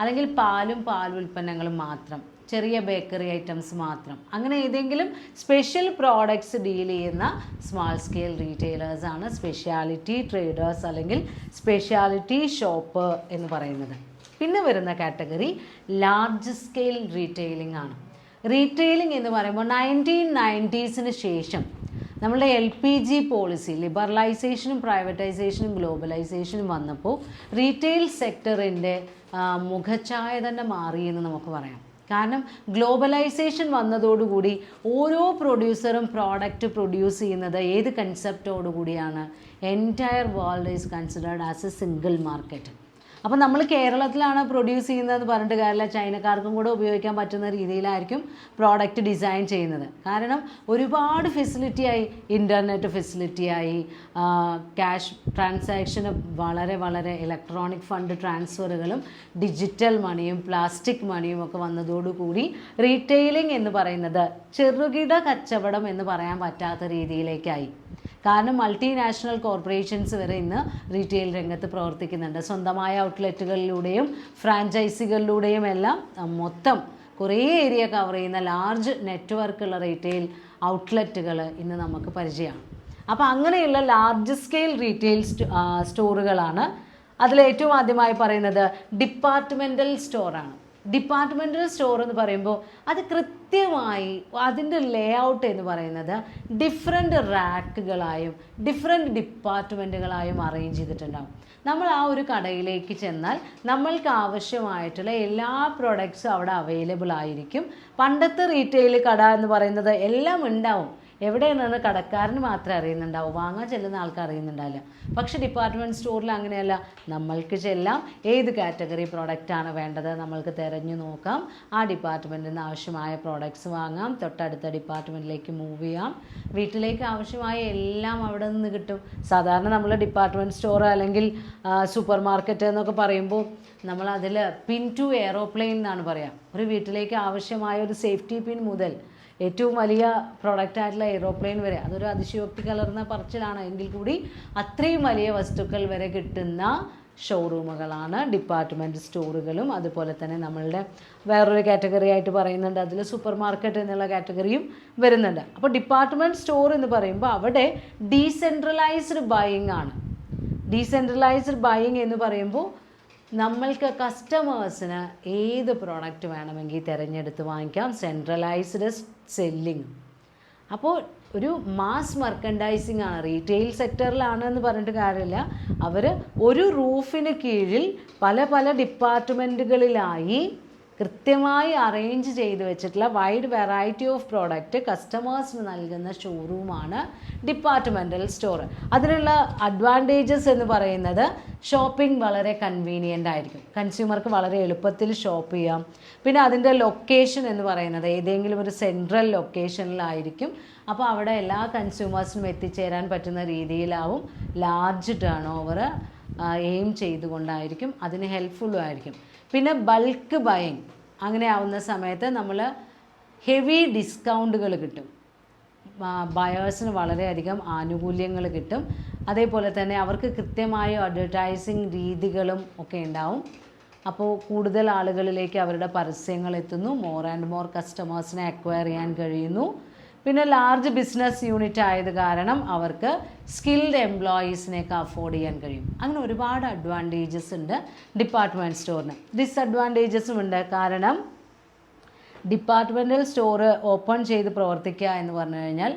അല്ലെങ്കിൽ പാലും ഉൽപ്പന്നങ്ങളും മാത്രം, ചെറിയ ബേക്കറി ഐറ്റംസ് മാത്രം, അങ്ങനെ ഏതെങ്കിലും സ്പെഷ്യൽ പ്രോഡക്ട്സ് ഡീൽ ചെയ്യുന്ന സ്മാൾ സ്കെയിൽ റീറ്റെയിലേഴ്സാണ് സ്പെഷ്യാലിറ്റി ട്രേഡേഴ്സ് അല്ലെങ്കിൽ സ്പെഷ്യാലിറ്റി ഷോപ്പ് എന്ന് പറയുന്നത്. പിന്നെ വരുന്ന കാറ്റഗറി ലാർജ് സ്കെയിൽ റീറ്റെയിലിംഗ് ആണ്. റീറ്റെയിലിംഗ് എന്ന് പറയുമ്പോൾ 1990s ശേഷം നമ്മളുടെ LPG പോളിസി, ലിബറലൈസേഷനും പ്രൈവറ്റൈസേഷനും ഗ്ലോബലൈസേഷനും വന്നപ്പോൾ റീറ്റെയിൽ സെക്ടറിൻ്റെ മുഖച്ഛായ തന്നെ മാറിയെന്ന് നമുക്ക് പറയാം. കാരണം ഗ്ലോബലൈസേഷൻ വന്നതോടുകൂടി ഓരോ പ്രൊഡ്യൂസറും പ്രോഡക്റ്റ് പ്രൊഡ്യൂസ് ചെയ്യുന്നത് ഏത് കൺസെപ്റ്റോടുകൂടിയാണ്? Entire world is considered as a single market. അപ്പോൾ നമ്മൾ കേരളത്തിലാണ് പ്രൊഡ്യൂസ് ചെയ്യുന്നതെന്ന് പറഞ്ഞിട്ട് കാര്യമില്ല, ചൈനക്കാർക്കും കൂടെ ഉപയോഗിക്കാൻ പറ്റുന്ന രീതിയിലായിരിക്കും പ്രോഡക്റ്റ് ഡിസൈൻ ചെയ്യുന്നത്. കാരണം ഒരുപാട് ഫെസിലിറ്റിയായി, ഇൻ്റർനെറ്റ് ഫെസിലിറ്റിയായി, ക്യാഷ് ട്രാൻസാക്ഷന് വളരെ ഇലക്ട്രോണിക് ഫണ്ട് ട്രാൻസ്ഫറുകളും ഡിജിറ്റൽ മണിയും പ്ലാസ്റ്റിക് മണിയും ഒക്കെ വന്നതോടുകൂടി റീറ്റെയിലിംഗ് എന്ന് പറയുന്നത് ചെറുകിട കച്ചവടം എന്ന് പറയാൻ പറ്റാത്ത രീതിയിലേക്കായി. കാരണം മൾട്ടിനാഷണൽ കോർപ്പറേഷൻസ് വരെ ഇന്ന് റീറ്റെയിൽ രംഗത്ത് പ്രവർത്തിക്കുന്നുണ്ട്. സ്വന്തമായ ഔട്ട്ലെറ്റുകളിലൂടെയും ഫ്രാഞ്ചൈസികളിലൂടെയും എല്ലാം മൊത്തം കുറേ ഏരിയ കവർ ചെയ്യുന്ന ലാർജ് നെറ്റ്വർക്കുള്ള റീറ്റെയിൽ ഔട്ട്ലെറ്റുകൾ ഇന്ന് നമുക്ക് പരിചയമാണ്. അപ്പോൾ അങ്ങനെയുള്ള ലാർജ് സ്കെയിൽ റീറ്റെയിൽ സ്റ്റോറുകളാണ്. അതിലേറ്റവും ആദ്യമായി പറയുന്നത് ഡിപ്പാർട്ട്മെൻറ്റൽ സ്റ്റോറാണ്. ഡിപ്പാർട്ട്മെൻറ്റൽ സ്റ്റോർ എന്ന് പറയുമ്പോൾ അത് കൃത്യമായി അതിൻ്റെ ലേ ഔട്ട് എന്ന് പറയുന്നത് ഡിഫറെൻറ്റ് റാക്കുകളായും ഡിഫറെൻറ്റ് ഡിപ്പാർട്ട്മെൻറ്റുകളായും അറേഞ്ച് ചെയ്തിട്ടുണ്ടാകും. നമ്മൾ ആ ഒരു കടയിലേക്ക് ചെന്നാൽ നമ്മൾക്ക് ആവശ്യമായിട്ടുള്ള എല്ലാ പ്രോഡക്ട്സും അവിടെ അവൈലബിൾ ആയിരിക്കും. പണ്ടത്തെ റീറ്റെയിൽ കട എന്ന് പറയുന്നത് എല്ലാം ഉണ്ടാവും, എവിടെയാണെന്ന് കടക്കാരന് മാത്രമേ അറിയുന്നുണ്ടാവും, വാങ്ങാൻ ചെല്ലുന്ന ആൾക്ക് അറിയുന്നുണ്ടാവില്ല. പക്ഷേ ഡിപ്പാർട്ട്മെൻറ്റ് സ്റ്റോറിൽ അങ്ങനെയല്ല. നമ്മൾക്ക് ചെല്ലാം, ഏത് കാറ്റഗറി പ്രോഡക്റ്റാണ് വേണ്ടത് നമ്മൾക്ക് തിരഞ്ഞു നോക്കാം, ആ ഡിപ്പാർട്ട്മെൻറ്റിൽ നിന്ന് ആവശ്യമായ പ്രോഡക്ട്സ് വാങ്ങാം, തൊട്ടടുത്ത ഡിപ്പാർട്ട്മെൻറ്റിലേക്ക് മൂവ് ചെയ്യാം, വീട്ടിലേക്ക് ആവശ്യമായ എല്ലാം അവിടെ നിന്ന് കിട്ടും. സാധാരണ നമ്മൾ ഡിപ്പാർട്ട്മെൻറ്റ് സ്റ്റോർ അല്ലെങ്കിൽ സൂപ്പർ മാർക്കറ്റ് എന്നൊക്കെ പറയുമ്പോൾ നമ്മളതിൽ പിൻ ടു എയറോപ്ലെയിൻ എന്നാണ് പറയുക. ഒരു വീട്ടിലേക്ക് ആവശ്യമായ ഒരു സേഫ്റ്റി പിൻ മുതൽ ഏറ്റവും വലിയ പ്രൊഡക്റ്റായിട്ടുള്ള എയ്റോപ്ലെയിൻ വരെ, അതൊരു അതിശയോക്തി കലർന്ന പറച്ചിലാണ് എങ്കിൽ കൂടി അത്രയും വലിയ വസ്തുക്കൾ വരെ കിട്ടുന്ന ഷോറൂമുകളാണ് ഡിപ്പാർട്ട്മെൻറ്റ് സ്റ്റോറുകളും. അതുപോലെ തന്നെ നമ്മളുടെ വേറൊരു കാറ്റഗറി ആയിട്ട് പറയുന്നുണ്ട്, അതിൽ സൂപ്പർ മാർക്കറ്റ് എന്നുള്ള കാറ്റഗറിയും വരുന്നുണ്ട്. അപ്പോൾ ഡിപ്പാർട്ട്മെൻറ്റ് സ്റ്റോർ എന്ന് പറയുമ്പോൾ അവിടെ ഡീസെൻട്രലൈസ്ഡ് ബൈയിങ് ആണ്. ഡീസെൻട്രലൈസ്ഡ് ബൈയിങ് എന്ന് പറയുമ്പോൾ നമ്മൾക്ക് കസ്റ്റമേഴ്സിന് ഏത് പ്രോഡക്റ്റ് വേണമെങ്കിൽ തിരഞ്ഞെടുത്ത് വാങ്ങിക്കാം. Centralised selling. അപ്പോൾ ഒരു മാസ് മെർക്കൻഡൈസിങ് ആണ്. റീറ്റെയിൽ സെക്ടറിലാണെന്ന് പറഞ്ഞിട്ട് കാര്യമില്ല. അവർ ഒരു റൂഫിന് കീഴിൽ പല പല ഡിപ്പാർട്ട്മെൻറ്റുകളിലായി കൃത്യമായി അറേഞ്ച് ചെയ്ത് വെച്ചിട്ടുള്ള വൈഡ് വെറൈറ്റി ഓഫ് പ്രോഡക്റ്റ് കസ്റ്റമേഴ്സിന് നൽകുന്ന ഷോറൂമാണ് ഡിപ്പാർട്ട്മെൻറ്റൽ സ്റ്റോർ. അതിനുള്ള അഡ്വാൻറ്റേജസ് എന്ന് പറയുന്നത് ഷോപ്പിംഗ് വളരെ കൺവീനിയൻ്റ് ആയിരിക്കും, കൺസ്യൂമർക്ക് വളരെ എളുപ്പത്തിൽ ഷോപ്പ് ചെയ്യാം. പിന്നെ അതിൻ്റെ ലൊക്കേഷൻ എന്ന് പറയുന്നത് ഏതെങ്കിലും ഒരു സെൻട്രൽ ലൊക്കേഷനിലായിരിക്കും. അപ്പോൾ അവിടെ എല്ലാ കൺസ്യൂമേഴ്സിനും എത്തിച്ചേരാൻ പറ്റുന്ന രീതിയിലാവും. ലാർജ് ടേൺ ഓവർ എയിം ചെയ്തുകൊണ്ടായിരിക്കും, അതിന് ഹെൽപ്ഫുള്ളും ആയിരിക്കും. പിന്നെ ബൾക്ക് ബൈയിങ് അങ്ങനെ ആവുന്ന സമയത്ത് നമ്മൾ ഹെവി ഡിസ്കൗണ്ടുകൾ കിട്ടും, ബയേഴ്സിന് വളരെയധികം ആനുകൂല്യങ്ങൾ കിട്ടും. അതേപോലെ തന്നെ അവർക്ക് കൃത്യമായ അഡ്വർടൈസിങ് രീതികളും ഒക്കെ ഉണ്ടാവും. അപ്പോൾ കൂടുതൽ ആളുകളിലേക്ക് അവരുടെ പരസ്യങ്ങൾ എത്തുന്നു, മോർ ആൻഡ് മോർ കസ്റ്റമേഴ്സിനെ അക്വയർ ചെയ്യാൻ കഴിയുന്നു. പിന്നെ ലാർജ് ബിസിനസ് യൂണിറ്റ് ആയത് കാരണം അവർക്ക് സ്കിൽഡ് എംപ്ലോയീസിനെയൊക്കെ അഫോർഡ് ചെയ്യാൻ കഴിയും. അങ്ങനെ ഒരുപാട് അഡ്വാൻറ്റേജസ് ഉണ്ട് ഡിപ്പാർട്ട്മെൻറ്റ് സ്റ്റോറിന്. ഡിസഡ്വാൻറ്റേജസും ഉണ്ട്. കാരണം ഡിപ്പാർട്ട്മെൻറ്റൽ സ്റ്റോർ ഓപ്പൺ ചെയ്ത് പ്രവർത്തിക്കുക എന്ന് പറഞ്ഞു കഴിഞ്ഞാൽ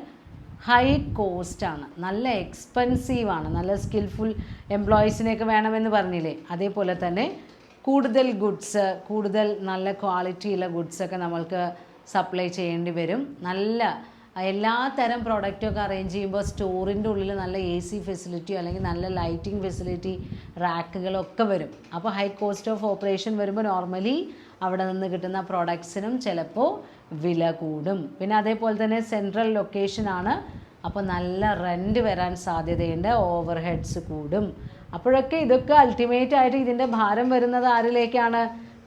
ഹൈ കോസ്റ്റാണ്, നല്ല എക്സ്പെൻസീവാണ്. നല്ല സ്കിൽഫുൾ എംപ്ലോയീസിനെയൊക്കെ വേണമെന്ന് പറഞ്ഞില്ലേ, അതേപോലെ തന്നെ കൂടുതൽ ഗുഡ്സ്, കൂടുതൽ നല്ല ക്വാളിറ്റിയുള്ള ഗുഡ്സൊക്കെ നമ്മൾക്ക് സപ്ലൈ ചെയ്യേണ്ടി വരും. നല്ല എല്ലാ തരം പ്രോഡക്റ്റൊക്കെ അറേഞ്ച് ചെയ്യുമ്പോൾ സ്റ്റോറിൻ്റെ ഉള്ളിൽ നല്ല AC ഫെസിലിറ്റിയോ അല്ലെങ്കിൽ നല്ല ലൈറ്റിംഗ് ഫെസിലിറ്റി, റാക്കുകളൊക്കെ വരും. അപ്പോൾ ഹൈ കോസ്റ്റ് ഓഫ് ഓപ്പറേഷൻ വരുമ്പോൾ നോർമലി അവിടെ നിന്ന് കിട്ടുന്ന പ്രോഡക്ട്സിനും ചിലപ്പോൾ വില കൂടും. പിന്നെ അതേപോലെ തന്നെ സെൻട്രൽ ലൊക്കേഷനാണ്, അപ്പോൾ നല്ല റെൻറ്റ് വരാൻ സാധ്യതയുണ്ട്, ഓവർ ഹെഡ്സ് കൂടും. അപ്പോഴൊക്കെ ഇതൊക്കെ അൾട്ടിമേറ്റ് ആയിട്ട് ഇതിൻ്റെ ഭാരം വരുന്നത് ആരിലേക്കാണ്?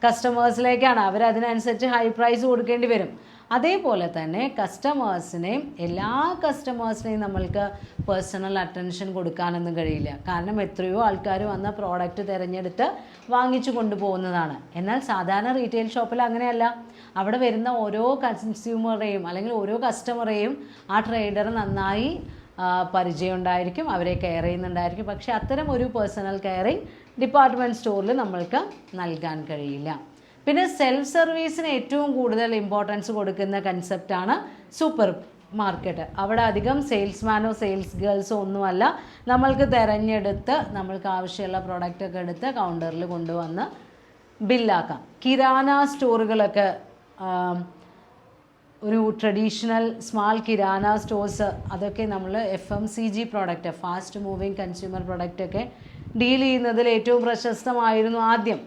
കസ്റ്റമേഴ്സിലേക്കാണ്. അവരതിനനുസരിച്ച് ഹൈ പ്രൈസ് കൊടുക്കേണ്ടി വരും. അതേപോലെ തന്നെ കസ്റ്റമേഴ്സിനെയും എല്ലാ കസ്റ്റമേഴ്സിനെയും നമ്മൾക്ക് പേഴ്സണൽ അറ്റൻഷൻ കൊടുക്കാനൊന്നും കഴിയില്ല. കാരണം എത്രയോ ആൾക്കാർ വന്ന പ്രോഡക്റ്റ് തിരഞ്ഞെടുത്ത് വാങ്ങിച്ചു കൊണ്ടുപോകുന്നതാണ്. എന്നാൽ സാധാരണ റീറ്റെയിൽ ഷോപ്പിൽ അങ്ങനെയല്ല. അവിടെ വരുന്ന ഓരോ കൺസ്യൂമറെയും അല്ലെങ്കിൽ ഓരോ കസ്റ്റമറെയും ആ ട്രേഡർ നന്നായി പരിചയം ഉണ്ടായിരിക്കും, അവരെ കെയർ ചെയ്യുന്നുണ്ടായിരിക്കും. പക്ഷേ അത്തരം ഒരു പേഴ്സണൽ കെയറിങ് ഡിപ്പാർട്ട്മെൻറ്റ് സ്റ്റോറിൽ നമ്മൾക്ക് നൽകാൻ കഴിയില്ല. പിന്നെ സെൽഫ് സർവീസിന് ഏറ്റവും കൂടുതൽ ഇമ്പോർട്ടൻസ് കൊടുക്കുന്ന കൺസെപ്റ്റാണ് സൂപ്പർ മാർക്കറ്റ്. അവിടെ അധികം സെയിൽസ്മാനോ സെയിൽസ് ഗേൾസോ ഒന്നുമല്ല. നമ്മൾക്ക് തിരഞ്ഞെടുത്ത് നമ്മൾക്ക് ആവശ്യമുള്ള പ്രോഡക്റ്റൊക്കെ എടുത്ത് കൗണ്ടറിൽ കൊണ്ടുവന്ന് ബില്ലാക്കാം. കിരാന സ്റ്റോറുകളൊക്കെ ഒരു ട്രഡീഷണൽ സ്മാൾ കിരാന സ്റ്റോഴ്സ്, അതൊക്കെ നമ്മൾ FMCG product, fast moving consumer പ്രോഡക്റ്റൊക്കെ ഡീൽ ചെയ്യുന്നതിൽ ഏറ്റവും പ്രശസ്തമായിരുന്നു ആദ്യം.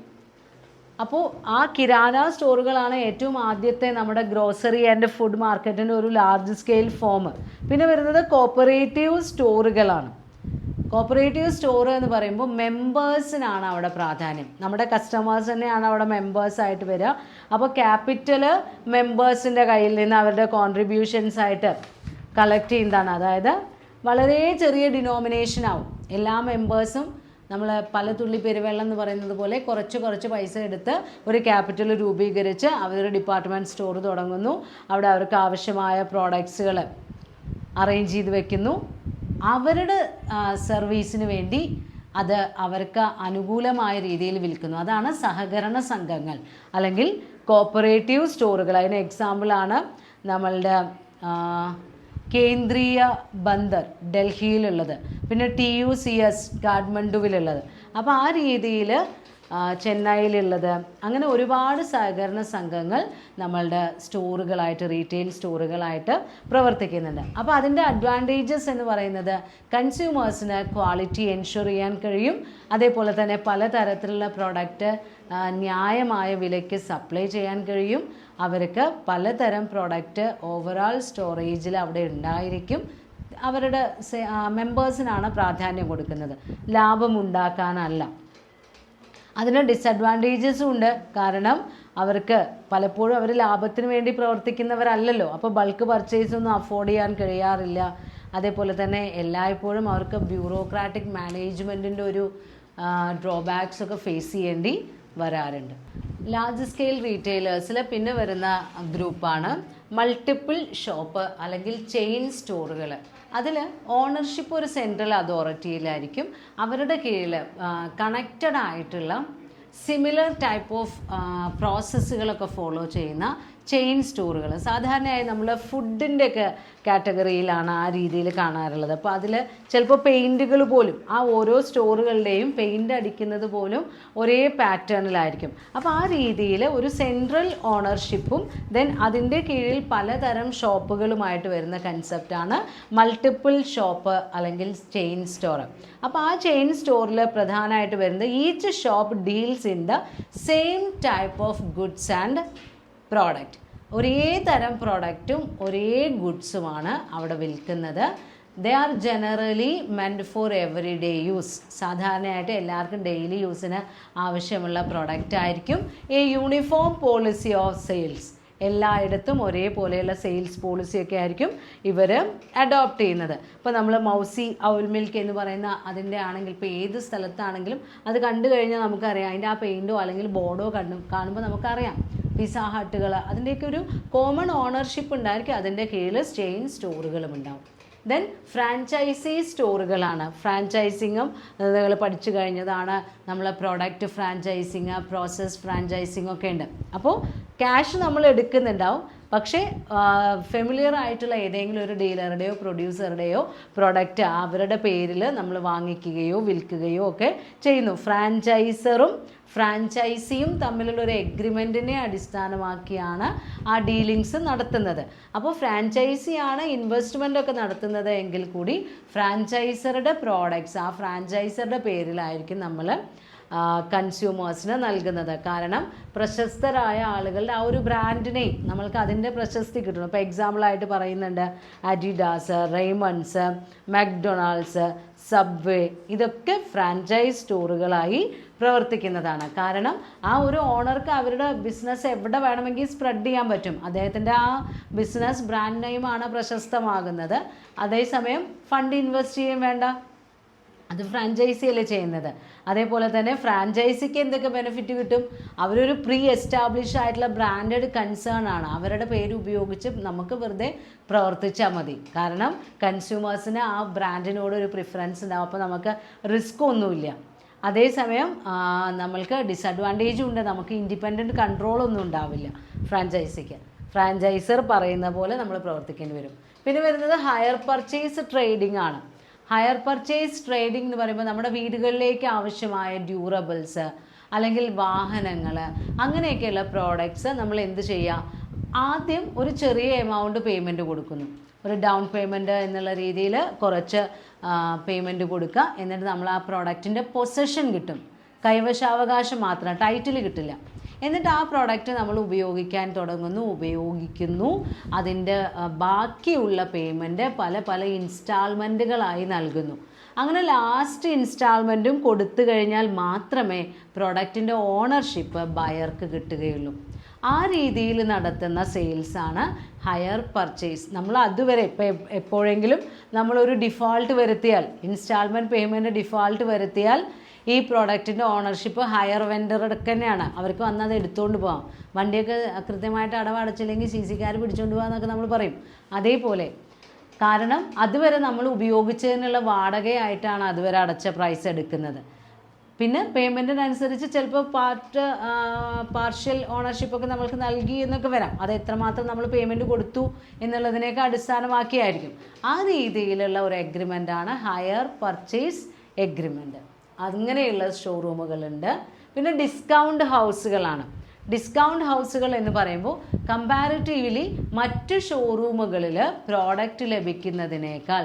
അപ്പോൾ ആ കിരാന സ്റ്റോറുകളാണ് ഏറ്റവും ആദ്യത്തെ നമ്മുടെ ഗ്രോസറി ആൻഡ് ഫുഡ് മാർക്കറ്റിൻ്റെ ഒരു ലാർജ് സ്കെയിൽ ഫോം. പിന്നെ വരുന്നത് കോപ്പറേറ്റീവ് സ്റ്റോറുകളാണ്. കോപ്പറേറ്റീവ് സ്റ്റോർ എന്ന് പറയുമ്പോൾ മെമ്പേഴ്സിനാണ് അവിടെ പ്രാധാന്യം. നമ്മുടെ കസ്റ്റമേഴ്സ് തന്നെയാണ് അവിടെ മെമ്പേഴ്സായിട്ട് വരിക. അപ്പോൾ ക്യാപിറ്റൽ മെമ്പേഴ്സിൻ്റെ കയ്യിൽ നിന്ന് അവരുടെ കോൺട്രിബ്യൂഷൻസ് ആയിട്ട് കളക്ട് ചെയ്യുന്നതാണ്. അതായത് വളരെ ചെറിയ ഡിനോമിനേഷൻ ആവും. എല്ലാ മെമ്പേഴ്സും നമ്മൾ പല തുള്ളി പെരുവെള്ളം എന്ന് പറയുന്നത് പോലെ കുറച്ച് കുറച്ച് പൈസ എടുത്ത് ഒരു ക്യാപിറ്റൽ രൂപീകരിച്ച് അവരൊരു ഡിപ്പാർട്ട്മെൻറ്റ് സ്റ്റോർ തുടങ്ങുന്നു. അവിടെ അവർക്ക് ആവശ്യമായ പ്രോഡക്ട്സുകൾ അറേഞ്ച് ചെയ്ത് വെക്കുന്നു. അവരുടെ സർവീസിന് വേണ്ടി അത് അവർക്ക് അനുകൂലമായ രീതിയിൽ വിൽക്കുന്നു. അതാണ് സഹകരണ സംഘങ്ങൾ അല്ലെങ്കിൽ കോപ്പറേറ്റീവ് സ്റ്റോറുകൾ. അതിന് എക്സാമ്പിളാണ് നമ്മളുടെ കേന്ദ്രീയ ബന്ദർ ഡൽഹിയിലുള്ളത്, പിന്നെ TUCS കാഠ്മണ്ഡുവിലുള്ളത്. അപ്പോൾ ആ രീതിയിൽ ചെന്നൈയിലുള്ളത്, അങ്ങനെ ഒരുപാട് സഹകരണ സംഘങ്ങൾ നമ്മളുടെ സ്റ്റോറുകളായിട്ട്, റീറ്റെയിൽ സ്റ്റോറുകളായിട്ട് പ്രവർത്തിക്കുന്നുണ്ട്. അപ്പോൾ അതിൻ്റെ അഡ്വാൻറ്റേജസ് എന്ന് പറയുന്നത് കൺസ്യൂമേഴ്സിന് ക്വാളിറ്റി എൻഷുർ ചെയ്യാൻ കഴിയും. അതേപോലെ തന്നെ പലതരത്തിലുള്ള പ്രോഡക്റ്റ് ന്യായമായ വിലയ്ക്ക് സപ്ലൈ ചെയ്യാൻ കഴിയും. അവർക്ക് പലതരം പ്രോഡക്റ്റ് ഓവറാൾ സ്റ്റോറേജിൽ അവിടെ ഉണ്ടായിരിക്കും. അവരുടെ മെമ്പേഴ്സിനാണ് പ്രാധാന്യം കൊടുക്കുന്നത്, ലാഭമുണ്ടാക്കാനല്ല. അതിന് ഡിസഡ്വാൻറ്റേജസും ഉണ്ട്. കാരണം അവർക്ക് പലപ്പോഴും അവർ ലാഭത്തിന് വേണ്ടി പ്രവർത്തിക്കുന്നവരല്ലല്ലോ. അപ്പോൾ ബൾക്ക് പർച്ചേസ് ഒന്നും അഫോർഡ് ചെയ്യാൻ കഴിയാറില്ല. അതേപോലെ തന്നെ എല്ലായ്പ്പോഴും അവർക്ക് ബ്യൂറോക്രാറ്റിക് മാനേജ്മെൻറ്റിൻ്റെ ഒരു ഡ്രോബാക്സ് ഒക്കെ ഫേസ് ചെയ്യേണ്ടി വരാറുണ്ട്. ലാർജ് സ്കെയിൽ റീറ്റെയിലേഴ്സിൽ പിന്നെ വരുന്ന ഗ്രൂപ്പാണ് മൾട്ടിപ്പിൾ ഷോപ്പ് അല്ലെങ്കിൽ ചെയിൻ സ്റ്റോറുകൾ. അതിൽ ഓണർഷിപ്പ് ഒരു സെൻട്രൽ അതോറിറ്റിയിലായിരിക്കും. അവരുടെ കീഴിൽ കണക്റ്റഡ് ആയിട്ടുള്ള സിമിലർ ടൈപ്പ് ഓഫ് പ്രോസസ്സുകളൊക്കെ ഫോളോ ചെയ്യുന്ന ചെയിൻ സ്റ്റോറുകൾ. സാധാരണയായി നമ്മൾ ഫുഡിൻ്റെയൊക്കെ കാറ്റഗറിയിലാണ് ആ രീതിയിൽ കാണാറുള്ളത്. അപ്പോൾ അതിൽ ചിലപ്പോൾ പെയിൻറ്റുകൾ പോലും ആ ഓരോ സ്റ്റോറുകളുടെയും പെയിൻ്റ് അടിക്കുന്നത് പോലും ഒരേ പാറ്റേണിലായിരിക്കും. അപ്പോൾ ആ രീതിയിൽ ഒരു സെൻട്രൽ ഓണർഷിപ്പും ദെൻ അതിൻ്റെ കീഴിൽ പലതരം ഷോപ്പുകളുമായിട്ട് വരുന്ന കൺസെപ്റ്റാണ് മൾട്ടിപ്പിൾ ഷോപ്പ് അല്ലെങ്കിൽ ചെയിൻ സ്റ്റോർ. അപ്പോൾ ആ ചെയിൻ സ്റ്റോറിൽ പ്രധാനമായിട്ട് വരുന്നത് each shop deals in the same type of goods and product. ഒരേ തരം പ്രോഡക്റ്റും ഒരേ ഗുഡ്സുമാണ് അവിടെ വിൽക്കുന്നത്. They are generally meant for every day use. സാധാരണയായിട്ട് എല്ലാവർക്കും ഡെയിലി യൂസിന് ആവശ്യമുള്ള പ്രോഡക്റ്റ് ആയിരിക്കും. A uniform policy of sales. എല്ലായിടത്തും ഒരേപോലെയുള്ള സെയിൽസ് പോളിസിയൊക്കെ ആയിരിക്കും ഇവർ അഡോപ്റ്റ് ചെയ്യുന്നത്. ഇപ്പോൾ നമ്മൾ മൗസി ഔൽ മിൽക്ക് എന്ന് പറയുന്ന അതിൻ്റെ ആണെങ്കിൽ ഇപ്പോൾ ഏത് സ്ഥലത്താണെങ്കിലും അത് കണ്ടു കഴിഞ്ഞാൽ നമുക്കറിയാം. അതിൻ്റെ ആ പെയിൻറ്റോ അല്ലെങ്കിൽ ബോർഡോ കാണുമ്പോൾ നമുക്കറിയാം. പിസ്സ ഹട്ടുകൾ അതിൻ്റെയൊക്കെ ഒരു കോമൺ ഓണർഷിപ്പ് ഉണ്ടായിരിക്കും. അതിൻ്റെ കീഴിൽ ചെയിൻ സ്റ്റോറുകളും ഉണ്ടാവും. Then franchise സ്റ്റോറുകളാണ്. ഫ്രാഞ്ചൈസിങ്ങും നിങ്ങൾ പഠിച്ചു കഴിഞ്ഞതാണ്. നമ്മൾ പ്രോഡക്റ്റ് ഫ്രാഞ്ചൈസിങ്, പ്രോസസ് ഫ്രാഞ്ചൈസിങ് ഒക്കെ ഉണ്ട്. അപ്പോൾ ക്യാഷ് നമ്മൾ എടുക്കുന്നുണ്ടാവും, പക്ഷേ ഫെമിലിയർ ആയിട്ടുള്ള ഏതെങ്കിലും ഒരു ഡീലറുടെയോ പ്രൊഡ്യൂസറുടെയോ പ്രോഡക്റ്റ് അവരുടെ പേരിൽ നമ്മൾ വാങ്ങിക്കുകയോ വിൽക്കുകയോ ഒക്കെ ചെയ്യുന്നു. ഫ്രാഞ്ചൈസറും ഫ്രാഞ്ചൈസിയും തമ്മിലുള്ള ഒരു എഗ്രിമെൻറ്റിനെ അടിസ്ഥാനമാക്കിയാണ് ആ ഡീലിങ്സ് നടത്തുന്നത്. അപ്പോൾ ഫ്രാഞ്ചൈസിയാണ് ഇൻവെസ്റ്റ്മെൻ്റ് ഒക്കെ നടത്തുന്നത് എങ്കിൽ കൂടി ഫ്രാഞ്ചൈസറുടെ പ്രോഡക്റ്റ്സ് ആ ഫ്രാഞ്ചൈസറുടെ പേരിലായിരിക്കും നമ്മൾ കൺസ്യൂമേഴ്സിന് നൽകുന്നത്. കാരണം പ്രശസ്തരായ ആളുകളുടെ ആ ഒരു ബ്രാൻഡിനെ നമ്മൾക്ക് അതിൻ്റെ പ്രശസ്തി കിട്ടണം. ഇപ്പോൾ എക്സാമ്പിളായിട്ട് പറയുന്നുണ്ട് അഡിഡാസ്, റെയ്മണ്ട്സ്, മക്ഡൊണാൾഡ്സ്, സബ്വേ, ഇതൊക്കെ ഫ്രാഞ്ചൈസ് സ്റ്റോറുകളായി പ്രവർത്തിക്കുന്നതാണ്. കാരണം ആ ഒരു ഓണർക്ക് അവരുടെ ബിസിനസ് എവിടെ വേണമെങ്കിൽ സ്പ്രെഡ് ചെയ്യാൻ പറ്റും. അദ്ദേഹത്തിൻ്റെ ആ ബിസിനസ് ബ്രാൻഡ് നെയിമാണ് പ്രശസ്തമാകുന്നത്. അതേസമയം ഫണ്ട് ഇൻവെസ്റ്റ് ചെയ്യാൻ വേണ്ട, അത് ഫ്രാഞ്ചൈസി അല്ലേ ചെയ്യുന്നത്. അതേപോലെ തന്നെ ഫ്രാഞ്ചൈസിക്ക് എന്തൊക്കെ ബെനിഫിറ്റ് കിട്ടും? അവരൊരു പ്രീ എസ്റ്റാബ്ലിഷ് ആയിട്ടുള്ള ബ്രാൻഡഡ് കൺസേൺ ആണ്. അവരുടെ പേര് ഉപയോഗിച്ച് നമുക്ക് വെറുതെ പ്രവർത്തിച്ചാൽ മതി. കാരണം കൺസ്യൂമേഴ്സിന് ആ ബ്രാൻഡിനോട് ഒരു പ്രിഫറൻസ് ഉണ്ടാവും. അപ്പോൾ നമുക്ക് റിസ്ക് ഒന്നുമില്ല. അതേസമയം നമ്മൾക്ക് ഡിസഡ്വാൻറ്റേജും ഉണ്ട്. നമുക്ക് ഇൻഡിപെൻഡൻറ്റ് കൺട്രോളൊന്നും ഉണ്ടാവില്ല ഫ്രാഞ്ചൈസിക്ക്. ഫ്രാഞ്ചൈസർ പറയുന്ന പോലെ നമ്മൾ പ്രവർത്തിക്കേണ്ടി വരും. പിന്നെ വരുന്നത് ഹയർ പർച്ചേസ് ട്രേഡിംഗ് ആണ്. ഹയർ പർച്ചേസ് ട്രേഡിംഗ് എന്ന് പറയുമ്പോൾ നമ്മുടെ വീടുകളിലേക്ക് ആവശ്യമായ ഡ്യൂറബിൾസ് അല്ലെങ്കിൽ വാഹനങ്ങൾ അങ്ങനെയൊക്കെയുള്ള പ്രോഡക്റ്റ്സ് നമ്മൾ എന്ത് ചെയ്യുക? ആദ്യം ഒരു ചെറിയ എമൗണ്ട് പേയ്മെൻറ്റ് കൊടുക്കുന്നു. ഒരു ഡൗൺ പേയ്മെൻറ്റ് എന്നുള്ള രീതിയിൽ കുറച്ച് പേയ്മെൻറ്റ് കൊടുക്കുക. എന്നിട്ട് നമ്മൾ ആ പ്രോഡക്റ്റിൻ്റെ പൊസഷൻ കിട്ടും. കൈവശാവകാശം മാത്രം, ടൈറ്റിൽ കിട്ടില്ല. എന്നിട്ട് ആ പ്രോഡക്റ്റ് നമ്മൾ ഉപയോഗിക്കാൻ തുടങ്ങുന്നു, ഉപയോഗിക്കുന്നു. അതിൻ്റെ ബാക്കിയുള്ള പേയ്മെൻറ്റ് പല പല ഇൻസ്റ്റാൾമെൻറ്റുകളായി നൽകുന്നു. അങ്ങനെ ലാസ്റ്റ് ഇൻസ്റ്റാൾമെൻറ്റും കൊടുത്തു കഴിഞ്ഞാൽ മാത്രമേ പ്രോഡക്റ്റിൻ്റെ ഓണർഷിപ്പ് ബയർക്ക് കിട്ടുകയുള്ളൂ. ആ രീതിയിൽ നടത്തുന്ന സെയിൽസാണ് ഹയർ പർച്ചേസ്. നമ്മൾ അതുവരെ എപ്പോഴെങ്കിലും നമ്മളൊരു ഡിഫോൾട്ട് വരുത്തിയാൽ, ഇൻസ്റ്റാൾമെൻറ്റ് പേയ്മെൻറ്റ് ഡിഫോൾട്ട് വരുത്തിയാൽ ഈ പ്രോഡക്റ്റിൻ്റെ ഓണർഷിപ്പ് ഹയർ വെൻഡറുടെ തന്നെയാണ്. അവർക്ക് വന്ന് അത് എടുത്തുകൊണ്ട് പോകാം. വണ്ടിയൊക്കെ കൃത്യമായിട്ട് അടവടച്ചില്ലെങ്കിൽ CC കാർ പിടിച്ചുകൊണ്ട് പോകാമെന്നൊക്കെ നമ്മൾ പറയും. അതേപോലെ കാരണം അതുവരെ നമ്മൾ ഉപയോഗിച്ചതിനുള്ള വാടകയായിട്ടാണ് അതുവരെ അടച്ച പ്രൈസ് എടുക്കുന്നത്. പിന്നെ പേയ്മെൻറ്റിനനുസരിച്ച് ചിലപ്പോൾ പാർഷ്യൽ ഓണർഷിപ്പൊക്കെ നമ്മൾക്ക് നൽകി എന്നൊക്കെ വരാം. അത് എത്രമാത്രം നമ്മൾ പേയ്മെൻറ്റ് കൊടുത്തു എന്നുള്ളതിനെയൊക്കെ അടിസ്ഥാനമാക്കിയായിരിക്കും. ആ രീതിയിലുള്ള ഒരു എഗ്രിമെൻ്റാണ് ഹയർ പർച്ചേസ് എഗ്രിമെൻറ്റ്. അങ്ങനെയുള്ള ഷോറൂമുകളുണ്ട്. പിന്നെ ഡിസ്കൗണ്ട് ഹൗസുകളാണ്. ഡിസ്കൗണ്ട് ഹൗസുകൾ എന്ന് പറയുമ്പോൾ കമ്പാരിറ്റീവ്ലി മറ്റ് ഷോറൂമുകളിൽ പ്രോഡക്റ്റ് ലഭിക്കുന്നതിനേക്കാൾ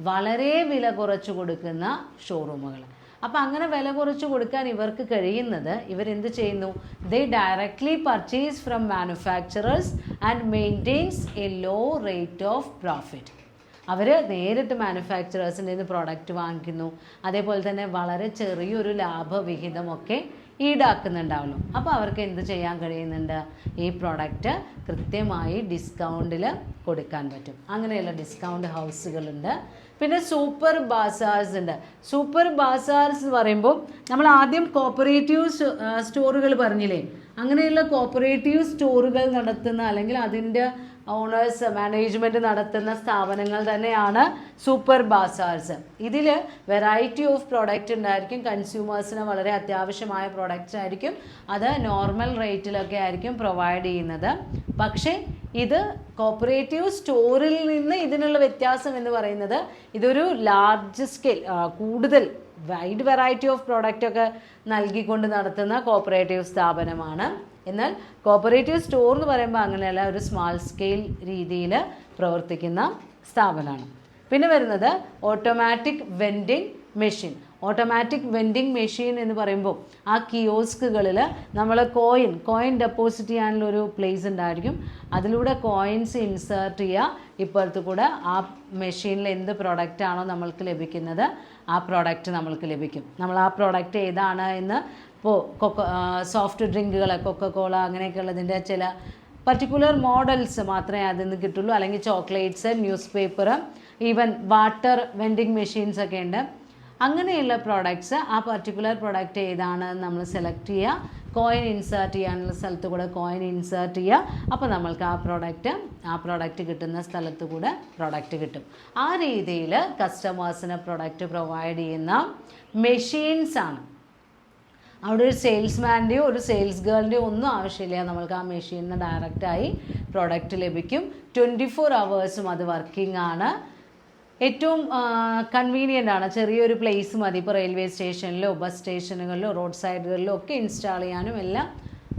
വളരെ വില കുറച്ച് കൊടുക്കുന്ന ഷോറൂമുകൾ. അപ്പോൾ അങ്ങനെ വില കുറച്ച് കൊടുക്കാൻ ഇവർക്ക് കഴിയുന്നത് ഇവരെന്ത് ചെയ്യുന്നു? They directly purchase from manufacturers and maintains a low rate of profit. അവർ നേരിട്ട് മാനുഫാക്ചറേഴ്സിൻ്റെ നിന്ന് പ്രോഡക്റ്റ് വാങ്ങിക്കുന്നു. അതേപോലെ തന്നെ വളരെ ചെറിയൊരു ലാഭവിഹിതമൊക്കെ ഈടാക്കുന്നുണ്ടാവുള്ളൂ. അപ്പോൾ അവർക്ക് എന്ത് ചെയ്യാൻ കഴിയുന്നുണ്ട്? ഈ പ്രോഡക്റ്റ് കൃത്യമായി ഡിസ്കൗണ്ടിൽ കൊടുക്കാൻ പറ്റും. അങ്ങനെയുള്ള ഡിസ്കൗണ്ട് ഹൗസുകളുണ്ട്. പിന്നെ സൂപ്പർ ബാസാർസ് ഉണ്ട്. സൂപ്പർ ബാസാർസ് എന്ന് പറയുമ്പോൾ നമ്മൾ ആദ്യം കോപ്പറേറ്റീവ് സ്റ്റോറുകൾ പറഞ്ഞില്ലേ, അങ്ങനെയുള്ള കോപ്പറേറ്റീവ് സ്റ്റോറുകൾ നടത്തുന്ന അല്ലെങ്കിൽ അതിൻ്റെ ഓണേഴ്സ് മാനേജ്മെൻറ്റ് നടത്തുന്ന സ്ഥാപനങ്ങൾ തന്നെയാണ് സൂപ്പർ ബാസാർസ്. ഇതിൽ വെറൈറ്റി ഓഫ് പ്രോഡക്റ്റ് ഉണ്ടായിരിക്കും. കൺസ്യൂമേഴ്സിന് വളരെ അത്യാവശ്യമായ പ്രോഡക്റ്റ്സ് ആയിരിക്കും. അത് നോർമൽ റേറ്റിലൊക്കെ ആയിരിക്കും പ്രൊവൈഡ് ചെയ്യുന്നത്. പക്ഷേ ഇത് കോപ്പറേറ്റീവ് സ്റ്റോറിൽ നിന്ന് ഇതിനുള്ള വ്യത്യാസം എന്ന് പറയുന്നത് ഇതൊരു ലാർജ് സ്കെയിൽ കൂടുതൽ വൈഡ് വെറൈറ്റി ഓഫ് പ്രോഡക്റ്റൊക്കെ നൽകിക്കൊണ്ട് നടത്തുന്ന കോപ്പറേറ്റീവ് സ്ഥാപനമാണ്. എന്നാൽ കോപ്പറേറ്റീവ് സ്റ്റോർ എന്ന് പറയുമ്പോൾ അങ്ങനെയല്ല, ഒരു സ്മാൾ സ്കെയിൽ രീതിയിൽ പ്രവർത്തിക്കുന്ന സ്ഥാപനമാണ്. പിന്നെ വരുന്നത് automatic vending machine. Automatic vending machine എന്ന് പറയുമ്പോൾ ആ കിയോസ്കുകളിൽ നമ്മൾ കോയിൻ ഡെപ്പോസിറ്റ് ചെയ്യാനുള്ളൊരു പ്ലേസ് ഉണ്ടായിരിക്കും. അതിലൂടെ കോയിൻസ് ഇൻസേർട്ട് ചെയ്യുക. ഇപ്പോഴത്തെ കൂടെ ആ മെഷീനിൽ എന്ത് പ്രൊഡക്റ്റാണോ നമ്മൾക്ക് ലഭിക്കുന്നത് ആ പ്രോഡക്റ്റ് നമ്മൾക്ക് ലഭിക്കും. നമ്മൾ ആ പ്രോഡക്റ്റ് ഏതാണ് എന്ന് ഇപ്പോൾ സോഫ്റ്റ് ഡ്രിങ്കുകൾ, കൊക്കക്കോള അങ്ങനെയൊക്കെയുള്ളതിൻ്റെ ചില പർട്ടിക്കുലർ മോഡൽസ് മാത്രമേ അതിൽ നിന്ന് കിട്ടുള്ളൂ. അല്ലെങ്കിൽ chocolates, news paper, even water vending machines ഒക്കെ ഉണ്ട്. അങ്ങനെയുള്ള പ്രോഡക്ട്സ് ആ പർട്ടിക്കുലർ പ്രോഡക്റ്റ് ഏതാണ് നമ്മൾ സെലക്ട് ചെയ്യുക. കോയിൻ ഇൻസേർട്ട് ചെയ്യാനുള്ള സ്ഥലത്ത് കൂടെ കോയിൻ ഇൻസേർട്ട് ചെയ്യുക. അപ്പോൾ നമ്മൾക്ക് ആ പ്രോഡക്റ്റ് കിട്ടുന്ന സ്ഥലത്ത് കൂടെ പ്രോഡക്റ്റ് കിട്ടും. ആ രീതിയിൽ കസ്റ്റമേഴ്സിന് പ്രോഡക്റ്റ് പ്രൊവൈഡ് ചെയ്യുന്ന മെഷീൻസാണ്. അവിടെ ഒരു സെയിൽസ്മാൻ്റെയോ ഒരു സെയിൽസ് ഗേളിൻ്റെയോ ഒന്നും ആവശ്യമില്ല. നമ്മൾക്ക് ആ മെഷീനിന് ഡയറക്റ്റായി പ്രോഡക്റ്റ് ലഭിക്കും. 24 hours അത് വർക്കിംഗ് ആണ്. ഏറ്റവും കൺവീനിയൻ്റ് ആണ്. ചെറിയൊരു പ്ലേസ് മതി. ഇപ്പോൾ റെയിൽവേ സ്റ്റേഷനിലോ ബസ് സ്റ്റേഷനുകളിലോ റോഡ് സൈഡുകളിലോ ഒക്കെ ഇൻസ്റ്റാൾ ചെയ്യാനും എല്ലാം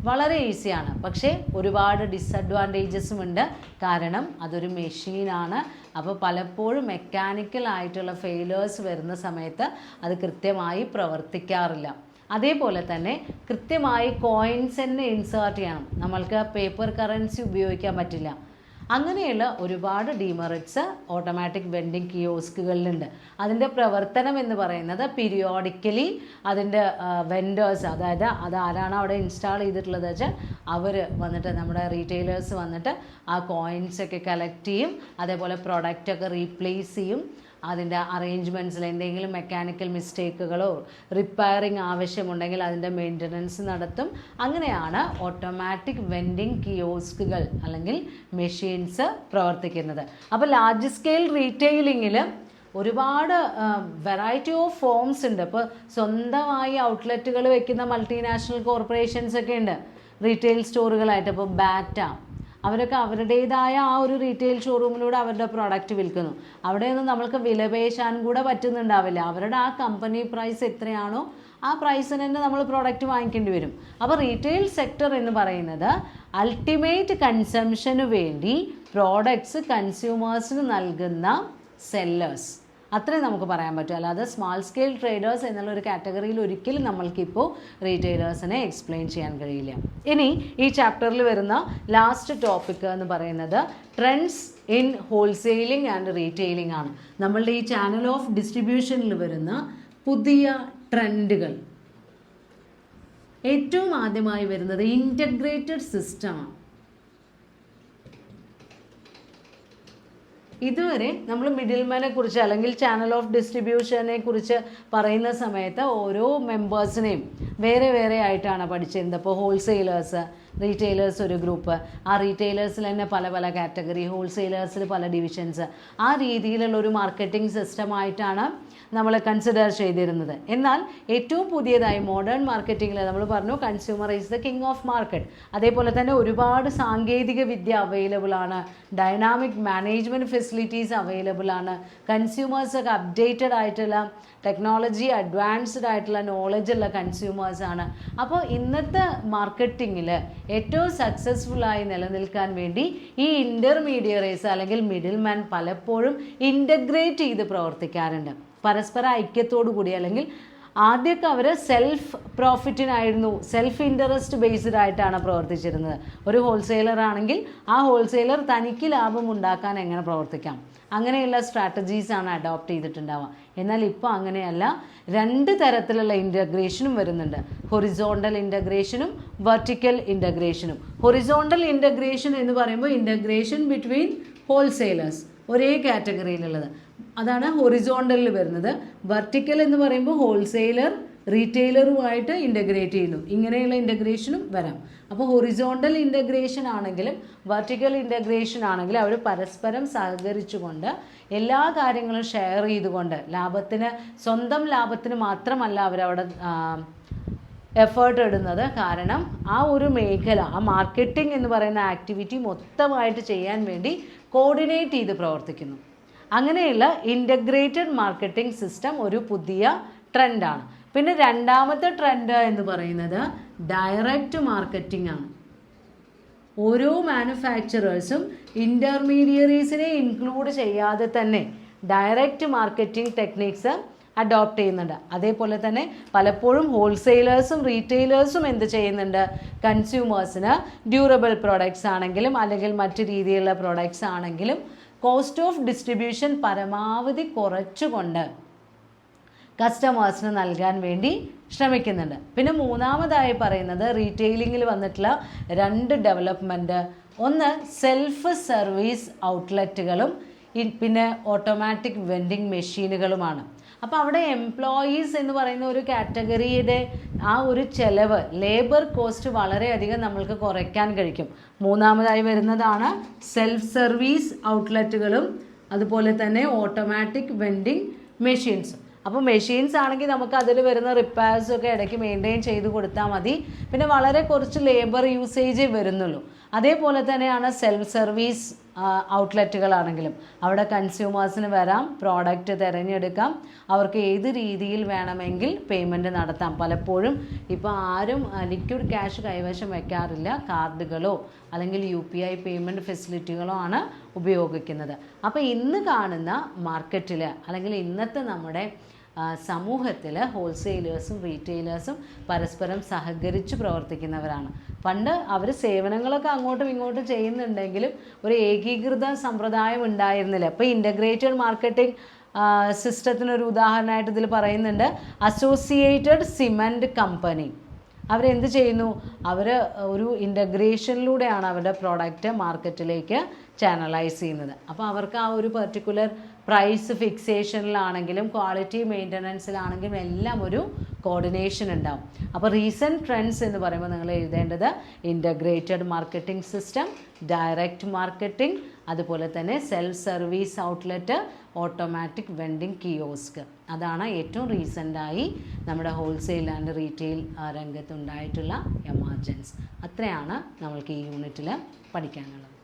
വളരെ ഈസിയാണ്. പക്ഷേ ഒരുപാട് ഡിസഡ്വാൻറ്റേജസും ഉണ്ട്. കാരണം അതൊരു മെഷീനാണ്. അപ്പോൾ പലപ്പോഴും മെക്കാനിക്കൽ ആയിട്ടുള്ള ഫെയിലേഴ്സ് വരുന്ന സമയത്ത് അത് കൃത്യമായി പ്രവർത്തിക്കാറില്ല. അതേപോലെ തന്നെ കൃത്യമായി കോയിൻസ് തന്നെ ഇൻസേർട്ട് ചെയ്യണം. നമ്മൾക്ക് പേപ്പർ കറൻസി ഉപയോഗിക്കാൻ പറ്റില്ല. അങ്ങനെയുള്ള ഒരുപാട് ഡിമെറിറ്റ്സ് ഓട്ടോമാറ്റിക് വെൻഡിങ് കിയോസ്കുകളിലുണ്ട്. അതിൻ്റെ പ്രവർത്തനം എന്ന് പറയുന്നത് പീരിയോഡിക്കലി അതിൻ്റെ വെൻഡേഴ്സ്, അതായത് അതാരാണ് അവിടെ ഇൻസ്റ്റാൾ ചെയ്തിട്ടുള്ളത് വെച്ചാൽ അവർ വന്നിട്ട് നമ്മുടെ റീറ്റെയിലേഴ്സ് വന്നിട്ട് ആ കോയിൻസൊക്കെ കളക്ട് ചെയ്യും. അതേപോലെ പ്രൊഡക്റ്റൊക്കെ റീപ്ലേസ് ചെയ്യും. അതിൻ്റെ അറേഞ്ച്മെൻറ്റ്സിൽ എന്തെങ്കിലും മെക്കാനിക്കൽ മിസ്റ്റേക്കുകളോ റിപ്പയറിങ് ആവശ്യമുണ്ടെങ്കിൽ അതിൻ്റെ മെയിൻ്റനൻസ് നടത്തും. അങ്ങനെയാണ് ഓട്ടോമാറ്റിക് വെൻഡിങ് കിയോസ്കുകൾ അല്ലെങ്കിൽ മെഷീൻസ് പ്രവർത്തിക്കുന്നത്. അപ്പോൾ ലാർജ് സ്കെയിൽ റീറ്റെയിലിങ്ങിൽ ഒരുപാട് വെറൈറ്റി ഓഫ് ഫോംസ് ഉണ്ട്. ഇപ്പോൾ സ്വന്തമായി ഔട്ട്ലെറ്റുകൾ വെക്കുന്ന മൾട്ടിനാഷണൽ കോർപ്പറേഷൻസ് ഒക്കെ ഉണ്ട് റീറ്റെയിൽ സ്റ്റോറുകളായിട്ട്. ഇപ്പോൾ ബാറ്റ അവരൊക്കെ അവരുടേതായ ആ ഒരു റീറ്റെയിൽ ഷോറൂമിലൂടെ അവരുടെ പ്രോഡക്റ്റ് വിൽക്കുന്നു. അവിടെയൊന്നും നമ്മൾക്ക് വിലപേശാൻ കൂടെ പറ്റുന്നുണ്ടാവില്ല. അവരുടെ ആ കമ്പനി പ്രൈസ് എത്രയാണോ ആ പ്രൈസിന് തന്നെ നമ്മൾ പ്രോഡക്റ്റ് വാങ്ങിക്കേണ്ടി വരും. അപ്പോൾ റീറ്റെയിൽ സെക്ടർ എന്ന് പറയുന്നത് അൾട്ടിമേറ്റ് കൺസംഷന് വേണ്ടി പ്രോഡക്ട്സ് കൺസ്യൂമേഴ്സിന് നൽകുന്ന സെല്ലേഴ്സ്, അത്രയും നമുക്ക് പറയാൻ പറ്റും. അല്ലാതെ സ്മാൾ സ്കെയിൽ ട്രേഡേഴ്സ് എന്നുള്ളൊരു കാറ്റഗറിയിൽ ഒരിക്കലും നമ്മൾക്കിപ്പോൾ റീറ്റെയിലേഴ്സിനെ എക്സ്പ്ലെയിൻ ചെയ്യാൻ കഴിയില്ല. ഇനി ഈ ചാപ്റ്ററിൽ വരുന്ന ലാസ്റ്റ് ടോപ്പിക് എന്ന് പറയുന്നത് ട്രെൻഡ്സ് ഇൻ ഹോൾസെയിലിംഗ് ആൻഡ് റീറ്റെയിലിംഗ് ആണ്. നമ്മളുടെ ഈ ചാനൽ ഓഫ് ഡിസ്ട്രിബ്യൂഷനിൽ വരുന്ന പുതിയ ട്രെൻഡുകൾ. ഏറ്റവും ആദ്യമായി വരുന്നത് ഇൻ്റഗ്രേറ്റഡ് സിസ്റ്റമാണ്. ഇതുവരെ നമ്മൾ മിഡിൽമാനെ കുറിച്ച് അല്ലെങ്കിൽ ചാനൽ ഓഫ് ഡിസ്ട്രിബ്യൂഷനെ കുറിച്ച് പറയുന്ന സമയത്ത് ഓരോ മെമ്പേഴ്സിനെയും വേറെ വേറെ ആയിട്ടാണ് പഠിച്ചിരുന്നത്. ഇപ്പോൾ ഹോൾസെയിലേഴ്സ്, റീറ്റെയിലേഴ്സ് ഒരു ഗ്രൂപ്പ്, ആ റീറ്റെയിലേഴ്സിൽ തന്നെ പല പല കാറ്റഗറി, ഹോൾസെയിലേഴ്സിൽ പല ഡിവിഷൻസ്, ആ രീതിയിലുള്ള ഒരു മാർക്കറ്റിംഗ് സിസ്റ്റമായിട്ടാണ് നമ്മൾ കൺസിഡർ ചെയ്തിരുന്നത്. എന്നാൽ ഏറ്റവും പുതിയതായി മോഡേൺ മാർക്കറ്റിങ്ങിൽ നമ്മൾ പറഞ്ഞു consumer is the king of market. അതേപോലെ തന്നെ ഒരുപാട് സാങ്കേതിക വിദ്യ അവൈലബിൾ ആണ്, ഡൈനാമിക് മാനേജ്മെൻറ്റ് ഫെസിലിറ്റീസ് അവൈലബിൾ ആണ്, കൺസ്യൂമേഴ്സൊക്കെ അപ്ഡേറ്റഡ് ആയിട്ടുള്ള ടെക്നോളജി അഡ്വാൻസ്ഡ് ആയിട്ടുള്ള നോളജുള്ള കൺസ്യൂമേഴ്സാണ്. അപ്പോൾ ഇന്നത്തെ മാർക്കറ്റിങ്ങിൽ ഏറ്റവും സക്സസ്ഫുള്ളായി നിലനിൽക്കാൻ വേണ്ടി ഈ ഇൻ്റർമീഡിയറീസ് അല്ലെങ്കിൽ മിഡിൽ മാൻ പലപ്പോഴും ഇൻ്റഗ്രേറ്റ് ചെയ്ത് പ്രവർത്തിക്കാറുണ്ട്, പരസ്പര ഐക്യത്തോടു കൂടി. അല്ലെങ്കിൽ ആദ്യമൊക്കെ അവർ സെൽഫ് പ്രോഫിറ്റിനായിരുന്നു, സെൽഫ് ഇൻട്രസ്റ്റ് ബേസ്ഡ് ആയിട്ടാണ് പ്രവർത്തിച്ചിരുന്നത്. ഒരു ഹോൾസെയിലർ ആണെങ്കിൽ ആ ഹോൾസെയിലർ തനിക്ക് ലാഭം ഉണ്ടാക്കാൻ എങ്ങനെ പ്രവർത്തിക്കാം, അങ്ങനെയുള്ള സ്ട്രാറ്റജീസാണ് അഡോപ്റ്റ് ചെയ്തിട്ടുണ്ടാവുക. എന്നാൽ ഇപ്പോൾ അങ്ങനെയല്ല, രണ്ട് തരത്തിലുള്ള ഇൻ്റഗ്രേഷനും വരുന്നുണ്ട്, ഹൊറിസോണ്ടൽ ഇൻ്റഗ്രേഷനും വെർട്ടിക്കൽ ഇൻ്റഗ്രേഷനും. ഹൊറിസോണ്ടൽ ഇൻ്റഗ്രേഷൻ എന്ന് പറയുമ്പോൾ ഇൻ്റഗ്രേഷൻ ബിറ്റ്വീൻ ഹോൾസെയിലേഴ്സ്, ഒരേ കാറ്റഗറിയിലുള്ളത്, അതാണ് ഹൊറിസോണ്ടലിൽ വരുന്നത്. വെർട്ടിക്കൽ എന്ന് പറയുമ്പോൾ ഹോൾസെയിലർ റീറ്റെയിലറുമായിട്ട് ഇൻ്റഗ്രേറ്റ് ചെയ്യുന്നു, ഇങ്ങനെയുള്ള ഇൻ്റഗ്രേഷനും വരാം. അപ്പോൾ ഹൊറിസോണ്ടൽ ഇൻ്റഗ്രേഷൻ ആണെങ്കിലും വെർട്ടിക്കൽ ഇൻ്റഗ്രേഷൻ ആണെങ്കിലും അവർ പരസ്പരം സഹകരിച്ചുകൊണ്ട് എല്ലാ കാര്യങ്ങളും ഷെയർ ചെയ്തുകൊണ്ട് ലാഭത്തിന്, സ്വന്തം ലാഭത്തിന് മാത്രമല്ല അവരവിടെ എഫേർട്ട് ഇടുന്നത്. കാരണം ആ ഒരു മേഖല, ആ മാർക്കറ്റിംഗ് എന്ന് പറയുന്ന ആക്ടിവിറ്റി മൊത്തമായിട്ട് ചെയ്യാൻ വേണ്ടി കോർഡിനേറ്റ് ചെയ്ത് പ്രവർത്തിക്കുന്നു. അങ്ങനെയുള്ള ഇൻ്റഗ്രേറ്റഡ് മാർക്കറ്റിംഗ് സിസ്റ്റം ഒരു പുതിയ ട്രെൻഡാണ്. പിന്നെ രണ്ടാമത്തെ ട്രെൻഡ് എന്ന് പറയുന്നത് ഡയറക്റ്റ് മാർക്കറ്റിംഗ് ആണ്. ഓരോ മാനുഫാക്ചറേഴ്സും ഇൻ്റർമീഡിയറീസിനെ ഇൻക്ലൂഡ് ചെയ്യാതെ തന്നെ ഡയറക്റ്റ് മാർക്കറ്റിംഗ് ടെക്നിക്സ് അഡോപ്റ്റ് ചെയ്യുന്നുണ്ട്. അതേപോലെ തന്നെ പലപ്പോഴും ഹോൾസെയിലേഴ്സും റീറ്റെയിലേഴ്സും എന്ത് ചെയ്യുന്നുണ്ട്, കൺസ്യൂമേഴ്സിന് ഡ്യൂറബിൾ പ്രോഡക്ട്സ് ആണെങ്കിലും അല്ലെങ്കിൽ മറ്റു രീതിയിലുള്ള പ്രോഡക്ട്സ് ആണെങ്കിലും കോസ്റ്റ് ഓഫ് ഡിസ്ട്രിബ്യൂഷൻ പരമാവധി കുറച്ചുകൊണ്ട് കസ്റ്റമേഴ്സിന് നൽകാൻ വേണ്ടി ശ്രമിക്കുന്നുണ്ട്. പിന്നെ മൂന്നാമതായി പറയുന്നത് റീറ്റെയിലിങ്ങിൽ വന്നിട്ടുള്ള രണ്ട് ഡെവലപ്മെൻറ്റ്, ഒന്ന് സെൽഫ് സർവീസ് ഔട്ട്ലെറ്റുകളും പിന്നെ ഓട്ടോമാറ്റിക് വെൻഡിങ് മെഷീനുകളുമാണ്. അപ്പോൾ അവിടെ എംപ്ലോയീസ് എന്ന് പറയുന്ന ഒരു കാറ്റഗറിയുടെ ആ ഒരു ചെലവ്, ലേബർ കോസ്റ്റ് വളരെയധികം നമ്മൾക്ക് കുറയ്ക്കാൻ കഴിക്കും. മൂന്നാമതായി വരുന്നതാണ് സെൽഫ് സർവീസ് ഔട്ട്ലെറ്റുകളും അതുപോലെ തന്നെ ഓട്ടോമാറ്റിക് വെൻഡിങ് മെഷീൻസും. അപ്പോൾ മെഷീൻസ് ആണെങ്കിൽ നമുക്ക് അതിൽ വരുന്ന റിപ്പയർസൊക്കെ ഇടയ്ക്ക് മെയിൻറ്റെയിൻ ചെയ്ത് കൊടുത്താൽ മതി, പിന്നെ വളരെ കുറച്ച് ലേബർ യൂസേജേ വരുന്നുള്ളൂ. അതേപോലെ തന്നെയാണ് സെൽഫ് സർവീസ് ഔട്ട്ലെറ്റുകളാണെങ്കിലും അവിടെ കൺസ്യൂമേഴ്സിന് വരാം, പ്രോഡക്റ്റ് തിരഞ്ഞെടുക്കാം, അവർക്ക് ഏത് രീതിയിൽ വേണമെങ്കിൽ പേയ്മെൻറ്റ് നടത്താം. പലപ്പോഴും ഇപ്പോൾ ആരും ലിക്വിഡ് ക്യാഷ് കൈവശം വയ്ക്കാറില്ല, കാർഡുകളോ അല്ലെങ്കിൽ UPI പേയ്മെൻറ്റ് ഫെസിലിറ്റികളോ ആണ് ഉപയോഗിക്കുന്നത്. അപ്പോൾ ഇന്ന് കാണുന്ന മാർക്കറ്റിൽ അല്ലെങ്കിൽ ഇന്നത്തെ നമ്മുടെ സമൂഹത്തിൽ ഹോൾസെയിലേഴ്സും റീറ്റെയിലേഴ്സും പരസ്പരം സഹകരിച്ച് പ്രവർത്തിക്കുന്നവരാണ്. പണ്ട് അവർ സേവനങ്ങളൊക്കെ അങ്ങോട്ടും ഇങ്ങോട്ടും ചെയ്യുന്നുണ്ടെങ്കിലും ഒരു ഏകീകൃത സമ്പ്രദായം ഉണ്ടായിരുന്നില്ല. ഇപ്പോൾ ഇൻ്റഗ്രേറ്റഡ് മാർക്കറ്റിംഗ് സിസ്റ്റത്തിനൊരു ഉദാഹരണമായിട്ട് ഇതിൽ പറയുന്നുണ്ട് അസോസിയേറ്റഡ് സിമൻറ്റ് കമ്പനി. അവരെന്ത് ചെയ്യുന്നു, അവർ ഒരു ഇൻ്റഗ്രേഷനിലൂടെയാണ് അവരുടെ പ്രോഡക്റ്റ് മാർക്കറ്റിലേക്ക് ചാനലൈസ് ചെയ്യുന്നത്. അപ്പോൾ അവർക്ക് ആ ഒരു പെർട്ടിക്കുലർ പ്രൈസ് ഫിക്സേഷനിലാണെങ്കിലും ക്വാളിറ്റി മെയിൻ്റനൻസിലാണെങ്കിലും എല്ലാം ഒരു കോർഡിനേഷൻ ഉണ്ടാവും. അപ്പോൾ റീസെൻറ്റ് ട്രെൻഡ്സ് എന്ന് പറയുമ്പോൾ നിങ്ങൾ എഴുതേണ്ടത് integrated marketing system, direct marketing, അതുപോലെ തന്നെ self service outlet, automatic vending kiosk. അതാണ് ഏറ്റവും റീസെൻ്റായി നമ്മുടെ ഹോൾസെയിൽ ആൻഡ് റീറ്റെയിൽ രംഗത്തുണ്ടായിട്ടുള്ള എമർജൻസ്. അത്രയാണ് നമ്മൾക്ക് ഈ യൂണിറ്റിൽ പഠിക്കാനുള്ളത്.